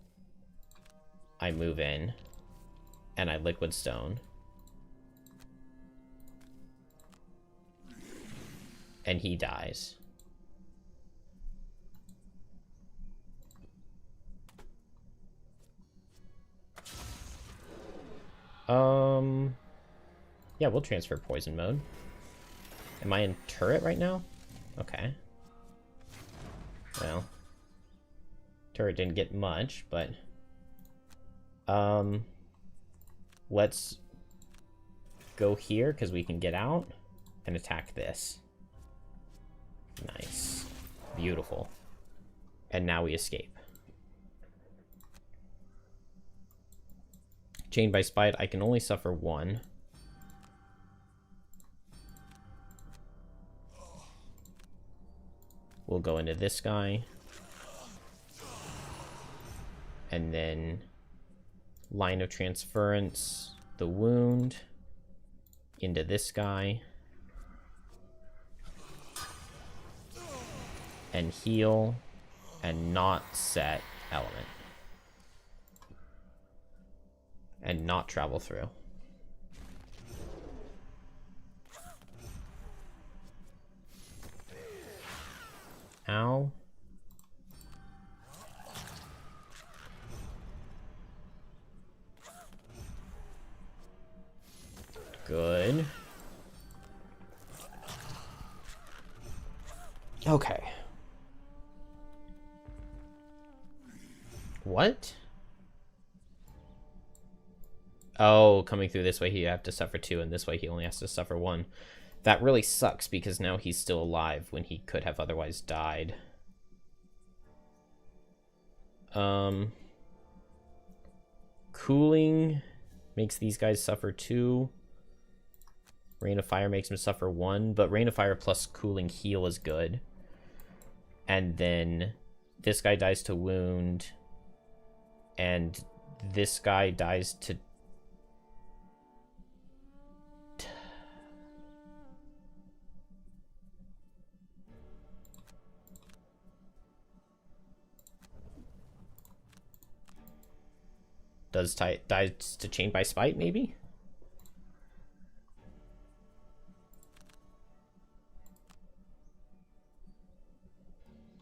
I move in. And I Liquid Stone. And he dies. Yeah, we'll transfer poison mode. Am I in turret right now? Okay. Well, turret didn't get much, but let's go here because we can get out and attack this. Nice. Beautiful. And now we escape. Chained by Spite, I can only suffer one. We'll go into this guy. And then line of transference, the wound, into this guy. And heal, and not set element. And not travel through. Ow. Good. Okay. What? Oh, coming through this way, he have to suffer 2, and this way he only has to suffer 1. That really sucks, because now he's still alive when he could have otherwise died. Cooling makes these guys suffer 2. Rain of Fire makes him suffer 1, but Rain of Fire plus Cooling Heal is good. And then this guy dies to wound, and this guy dies to... dies to Chain by Spite, maybe?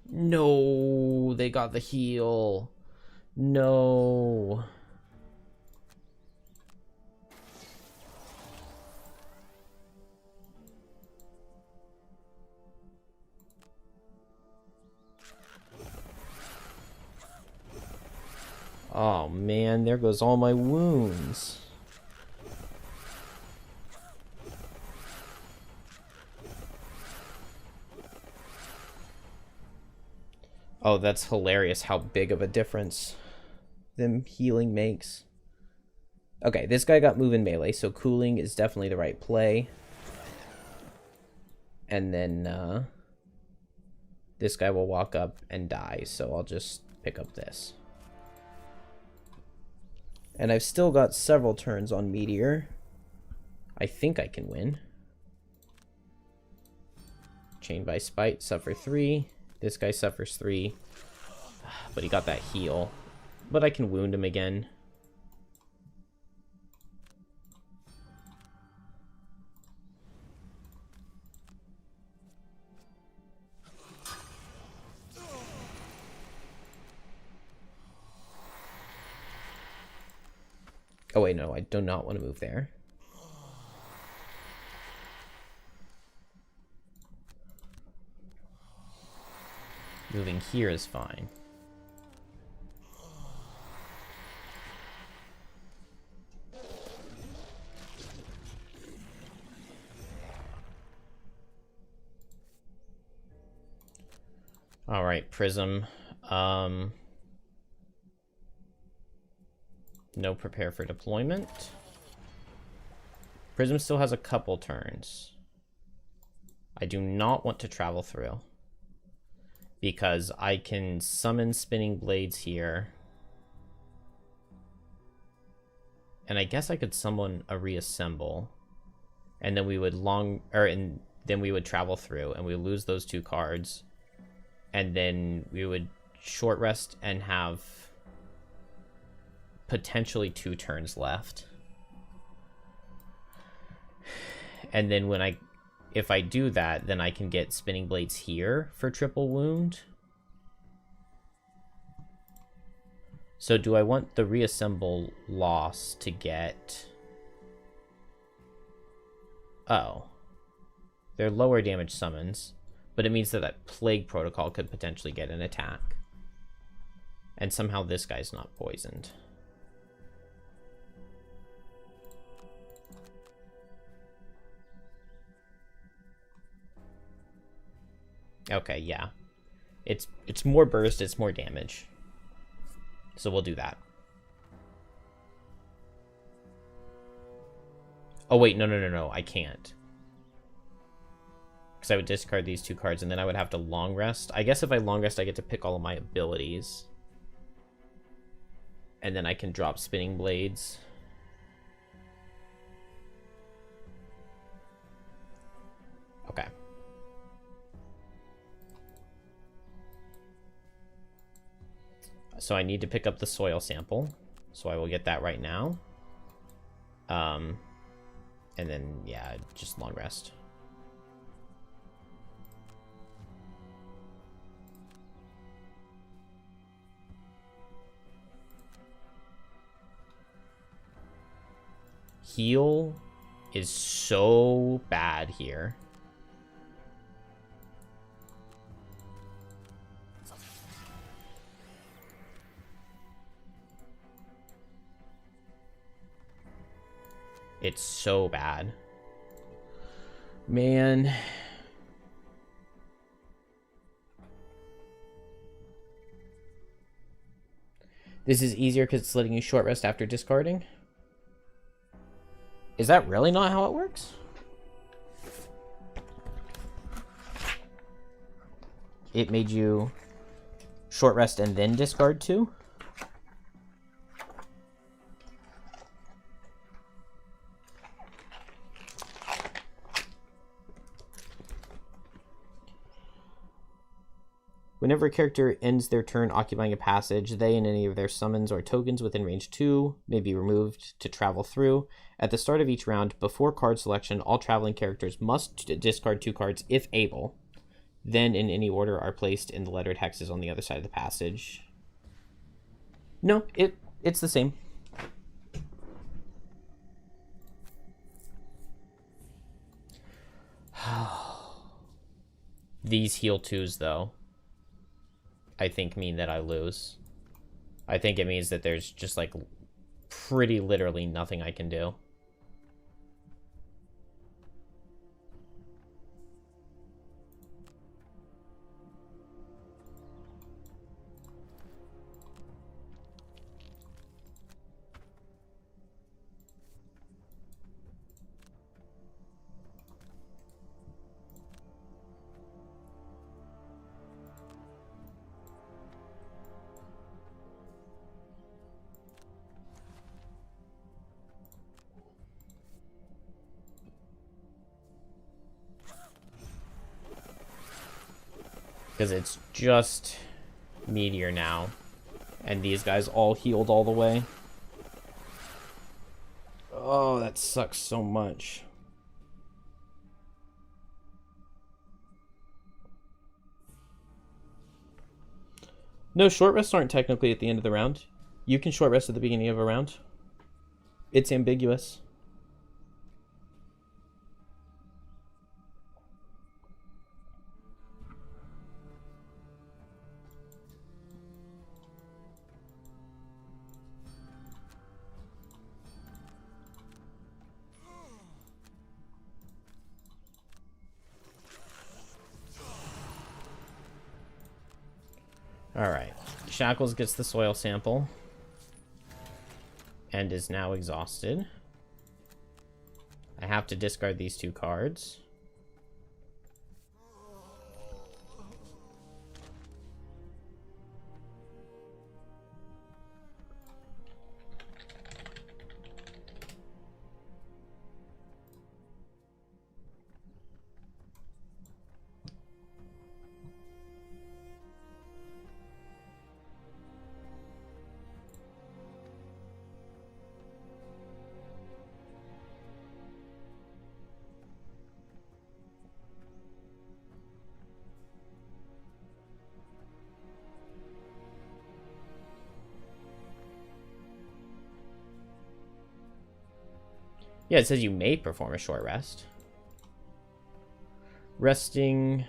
No, they got the heal. No. Oh man, there goes all my wounds. Oh, that's hilarious how big of a difference them healing makes. Okay, this guy got move in melee, so cooling is definitely the right play. And then this guy will walk up and die, so I'll just pick up this. And I've still got several turns on Meteor. I think I can win. Chained by Spite, suffer 3. This guy suffers 3. But he got that heal. But I can wound him again. Oh wait, no, I do not want to move there. Moving here is fine. All right, Prism. No prepare for deployment. Prism still has a couple turns. I do not want to travel through, because I can summon Spinning Blades here. And I guess I could summon a Reassemble. And then we would then we would travel through, and we lose those 2 cards. And then we would short rest and have potentially 2 turns left. And then if I do that, then I can get Spinning Blades here for triple wound. So do I want the Reassemble loss to get Oh. They're lower damage summons, but it means that that Plague Protocol could potentially get an attack. And somehow this guy's not poisoned. Okay, yeah. It's more burst, it's more damage. So we'll do that. Oh wait, no, I can't. Because I would discard these 2 cards and then I would have to long rest. I guess if I long rest, I get to pick all of my abilities. And then I can drop Spinning Blades. Okay. So I need to pick up the soil sample. So I will get that right now. And then, yeah, just long rest. Heal is so bad here. It's so bad. Man. This is easier because it's letting you short rest after discarding. Is that really not how it works? It made you short rest and then discard 2? Whenever a character ends their turn occupying a passage, they and any of their summons or tokens within range 2 may be removed to travel through. At the start of each round, before card selection, all traveling characters must discard 2 cards if able. Then, in any order, are placed in the lettered hexes on the other side of the passage. No, it's the same. These heal 2s, though, I think mean that I lose. I think it means that there's just, like, pretty literally nothing I can do. Because it's just Meteor now. And these guys all healed all the way. Oh, that sucks so much. No, short rests aren't technically at the end of the round. You can short rest at the beginning of a round. It's ambiguous. Alright. Shackles gets the soil sample. And is now exhausted. I have to discard these 2 cards. Yeah, it says you may perform a short rest. Resting.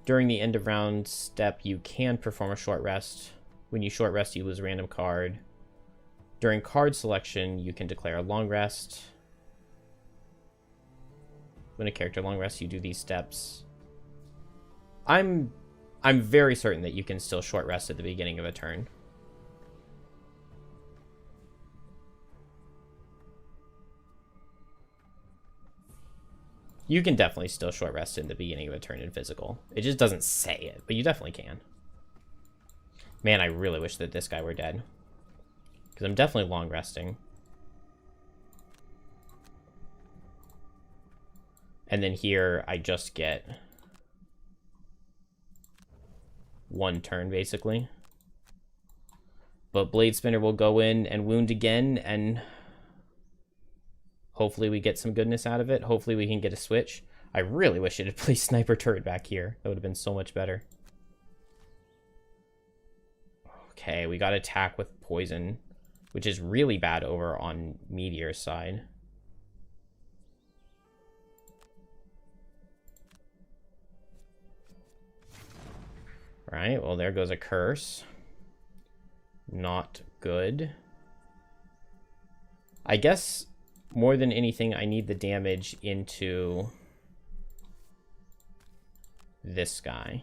During the end of round step, you can perform a short rest. When you short rest, you lose a random card. During card selection, you can declare a long rest. When a character long rests, you do these steps. I'm very certain that you can still short rest at the beginning of a turn. You can definitely still short rest in the beginning of a turn in physical. It just doesn't say it, but you definitely can. Man, I really wish that this guy were dead. Because I'm definitely long resting. And then here, I just get one turn, basically. But Blade Spinner will go in and wound again, and hopefully we get some goodness out of it. Hopefully we can get a switch. I really wish it had placed Sniper Turret back here. That would have been so much better. Okay, we got attack with poison, which is really bad over on Meteor's side. Right, well, there goes a curse. Not good. I guess, more than anything, I need the damage into this guy.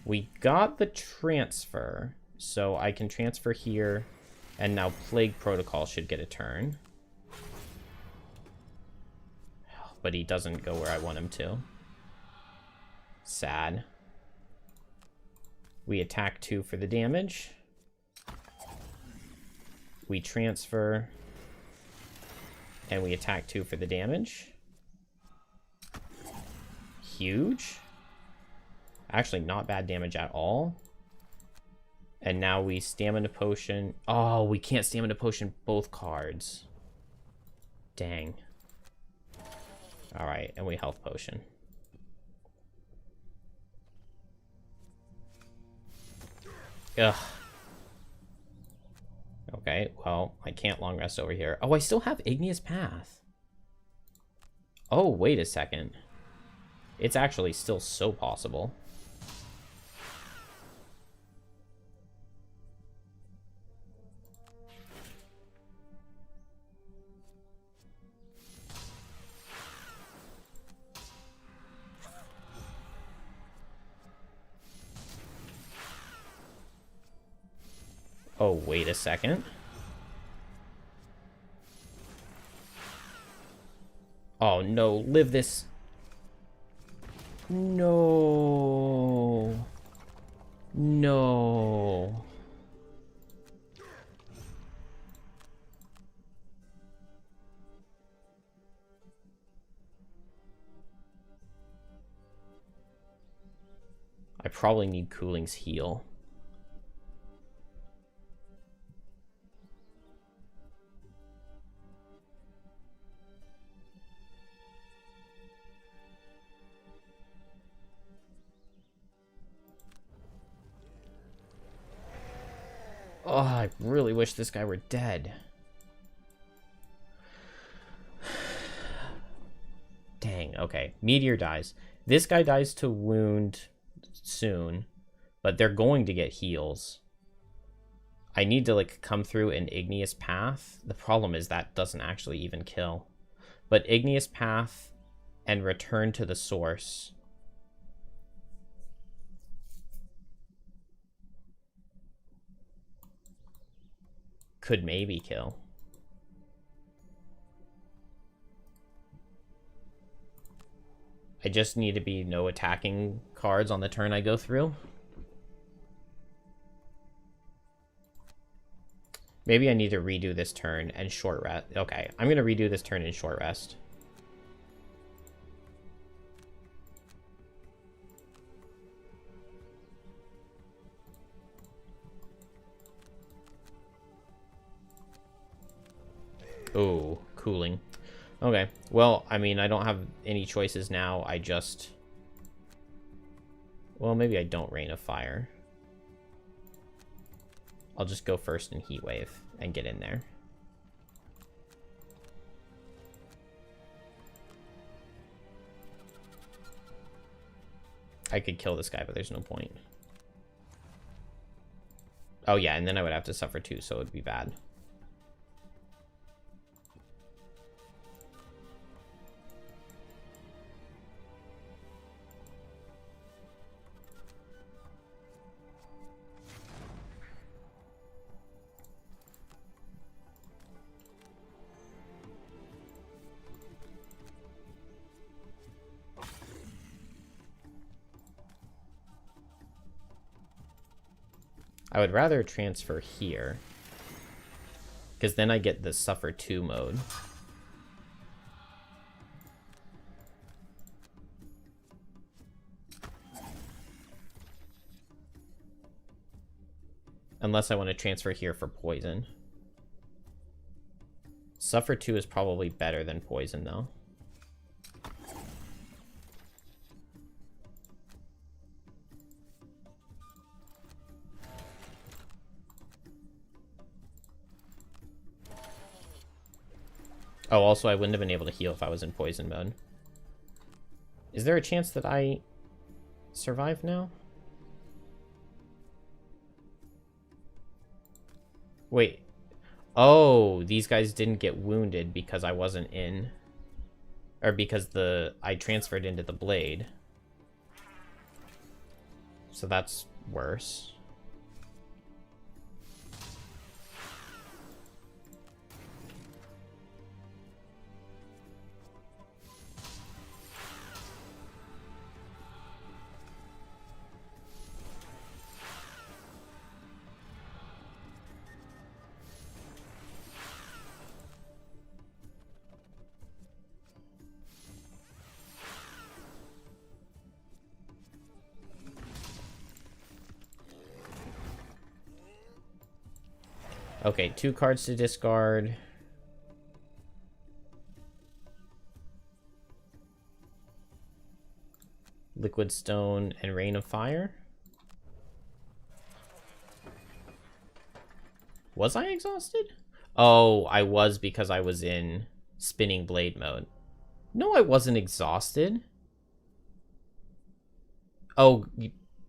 We got the transfer, so I can transfer here, and now Plague Protocol should get a turn. But he doesn't go where I want him to. Sad. We attack 2 for the damage. We transfer. And we attack 2 for the damage. Huge. Actually, not bad damage at all. And now we Stamina Potion. Oh, we can't Stamina Potion both cards. Dang. Alright, and we Health Potion. Ugh. Okay, well, I can't long rest over here. Oh, I still have Igneous Path. Oh, wait a second. It's actually still so possible. Oh, wait a second. Oh, no. Live this. No. No. I probably need Cooling's heal. Oh, I really wish this guy were dead. Dang, okay. Meteor dies. This guy dies to wound soon, but they're going to get heals. I need to, like, come through an Igneous Path. The problem is that doesn't actually even kill. But Igneous Path and return to the source. Could maybe kill. I just need to be no attacking cards on the turn I go through. Maybe I need to redo this turn and short rest. Okay, I'm going to redo this turn and short rest. Oh, cooling. Okay, well, I mean, I don't have any choices now. I just... Well, maybe I don't Rain of Fire. I'll just go first in Heat Wave and get in there. I could kill this guy, but there's no point. Oh yeah, and then I would have to suffer too, so it would be bad. I would rather transfer here, because then I get the Suffer 2 mode. Unless I want to transfer here for poison. Suffer 2 is probably better than poison, though. Oh, also, I wouldn't have been able to heal if I was in poison mode. Is there a chance that I survive now? Wait. Oh, these guys didn't get wounded because I wasn't in... Or because I transferred into the blade. So that's worse. Okay, 2 cards to discard. Liquid Stone and Rain of Fire. Was I exhausted? Oh, I was because I was in Spinning Blade mode. No, I wasn't exhausted. Oh,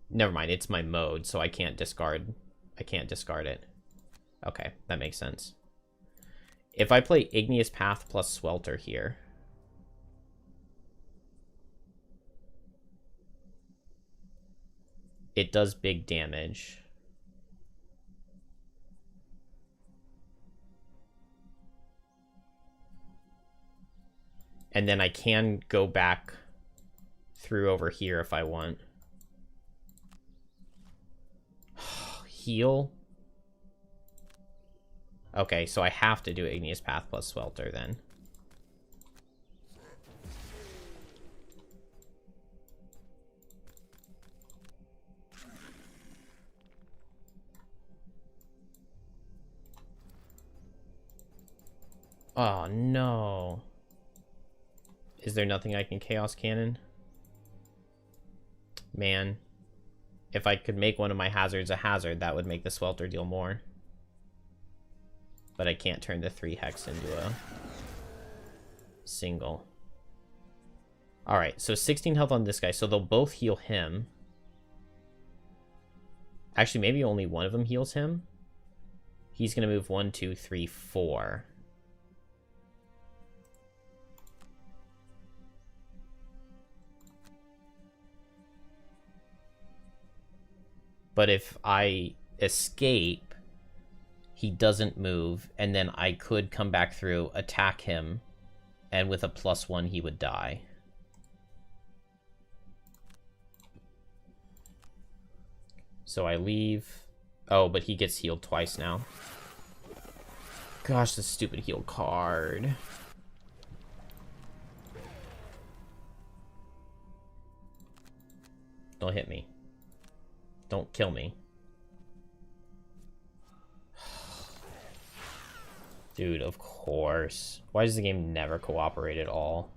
never mind. It's my mode, so I can't discard. I can't discard it. Okay, that makes sense. If I play Igneous Path plus Swelter here... it does big damage. And then I can go back through over here if I want. Heal? Okay, so I have to do Igneous Path plus Swelter then. Oh, no. Is there nothing I can Chaos Cannon? Man. If I could make one of my hazards a hazard, that would make the Swelter deal more. But I can't turn the 3 Hex into a single. Alright, so 16 health on this guy, so they'll both heal him. Actually, maybe only one of them heals him. He's going to move 1, 2, 3, 4. But if I escape, he doesn't move, and then I could come back through, attack him, and with a +1 he would die. So I leave. Oh, but he gets healed twice now. Gosh, this stupid heal card. Don't hit me. Don't kill me. Dude, of course. Why does the game never cooperate at all?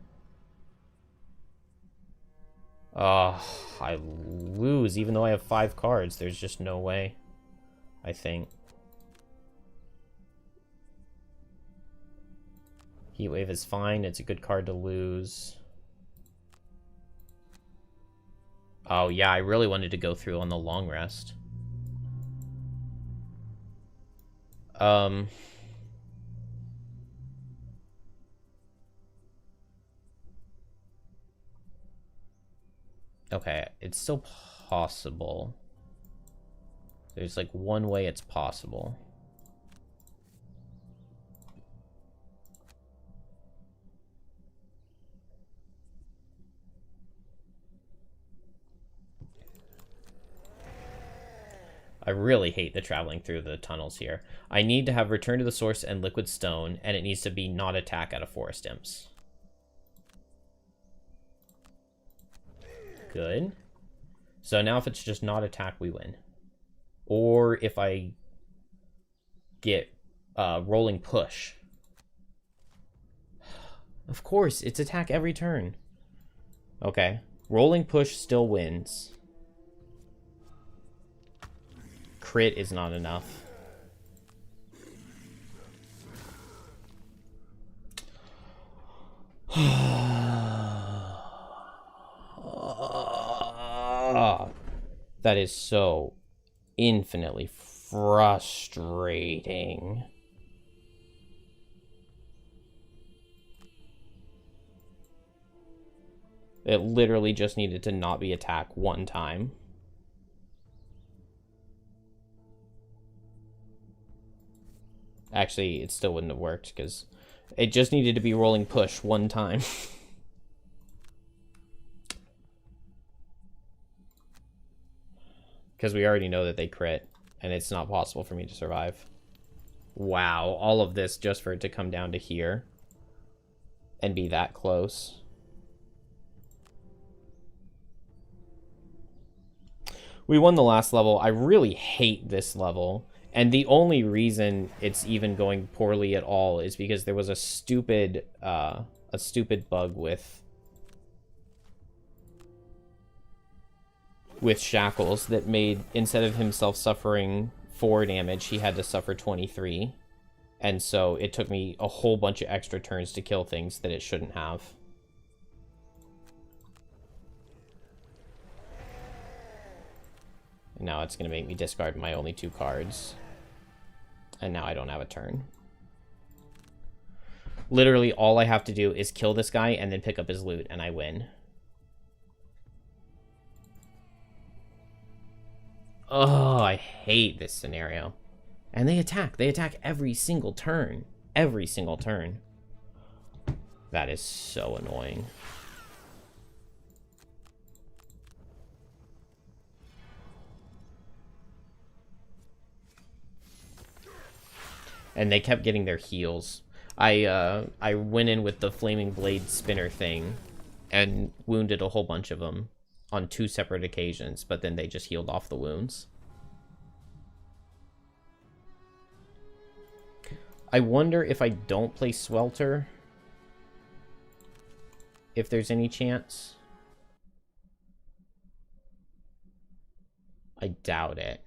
Oh, I lose even though I have 5 cards. There's just no way, I think. Heatwave is fine. It's a good card to lose. Oh, yeah, I really wanted to go through on the long rest. Okay, it's still possible. There's like one way it's possible. I really hate the traveling through the tunnels here. I need to have Return to the Source and Liquid Stone, and it needs to be not attack out of Forest Imps. Good. So now if it's just not attack, we win. Or if I get Rolling Push. Of course, it's attack every turn. Okay. Rolling Push still wins. Crit is not enough. That is so infinitely frustrating. It literally just needed to not be attack one time. Actually, it still wouldn't have worked because it just needed to be rolling push one time. Because we already know that they crit, and it's not possible for me to survive. Wow, all of this just for it to come down to here and be that close. We won the last level. I really hate this level. And the only reason it's even going poorly at all is because there was a stupid bug with Shackles that made, instead of himself suffering 4 damage, he had to suffer 23. And so it took me a whole bunch of extra turns to kill things that it shouldn't have. And now it's going to make me discard my only 2 cards. And now I don't have a turn. Literally, all I have to do is kill this guy and then pick up his loot, and I win. Oh, I hate this scenario. And they attack. They attack every single turn. Every single turn. That is so annoying. And they kept getting their heals. I went in with the Flaming Blade Spinner thing and wounded a whole bunch of them on 2 separate occasions, but then they just healed off the wounds. I wonder if I don't play Swelter, if there's any chance. I doubt it.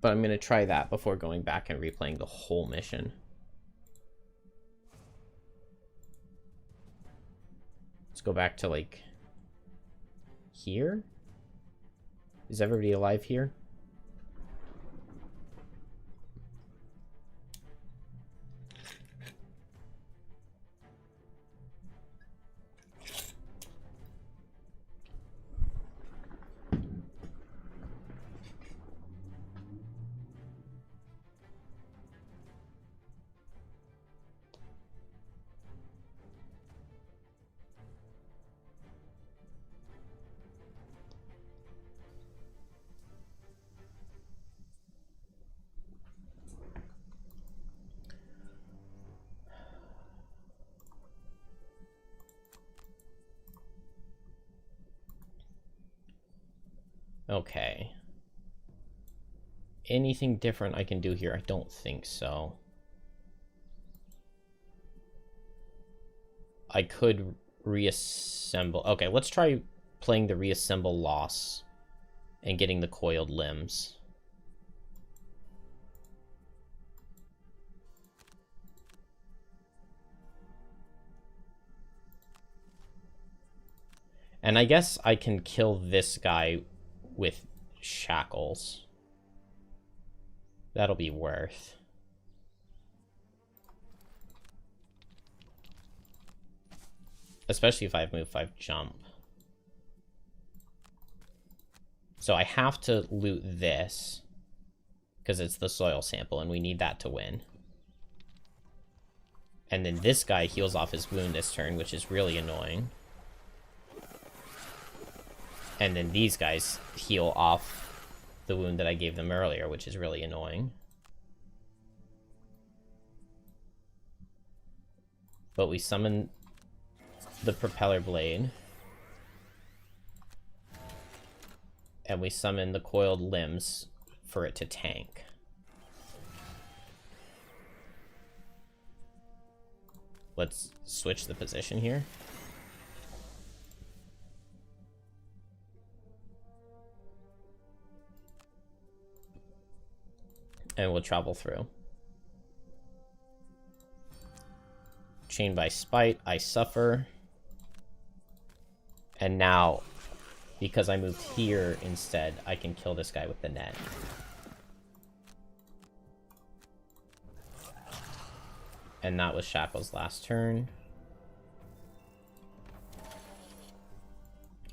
But I'm going to try that before going back and replaying the whole mission. Let's go back to, like, here? Is everybody alive here? Okay. Anything different I can do here? I don't think so. I could reassemble. Okay, let's try playing the reassemble loss and getting the coiled limbs. And I guess I can kill this guy with shackles. That'll be worth. Especially if I have move 5 jump. So I have to loot this. Because it's the soil sample and we need that to win. And then this guy heals off his wound this turn, which is really annoying. And then these guys heal off the wound that I gave them earlier, which is really annoying. But we summon the propeller blade. And we summon the coiled limbs for it to tank. Let's switch the position here. And we'll travel through. Chained by spite, I suffer. And now, because I moved here instead, I can kill this guy with the net. And that was Shackle's last turn.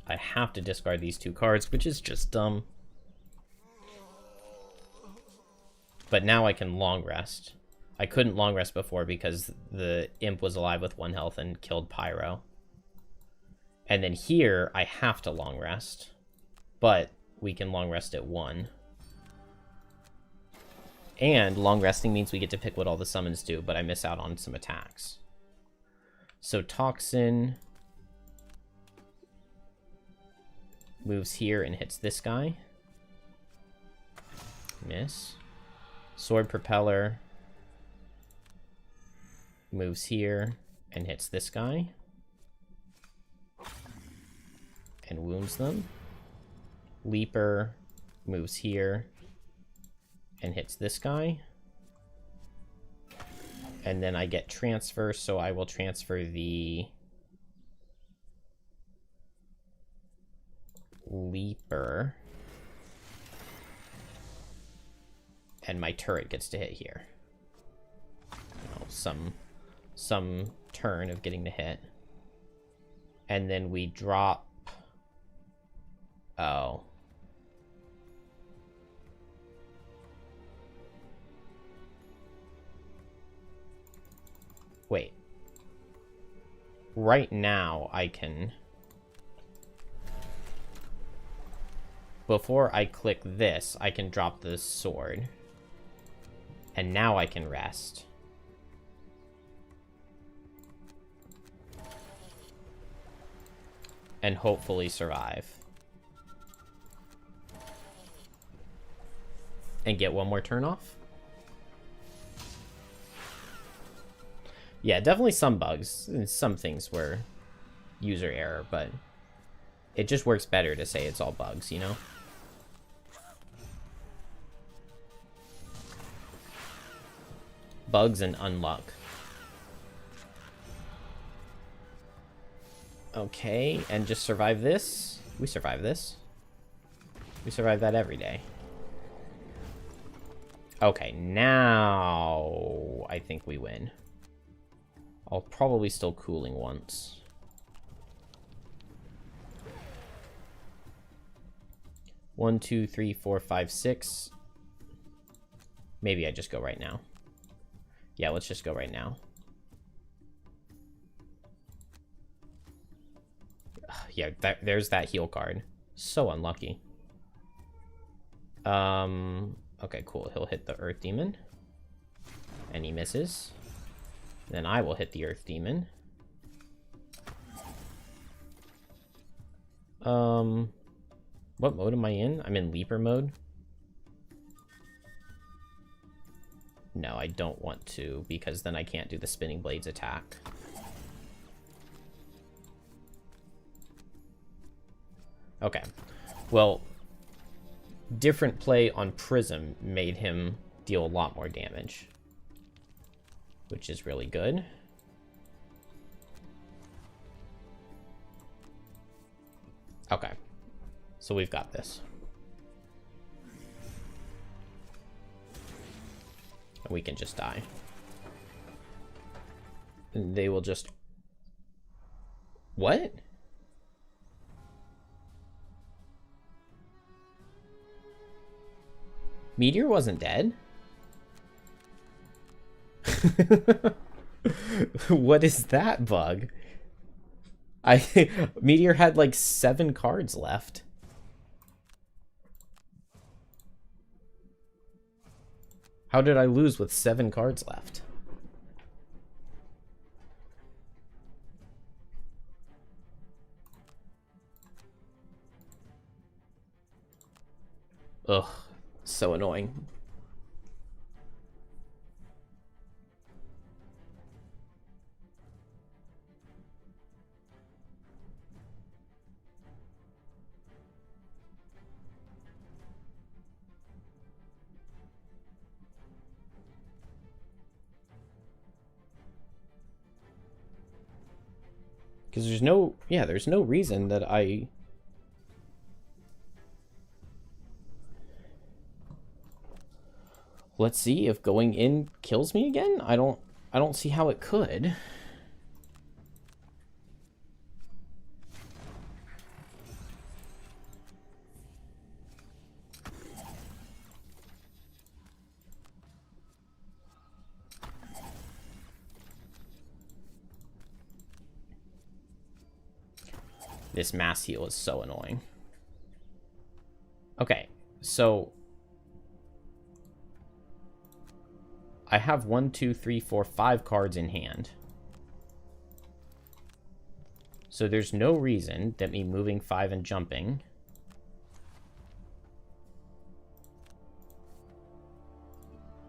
I have to discard these 2 cards, which is just dumb. But now I can long rest. I couldn't long rest before because the imp was alive with 1 health and killed Pyro. And then here, I have to long rest. But we can long rest at 1. And long resting means we get to pick what all the summons do, but I miss out on some attacks. So Toxin moves here and hits this guy. Miss. Sword Propeller moves here and hits this guy. And wounds them. Leaper moves here and hits this guy. And then I get transfer, so I will transfer the Leaper. And my turret gets to hit here. You know, some turn of getting to hit. And then we drop... Oh. Wait. Right now, I can... Before I click this, I can drop the sword. And now I can rest. And hopefully survive. And get 1 more turn off. Yeah, definitely some bugs. And some things were user error, but it just works better to say it's all bugs, you know? Bugs and unluck. Okay, and just survive this. We survive this. We survive that every day. Okay, now I think we win. I'll probably still cooling once. One, 2, 3, 4, 5, 6. Maybe I just go right now. Yeah, let's just go right now. Yeah, there's that heal card. So unlucky. Okay, cool. He'll hit the Earth Demon. And he misses. Then I will hit the Earth Demon. What mode am I in? I'm in Leaper mode. No, I don't want to, because then I can't do the Spinning Blades attack. Okay. Well, different play on Prism made him deal a lot more damage, which is really good. Okay. So we've got this. And we can just die. And they will just... What? Meteor wasn't dead? What is that bug? Meteor had like 7 cards left. How did I lose with 7 cards left? Ugh, so annoying. Because there's no, there's no reason that I... Let's see if going in kills me again. I don't see how it could. This mass heal is so annoying. Okay, so I have 1, 2, 3, 4, 5 cards in hand. So there's no reason that me moving 5 and jumping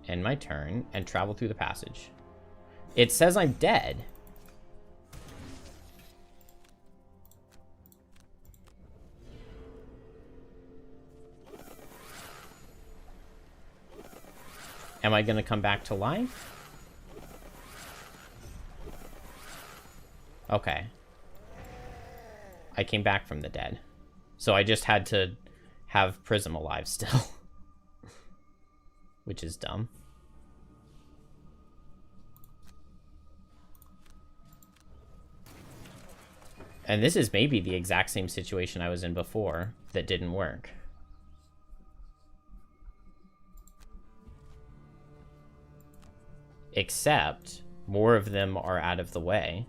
end my turn and travel through the passage. It says I'm dead. Am I going to come back to life? Okay. I came back from the dead. So I just had to have Prism alive still. Which is dumb. And this is maybe the exact same situation I was in before that didn't work. Except more of them are out of the way.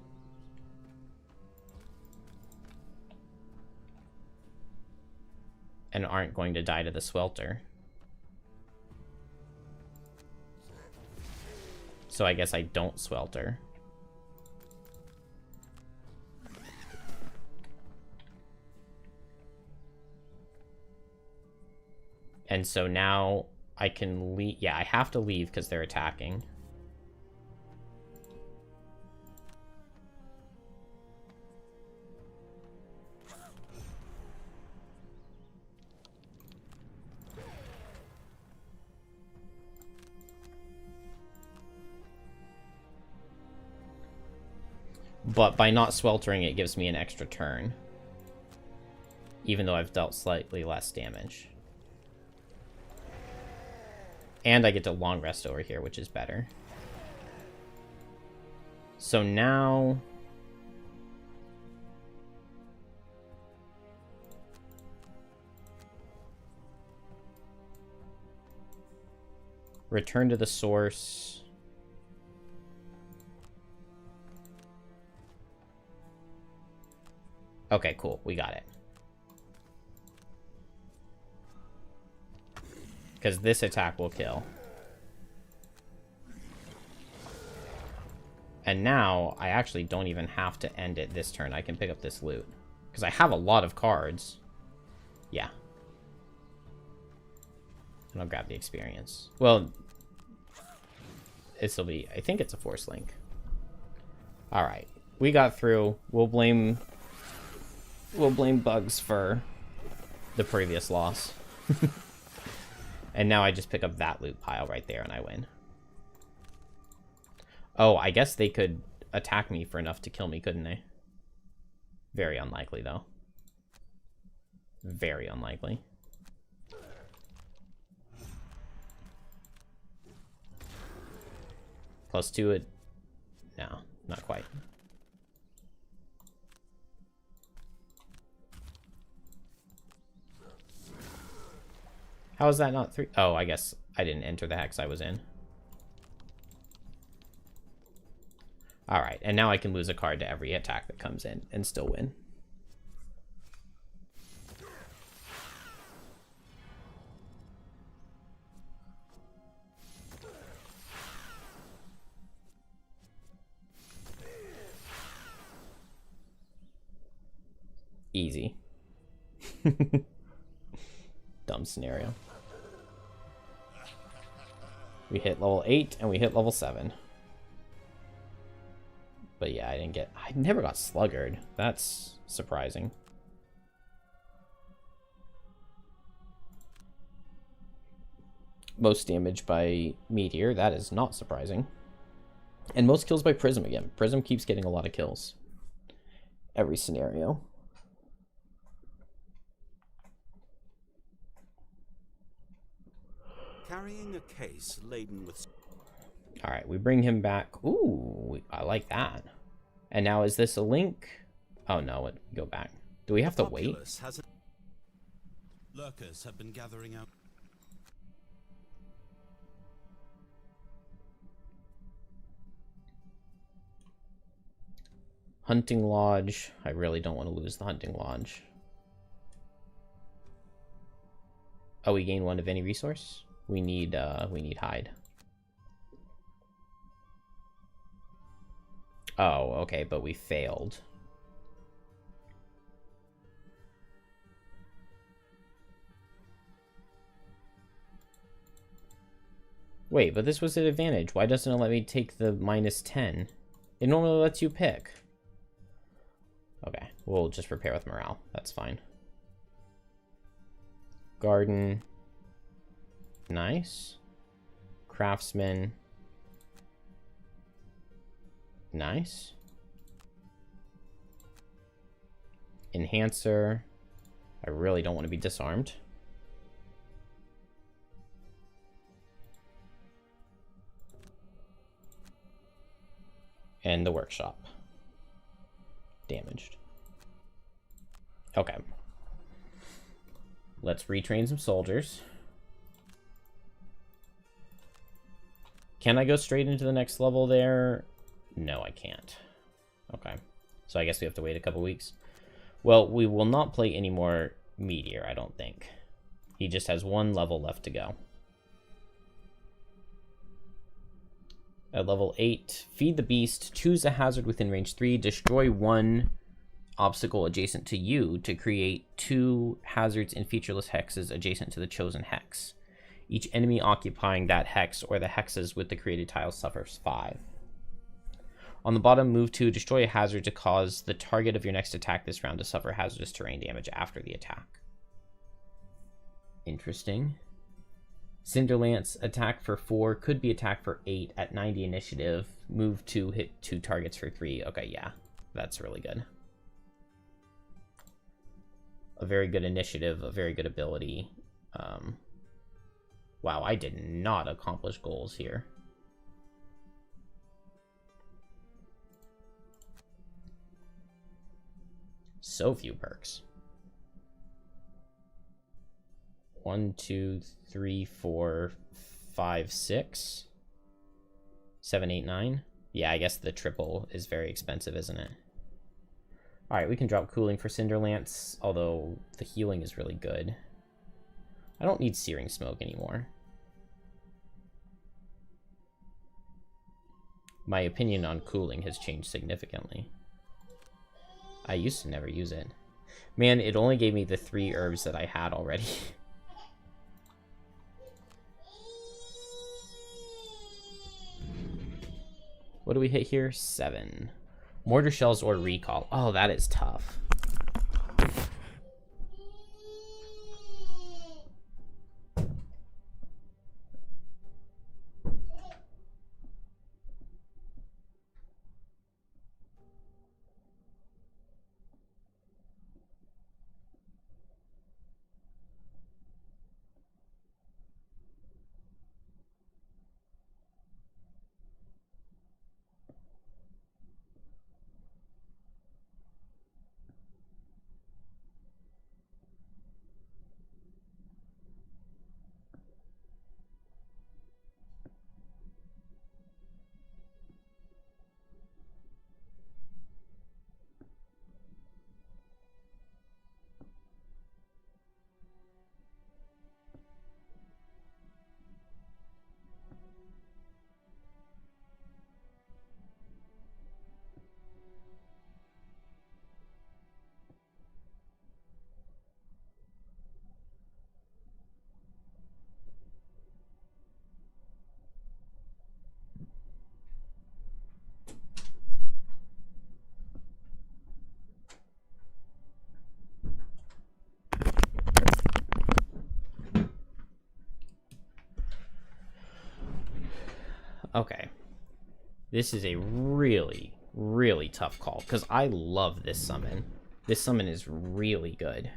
And aren't going to die to the swelter. So I guess I don't swelter. And so now I can leave. Yeah, I have to leave because they're attacking. But by not sweltering, it gives me an extra turn. Even though I've dealt slightly less damage. And I get to long rest over here, which is better. So now... return to the source... Okay, cool. We got it. Because this attack will kill. And now, I actually don't even have to end it this turn. I can pick up this loot. Because I have a lot of cards. Yeah. And I'll grab the experience. Well, this'll be... I think it's a Force Link. Alright. We got through. We'll blame bugs for the previous loss. And now I just pick up that loot pile right there and I win. Oh, I guess they could attack me for enough to kill me, couldn't they? Very unlikely, though. Very unlikely. +2 it. No, not quite. How is that not 3? Oh, I guess I didn't enter the hex I was in. Alright, and now I can lose a card to every attack that comes in and still win. Easy. Dumb scenario. We hit level 8 and we hit level 7. But yeah, I never got Sluggard. That's surprising. Most damage by Meteor, that is not surprising. And most kills by Prism again. Prism keeps getting a lot of kills. Every scenario.
Carrying a case laden with...
Alright, we bring him back. Ooh, I like that. And now is this a link? Oh no, go back. Do we have to wait?
Lurkers have been gathering out.
Hunting Lodge. I really don't want to lose the Hunting Lodge. Oh, we gain 1 of any resource? We need hide. Oh, okay, but we failed. Wait, but this was an advantage. Why doesn't it let me take the -10? It normally lets you pick. Okay, we'll just repair with morale. That's fine. Garden. Nice. Craftsman. Nice. Enhancer. I really don't want to be disarmed. And the workshop. Damaged. Okay. Let's retrain some soldiers. Can I go straight into the next level there? No, I can't. Okay. So I guess we have to wait a couple weeks. Well, we will not play any more Meteor, I don't think. He just has 1 level left to go. At level 8, feed the beast, choose a hazard within range 3, destroy 1 obstacle adjacent to you to create 2 hazards and featureless hexes adjacent to the chosen hex. Each enemy occupying that hex or the hexes with the created tile suffers 5. On the bottom, move to destroy a hazard to cause the target of your next attack this round to suffer hazardous terrain damage after the attack. Interesting. Cinderlance, attack for 4, could be attack for 8 at 90 initiative. Move to hit 2 targets for 3. Okay, yeah, that's really good. A very good initiative, a very good ability. Wow, I did not accomplish goals here. So few perks. 1, 2, 3, 4, 5, 6, 7, 8, 9. Yeah, I guess the triple is very expensive, isn't it? Alright, we can drop cooling for Cinderlance, although the healing is really good. I don't need Searing Smoke anymore. My opinion on cooling has changed significantly. I used to never use it. Man, it only gave me the 3 herbs that I had already. What do we hit here? 7. Mortar shells or recall. Oh, that is tough. Okay. This is a really, really tough call, because I love this summon. This summon is really good.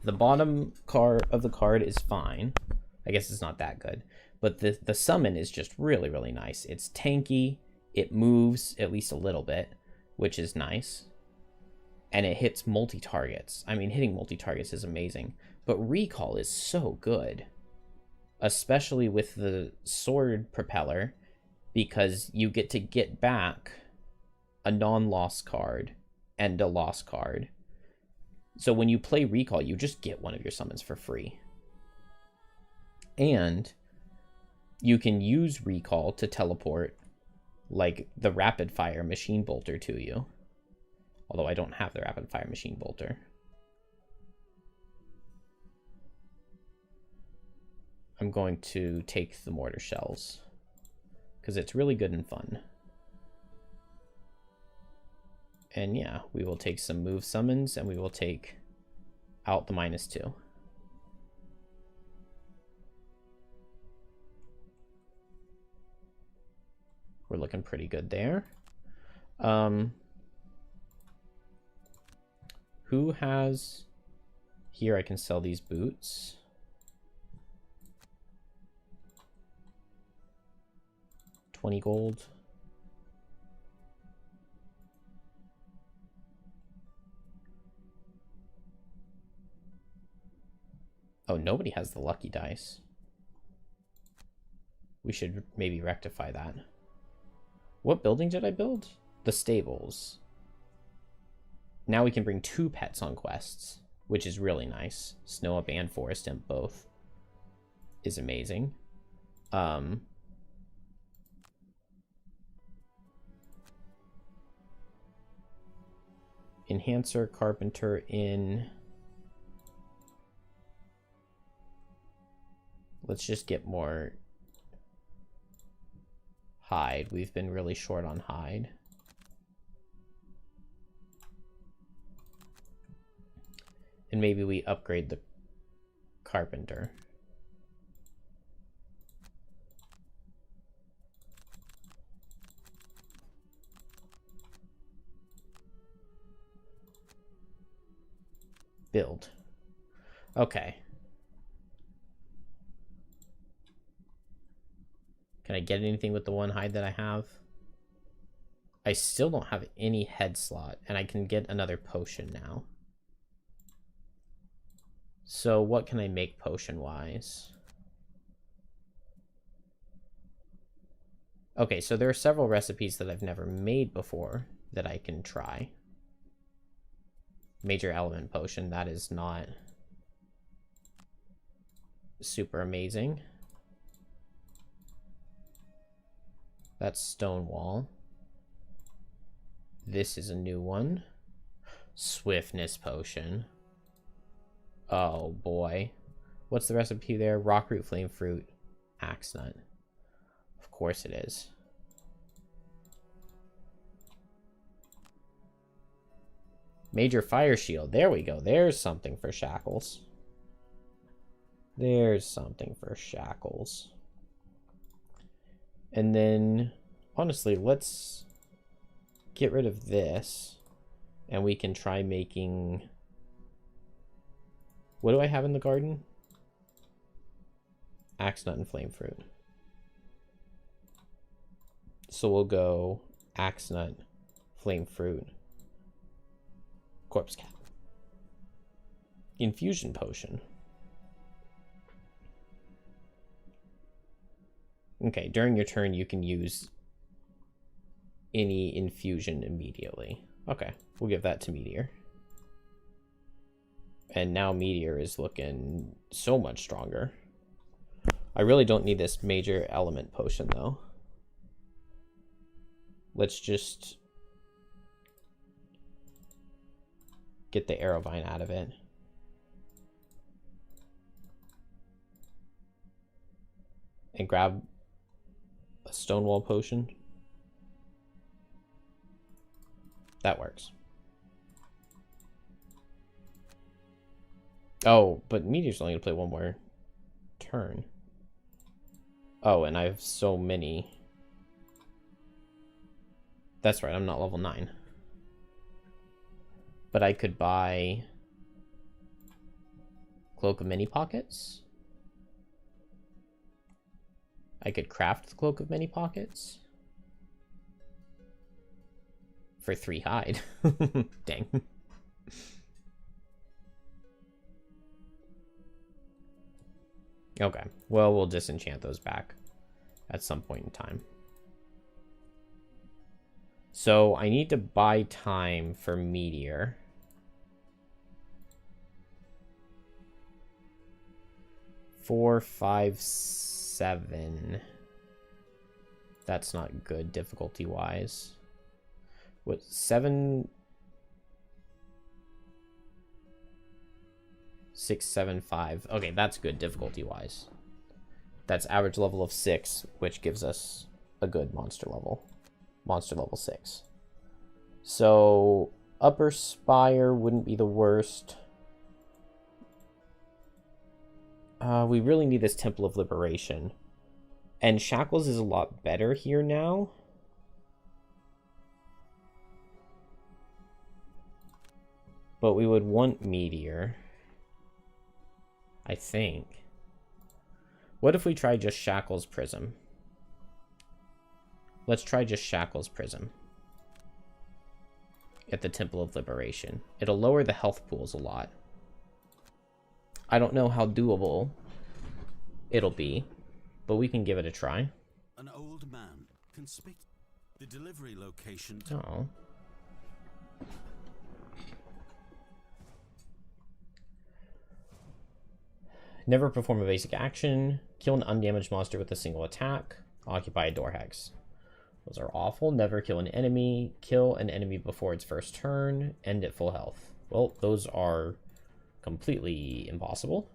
The bottom card of the card is fine. I guess it's not that good. But the summon is just really, really nice. It's tanky. It moves at least a little bit, which is nice. And it hits multi-targets. I mean, hitting multi-targets is amazing. But recall is so good. Especially with the sword propeller, because you get back a non-lost card and a lost card. So when you play recall, you just get one of your summons for free. And you can use recall to teleport like the rapid fire machine bolter to you. Although I don't have the rapid fire machine bolter. I'm going to take the mortar shells because it's really good and fun. And yeah, we will take some move summons and we will take out the -2. We're looking pretty good there. Who has... Here I can sell these boots. $20 gold. Oh, nobody has the lucky dice. We should maybe rectify that. What building did I build? The stables. Now we can bring 2 pets on quests, which is really nice. Snow Up and Forest Imp both is amazing. Enhancer, Carpenter in... Let's just get more hide. We've been really short on hide. And maybe we upgrade the Carpenter. Build. Okay. Can I get anything with the 1 hide that I have? I still don't have any head slot, and I can get another potion now. So what can I make potion-wise? Okay, so there are several recipes that I've never made before that I can try. Major element potion, that is not super amazing. That's Stonewall. This is a new one. Swiftness potion. Oh boy. What's the recipe there? Rockroot, Flame Fruit, Axe Nut. Of course it is. Major Fire Shield. There we go. There's something for Shackles. There's something for Shackles. And then, honestly, let's get rid of this. And we can try making... What do I have in the garden? Axe Nut and Flame Fruit. So we'll go Axe Nut, Flame Fruit, Corpse Cap. Infusion Potion. Okay, during your turn you can use any infusion immediately. Okay, we'll give that to Meteor. And now Meteor is looking so much stronger. I really don't need this major element potion though. Let's just get the Arrowvine out of it. And grab a Stonewall potion. That works. Oh, but Meteor's only gonna play one more turn. Oh, and I have so many. That's right, I'm not level 9. But I could buy Cloak of Many Pockets. I could craft the Cloak of Many Pockets. For 3 hide. Dang. Okay, well, we'll disenchant those back at some point in time. So I need to buy time for Meteor. Four, 5, 7. That's not good difficulty-wise. What, 7... 6, 7, 5. Okay, that's good difficulty-wise. That's average level of 6, which gives us a good monster level. Monster level 6. So, Upper Spire wouldn't be the worst. We really need this Temple of Liberation. And Shackles is a lot better here now. But we would want Meteor, I think. What if we try just Shackles Prism? Let's try just Shackles Prism at the Temple of Liberation. It'll lower the health pools a lot. I don't know how doable it'll be, but we can give it a try.
An old man the delivery location.
Oh. Never perform a basic action. Kill an undamaged monster with a single attack. Occupy a door hex. Those are awful. Never kill an enemy. Kill an enemy before its first turn. End at full health. Well, those are completely impossible.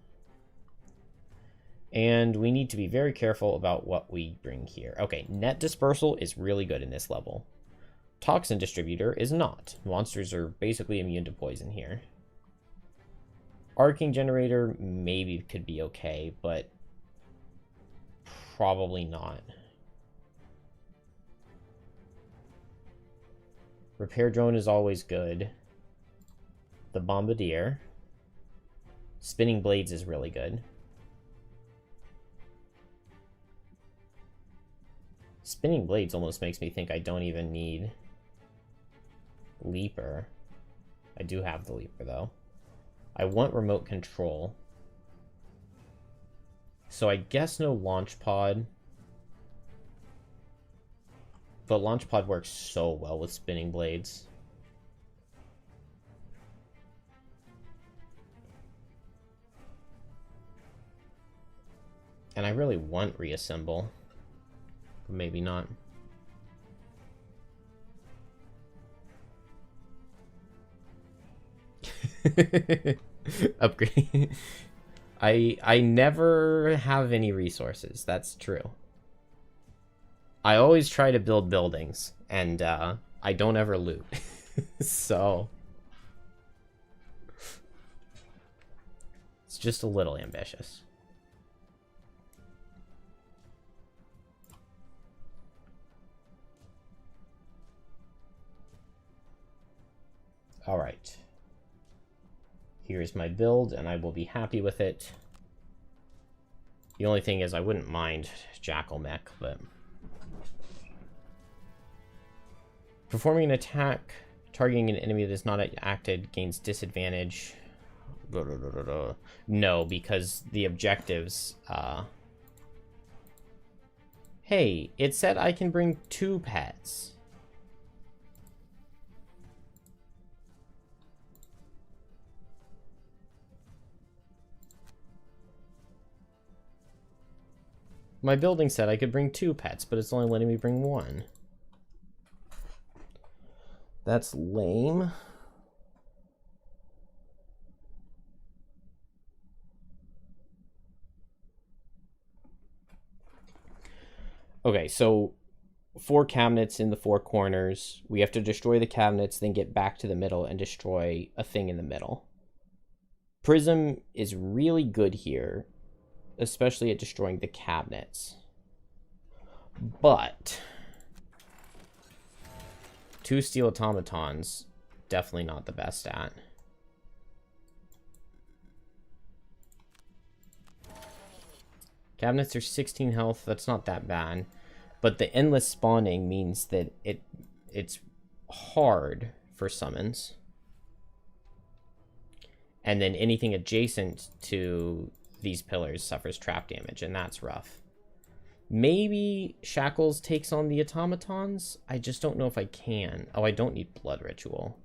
And we need to be very careful about what we bring here. Okay, Net Dispersal is really good in this level. Toxin Distributor is not. Monsters are basically immune to poison here. Arcing Generator maybe could be okay, but probably not. Repair Drone is always good. The Bombardier. Spinning Blades is really good. Spinning Blades almost makes me think I don't even need Leaper. I do have the Leaper, though. I want remote control. So I guess no launch pod. But launch pod works so well with spinning blades. And I really want reassemble. But maybe not. Upgrade. I never have any resources. That's true. I always try to build buildings, and I don't ever loot. So it's just a little ambitious. All right. Here's my build, and I will be happy with it. The only thing is I wouldn't mind Jackal Mech, but... Performing an attack, targeting an enemy that is not acted, gains disadvantage. No, because the objectives... Hey, it said I can bring 2 pets. My building said I could bring 2 pets, but it's only letting me bring 1. That's lame. Okay, so 4 cabinets in the 4 corners. We have to destroy the cabinets, then get back to the middle and destroy a thing in the middle. Prism is really good here. especially at destroying the cabinets. But 2 steel automatons, definitely not the best at. Cabinets are 16 health, that's not that bad. But the endless spawning means that it's hard for summons. And then anything adjacent to these pillars suffers trap damage, and that's rough. Maybe Shackles takes on the automatons? I just don't know if I can. Oh, I don't need Blood Ritual.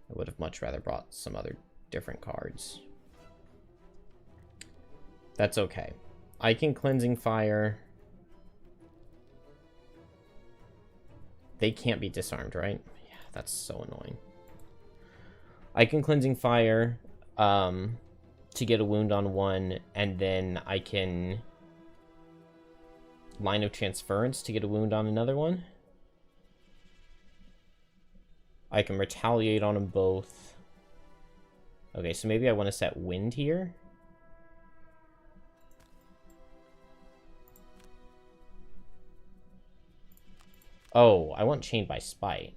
I would have much rather brought some other different cards. That's okay. I can Cleansing Fire. They can't be disarmed, right? Yeah, that's so annoying. I can Cleansing Fire to get a wound on one, and then I can Line of Transference to get a wound on another one. I can retaliate on them both. Okay, so maybe I want to set Wind here. Oh, I want Chained by Spite.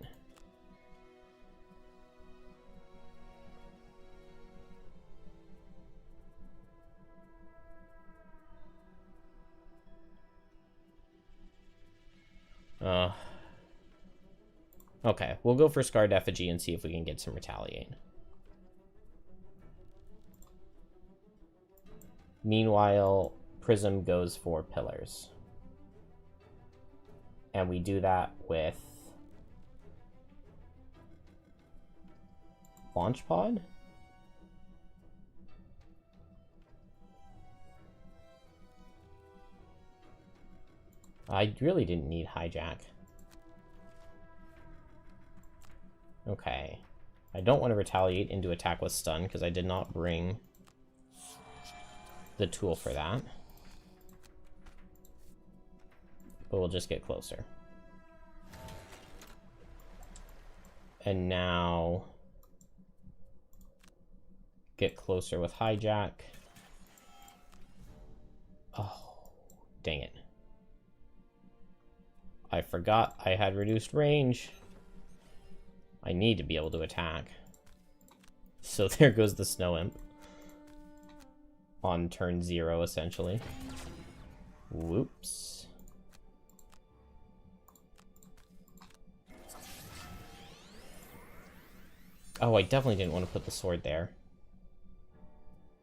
Okay, we'll go for Scarred Effigy and see if we can get some Retaliate. Meanwhile, Prism goes for Pillars. And we do that with Launch Pod? I really didn't need Hijack. Okay. I don't want to retaliate into attack with stun because I did not bring the tool for that. But we'll just get closer. And now get closer with Hijack. Oh, dang it. I forgot I had reduced range. I need to be able to attack. So there goes the Snow Imp. On turn 0, essentially. Whoops. Oh, I definitely didn't want to put the sword there.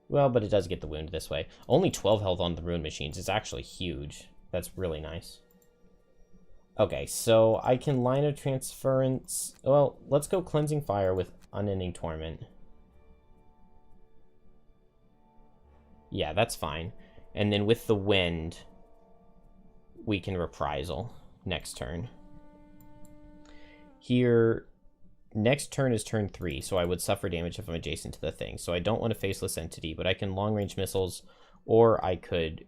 Well, but it does get the wound this way. Only 12 health on the Rune Machines is actually huge. That's really nice. Okay, so I can Line of Transference. Well, let's go Cleansing Fire with Unending Torment. Yeah, that's fine. And then with the Wind, we can Reprisal next turn. Here, next turn is turn 3, so I would suffer damage if I'm adjacent to the thing. So I don't want a Faceless Entity, but I can long-range missiles, or I could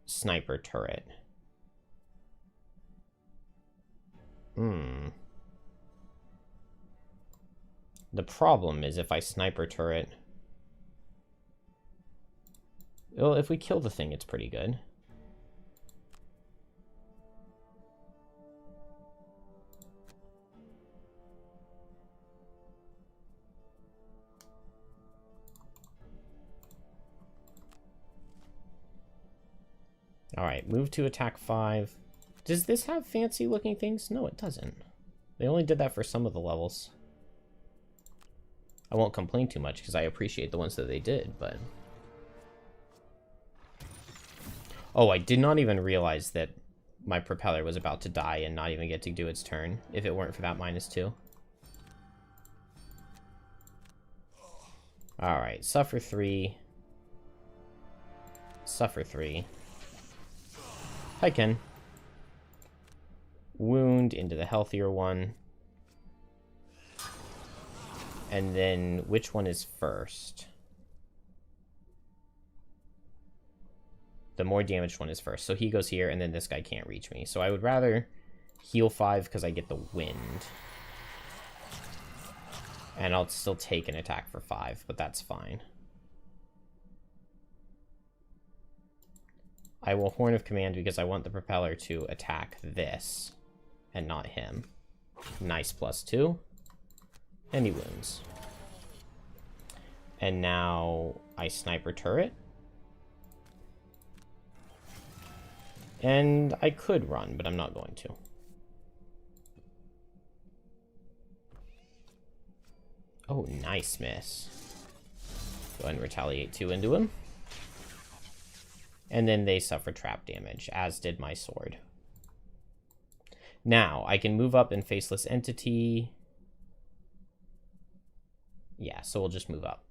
Sniper Turret. The problem is if I Sniper Turret... Well, if we kill the thing, it's pretty good. Alright, move to attack 5. Does this have fancy looking things? No, it doesn't. They only did that for some of the levels. I won't complain too much because I appreciate the ones that they did, but... Oh, I did not even realize that my propeller was about to die and not even get to do its turn, if it weren't for that -2. Alright, suffer 3. Suffer 3. Hi, Ken. Wound into the healthier one. And then, which one is first? The more damaged one is first. So he goes here, and then this guy can't reach me. So I would rather heal 5 because I get the wind. And I'll still take an attack for 5, but that's fine. I will Horn of Command because I want the propeller to attack this and not him. Nice, +2. And he wounds. And now I Sniper Turret. And I could run, but I'm not going to. Oh, nice miss. Go ahead and retaliate 2 into him. And then they suffer trap damage, as did my sword. Now, I can move up in Faceless Entity. Yeah, so we'll just move up.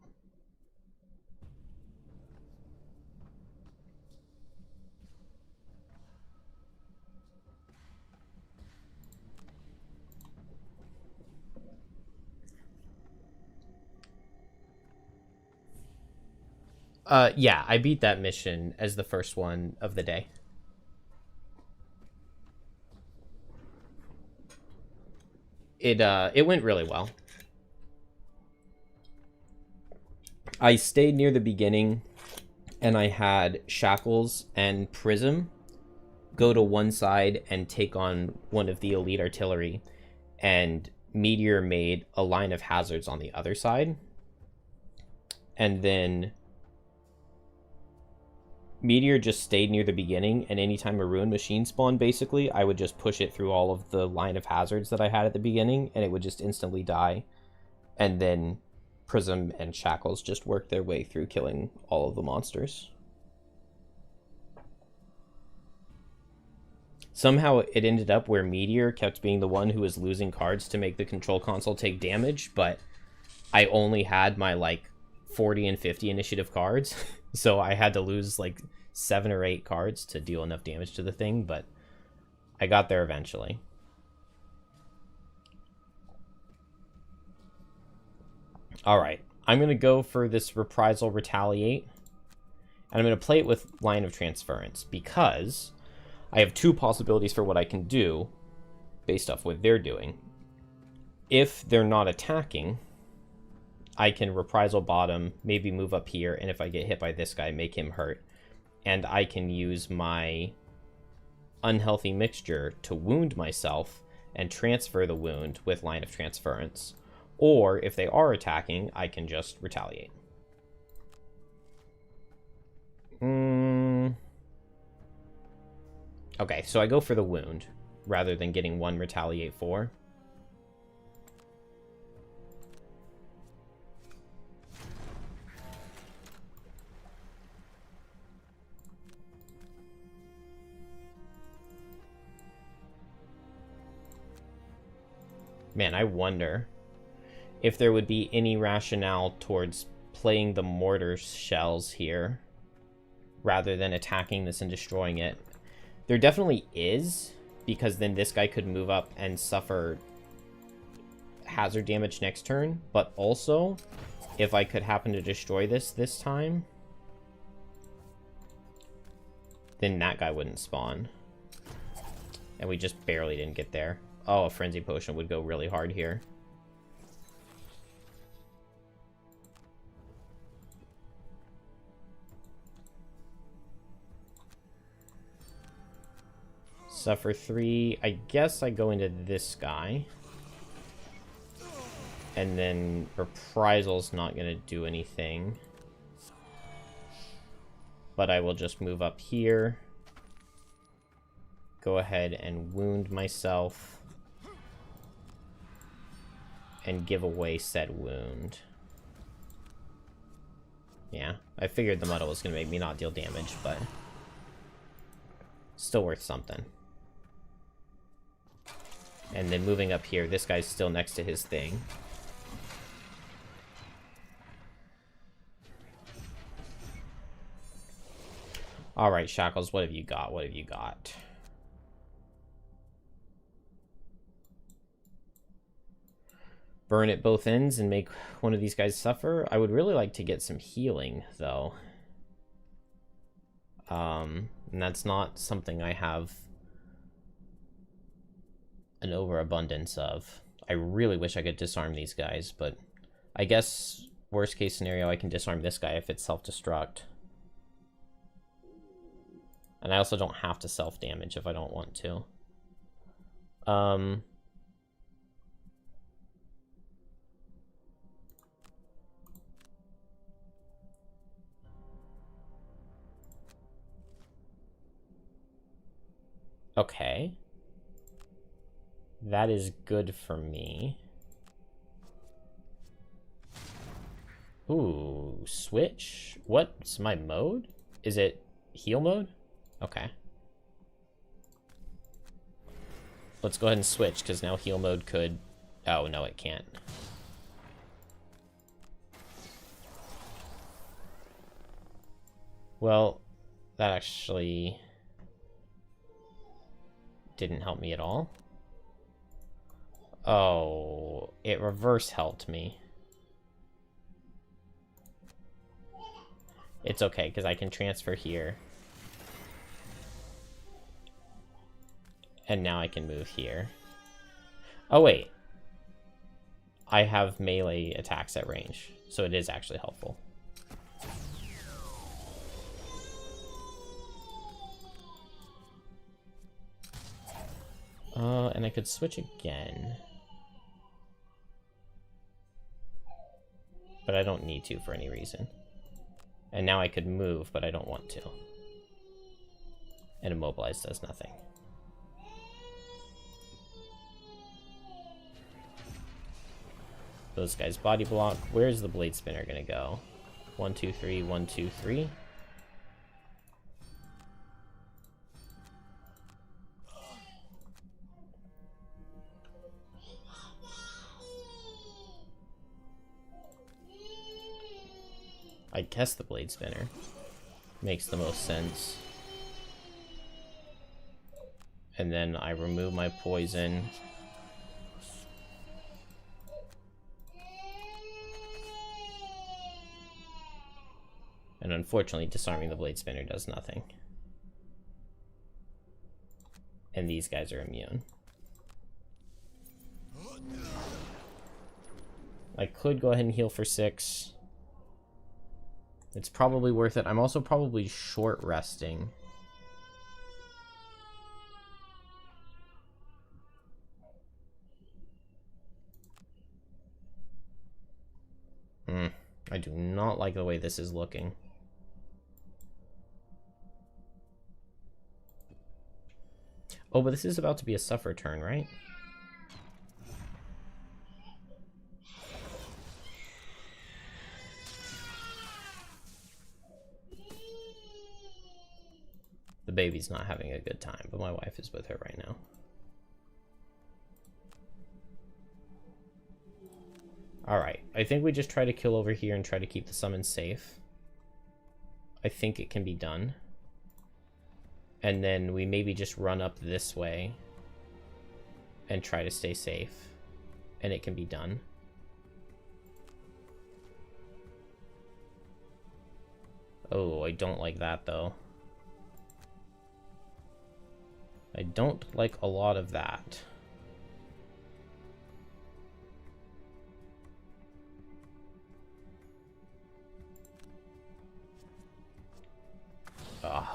Yeah, I beat that mission as the first one of the day. It went really well. I stayed near the beginning, and I had Shackles and Prism go to one side and take on one of the elite artillery, and Meteor made a line of hazards on the other side. And then Meteor just stayed near the beginning, and anytime a ruined machine spawned, basically, I would just push it through all of the line of hazards that I had at the beginning, and it would just instantly die. And then Prism and Shackles just worked their way through killing all of the monsters. Somehow it ended up where Meteor kept being the one who was losing cards to make the control console take damage, but I only had my, like, 40 and 50 initiative cards, so I had to lose like 7 or 8 cards to deal enough damage to the thing, but I got there eventually. Alright, I'm going to go for this Reprisal Retaliate, and I'm going to play it with Line of Transference, because I have 2 possibilities for what I can do based off what they're doing. If they're not attacking, I can Reprisal bottom, maybe move up here, and if I get hit by this guy, make him hurt. And I can use my Unhealthy Mixture to wound myself and transfer the wound with Line of Transference. Or, if they are attacking, I can just retaliate. Okay, so I go for the wound, rather than getting 1 retaliate 4. Man, I wonder if there would be any rationale towards playing the mortar shells here rather than attacking this and destroying it. There definitely is, because then this guy could move up and suffer hazard damage next turn, but also, if I could happen to destroy this time, then that guy wouldn't spawn. And we just barely didn't get there. Oh, a Frenzy Potion would go really hard here. Suffer 3. I guess I go into this guy. And then Reprisal's not going to do anything. But I will just move up here. Go ahead and wound myself. And give away said wound. Yeah, I figured the muddle was going to make me not deal damage, but still worth something. And then moving up here, this guy's still next to his thing. Alright, Shackles, what have you got? What have you got? Burn at both ends and make one of these guys suffer. I would really like to get some healing, though. And that's not something I have an overabundance of. I really wish I could disarm these guys, but I guess worst case scenario, I can disarm this guy if it's self-destruct. And I also don't have to self-damage if I don't want to. Okay. That is good for me. Ooh, switch? What's my mode? Is it heal mode? Okay. Let's go ahead and switch, because now heal mode could... Oh, no, it can't. Well, that actually didn't help me at all. Oh, it reverse helped me. It's okay, because I can transfer here. And now I can move here. Oh, wait. I have melee attacks at range, so it is actually helpful. And I could switch again. But I don't need to for any reason. And now I could move, but I don't want to. And immobilize does nothing. Those guys body block. Where's the blade spinner gonna go? 1, 2, 3, 1, 2, 3. I guess the blade spinner makes the most sense. And then I remove my poison. And unfortunately, disarming the blade spinner does nothing. And these guys are immune. I could go ahead and heal for 6. It's probably worth it. I'm also probably short resting. I do not like the way this is looking. Oh, but this is about to be a suffer turn, right? The baby's not having a good time, but my wife is with her right now. Alright, I think we just try to kill over here and try to keep the summon safe. I think it can be done. And then we maybe just run up this way and try to stay safe. And it can be done. Oh, I don't like that though. I don't like a lot of that.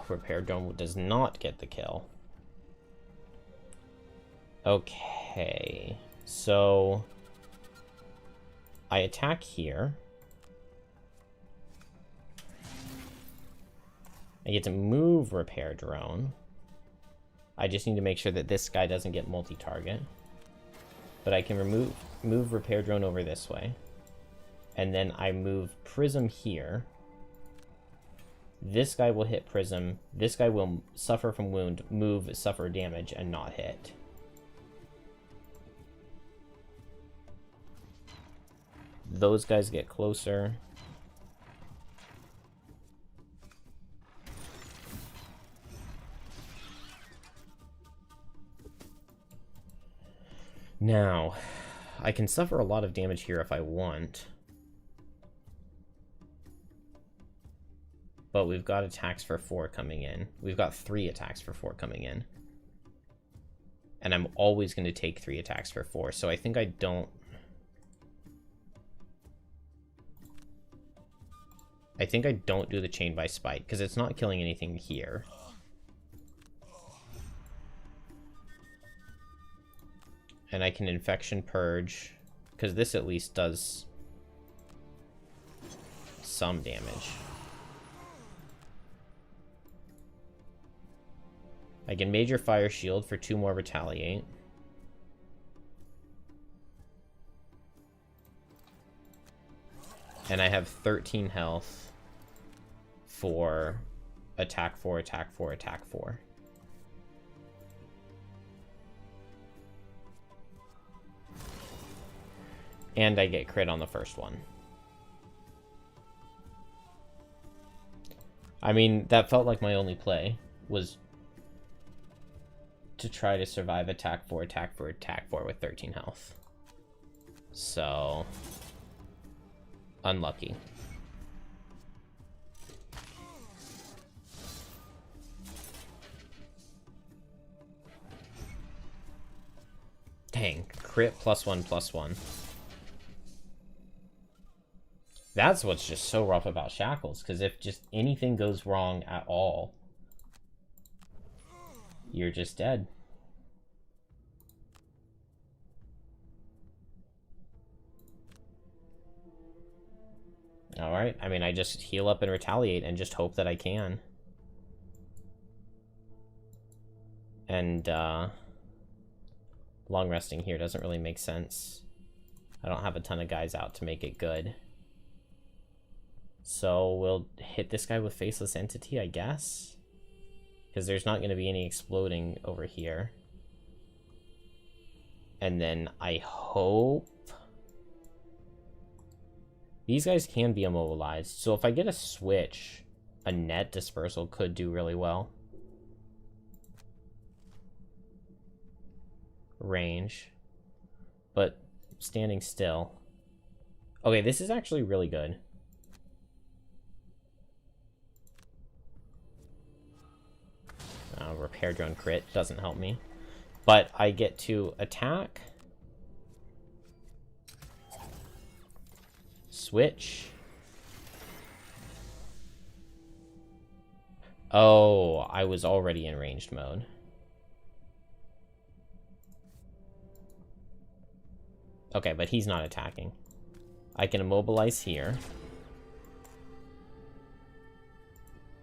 Repair drone does not get the kill. Okay, so I attack here. I get to move repair drone. I just need to make sure that this guy doesn't get multi-target. But I can move repair drone over this way. And then I move prism here. This guy will hit prism. This guy will suffer from wound, move, suffer damage, and not hit. Those guys get closer. Now, I can suffer a lot of damage here if I want. But we've got attacks for 4 coming in. We've got 3 attacks for 4 coming in. And I'm always going to take 3 attacks for 4, so I think I don't... I think I don't do the chain by spite, because it's not killing anything here. And I can Infection Purge, because this at least does some damage. I can Major Fire Shield for 2 more Retaliate. And I have 13 health for attack 4, attack 4, attack 4. And I get crit on the first one. I mean, that felt like my only play, was to try to survive attack 4, attack 4, attack 4 with 13 health. So, unlucky. Dang, crit +1/+1. That's what's just so rough about Shackles, because if just anything goes wrong at all, you're just dead. Alright, I mean, I just heal up and retaliate and just hope that I can. And, long resting here doesn't really make sense. I don't have a ton of guys out to make it good. So we'll hit this guy with Faceless Entity, I guess. Because there's not going to be any exploding over here. And then I hope these guys can be immobilized. So if I get a switch, a net dispersal could do really well. Range. But standing still. Okay, this is actually really good. Repair Drone crit doesn't help me. But I get to attack. Switch. Oh, I was already in ranged mode. Okay, but he's not attacking. I can immobilize here.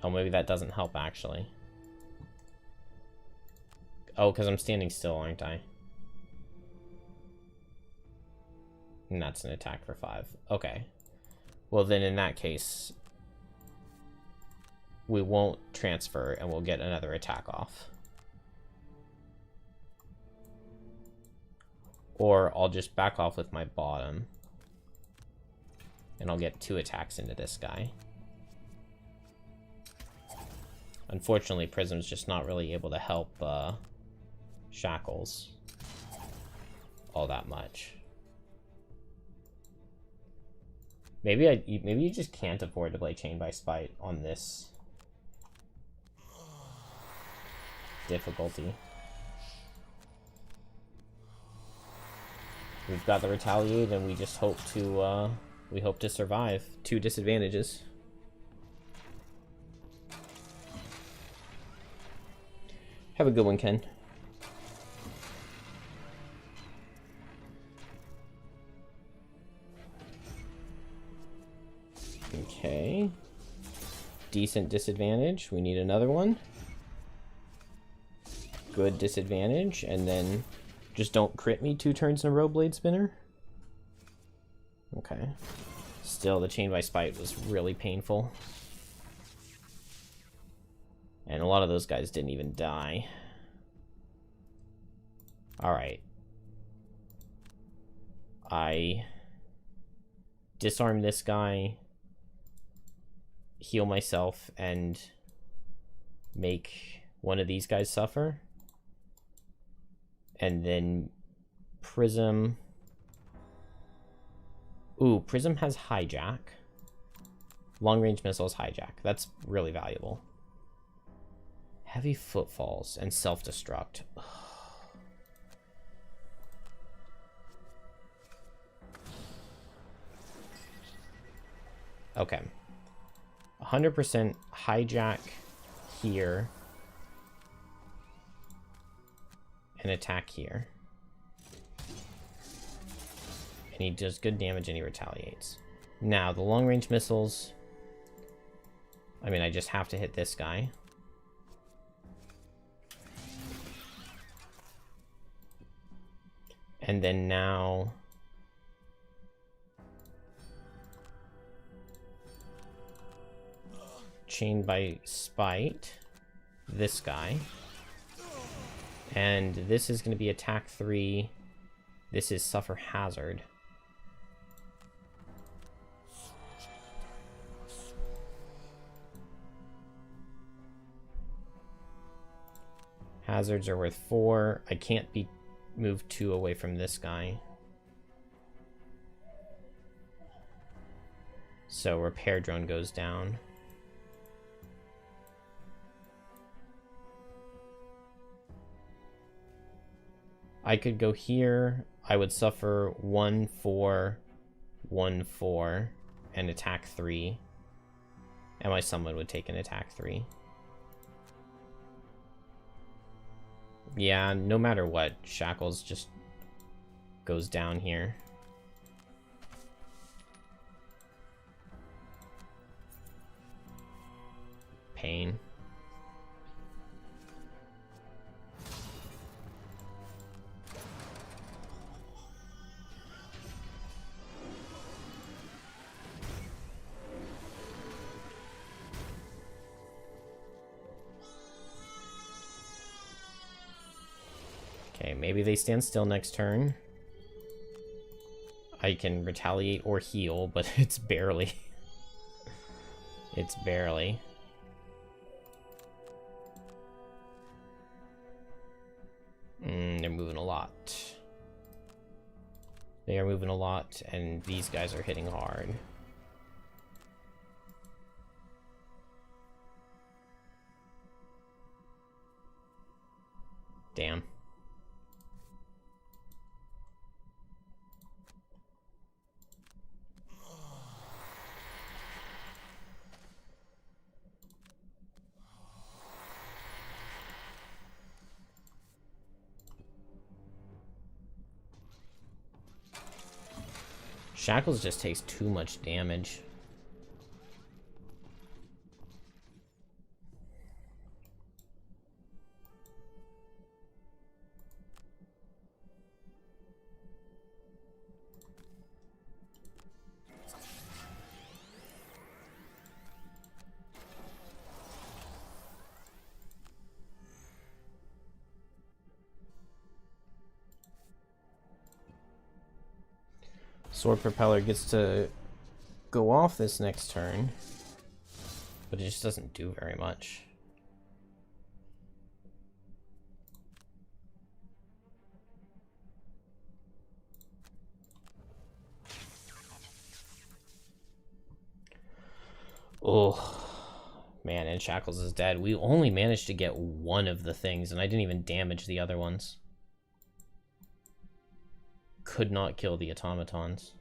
Oh, maybe that doesn't help, actually. Oh, because I'm standing still, aren't I? And that's an attack for 5. Okay. Well, then in that case, we won't transfer, and we'll get another attack off. Or I'll just back off with my bottom. And I'll get 2 attacks into this guy. Unfortunately, Prism's just not really able to help Shackles all that much. Maybe you just can't afford to play Chain by Spite on this difficulty. We've got the Retaliate, and we just hope to survive 2 disadvantages. Have a good one, Ken. Okay. Decent disadvantage. We need another one. Good disadvantage. And then just don't crit me 2 turns in a row, Blade Spinner. Okay. Still, the Chain by Spite was really painful. And a lot of those guys didn't even die. Alright. I disarm this guy, heal myself, and make one of these guys suffer. And then Prism. Ooh, Prism has Hijack. Long-range missiles, Hijack. That's really valuable. Heavy Footfalls and Self-Destruct. Okay. 100% Hijack here. And attack here. And he does good damage and he retaliates. Now, the long-range missiles... I mean, I just have to hit this guy. And then now... Chained by Spite. This guy. And this is going to be attack 3. This is Suffer Hazard. Hazards are worth 4. I can't be moved 2 away from this guy. So Repair Drone goes down. I could go here. I would suffer 1, 4, 1, 4, and attack 3. And my summon would take an attack 3. Yeah, no matter what, Shackles just goes down here. Pain. Okay, maybe they stand still next turn. I can retaliate or heal, but it's barely. It's barely. They're moving a lot. They are moving a lot, and these guys are hitting hard. Damn. Shackles just takes too much damage. Sword Propeller gets to go off this next turn, but it just doesn't do very much. Oh, man, and Shackles is dead. We only managed to get one of the things, and I didn't even damage the other ones. Could not kill the automatons.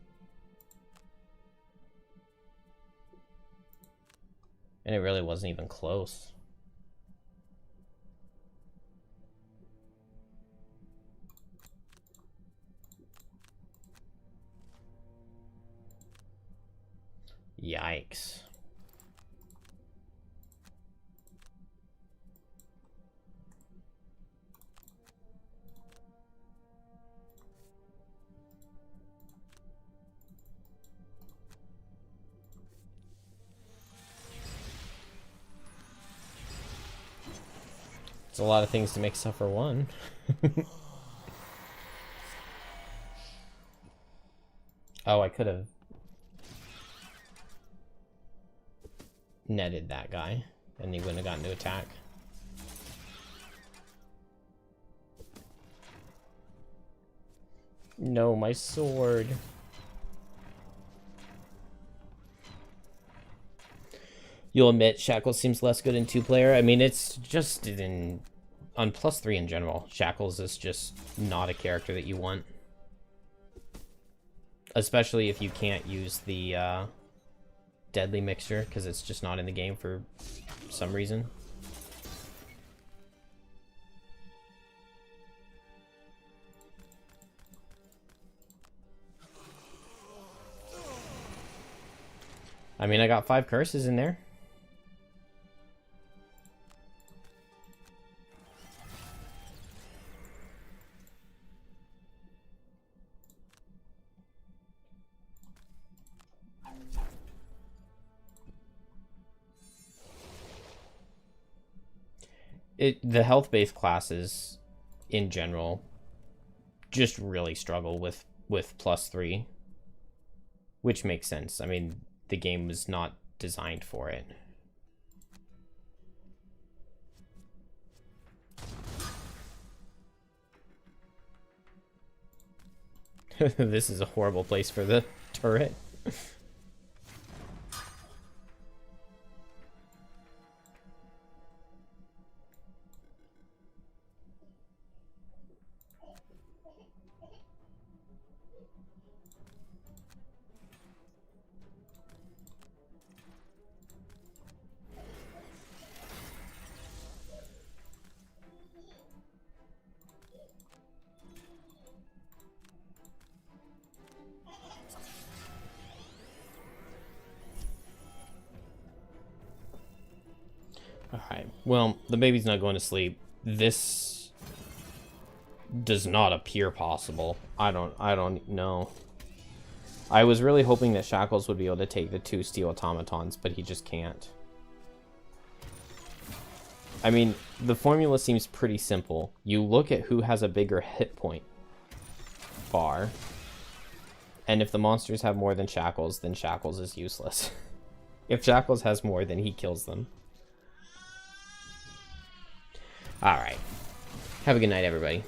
And it really wasn't even close. Yikes. It's a lot of things to make suffer one. Oh, I could have netted that guy, and he wouldn't have gotten to attack. No, my sword. You'll admit Shackles seems less good in 2-player. I mean, it's just on +3 in general. Shackles is just not a character that you want. Especially if you can't use the deadly mixture, because it's just not in the game for some reason. I mean, I got 5 curses in there. The health-based classes, in general, just really struggle with +3, which makes sense. I mean, the game was not designed for it. This is a horrible place for the turret. Alright, well, the baby's not going to sleep. This does not appear possible. I don't know. I was really hoping that Shackles would be able to take the 2 steel automatons, but he just can't. I mean, the formula seems pretty simple. You look at who has a bigger hit point bar, and if the monsters have more than Shackles, then Shackles is useless. If Shackles has more, then he kills them. Alright. Have a good night, everybody.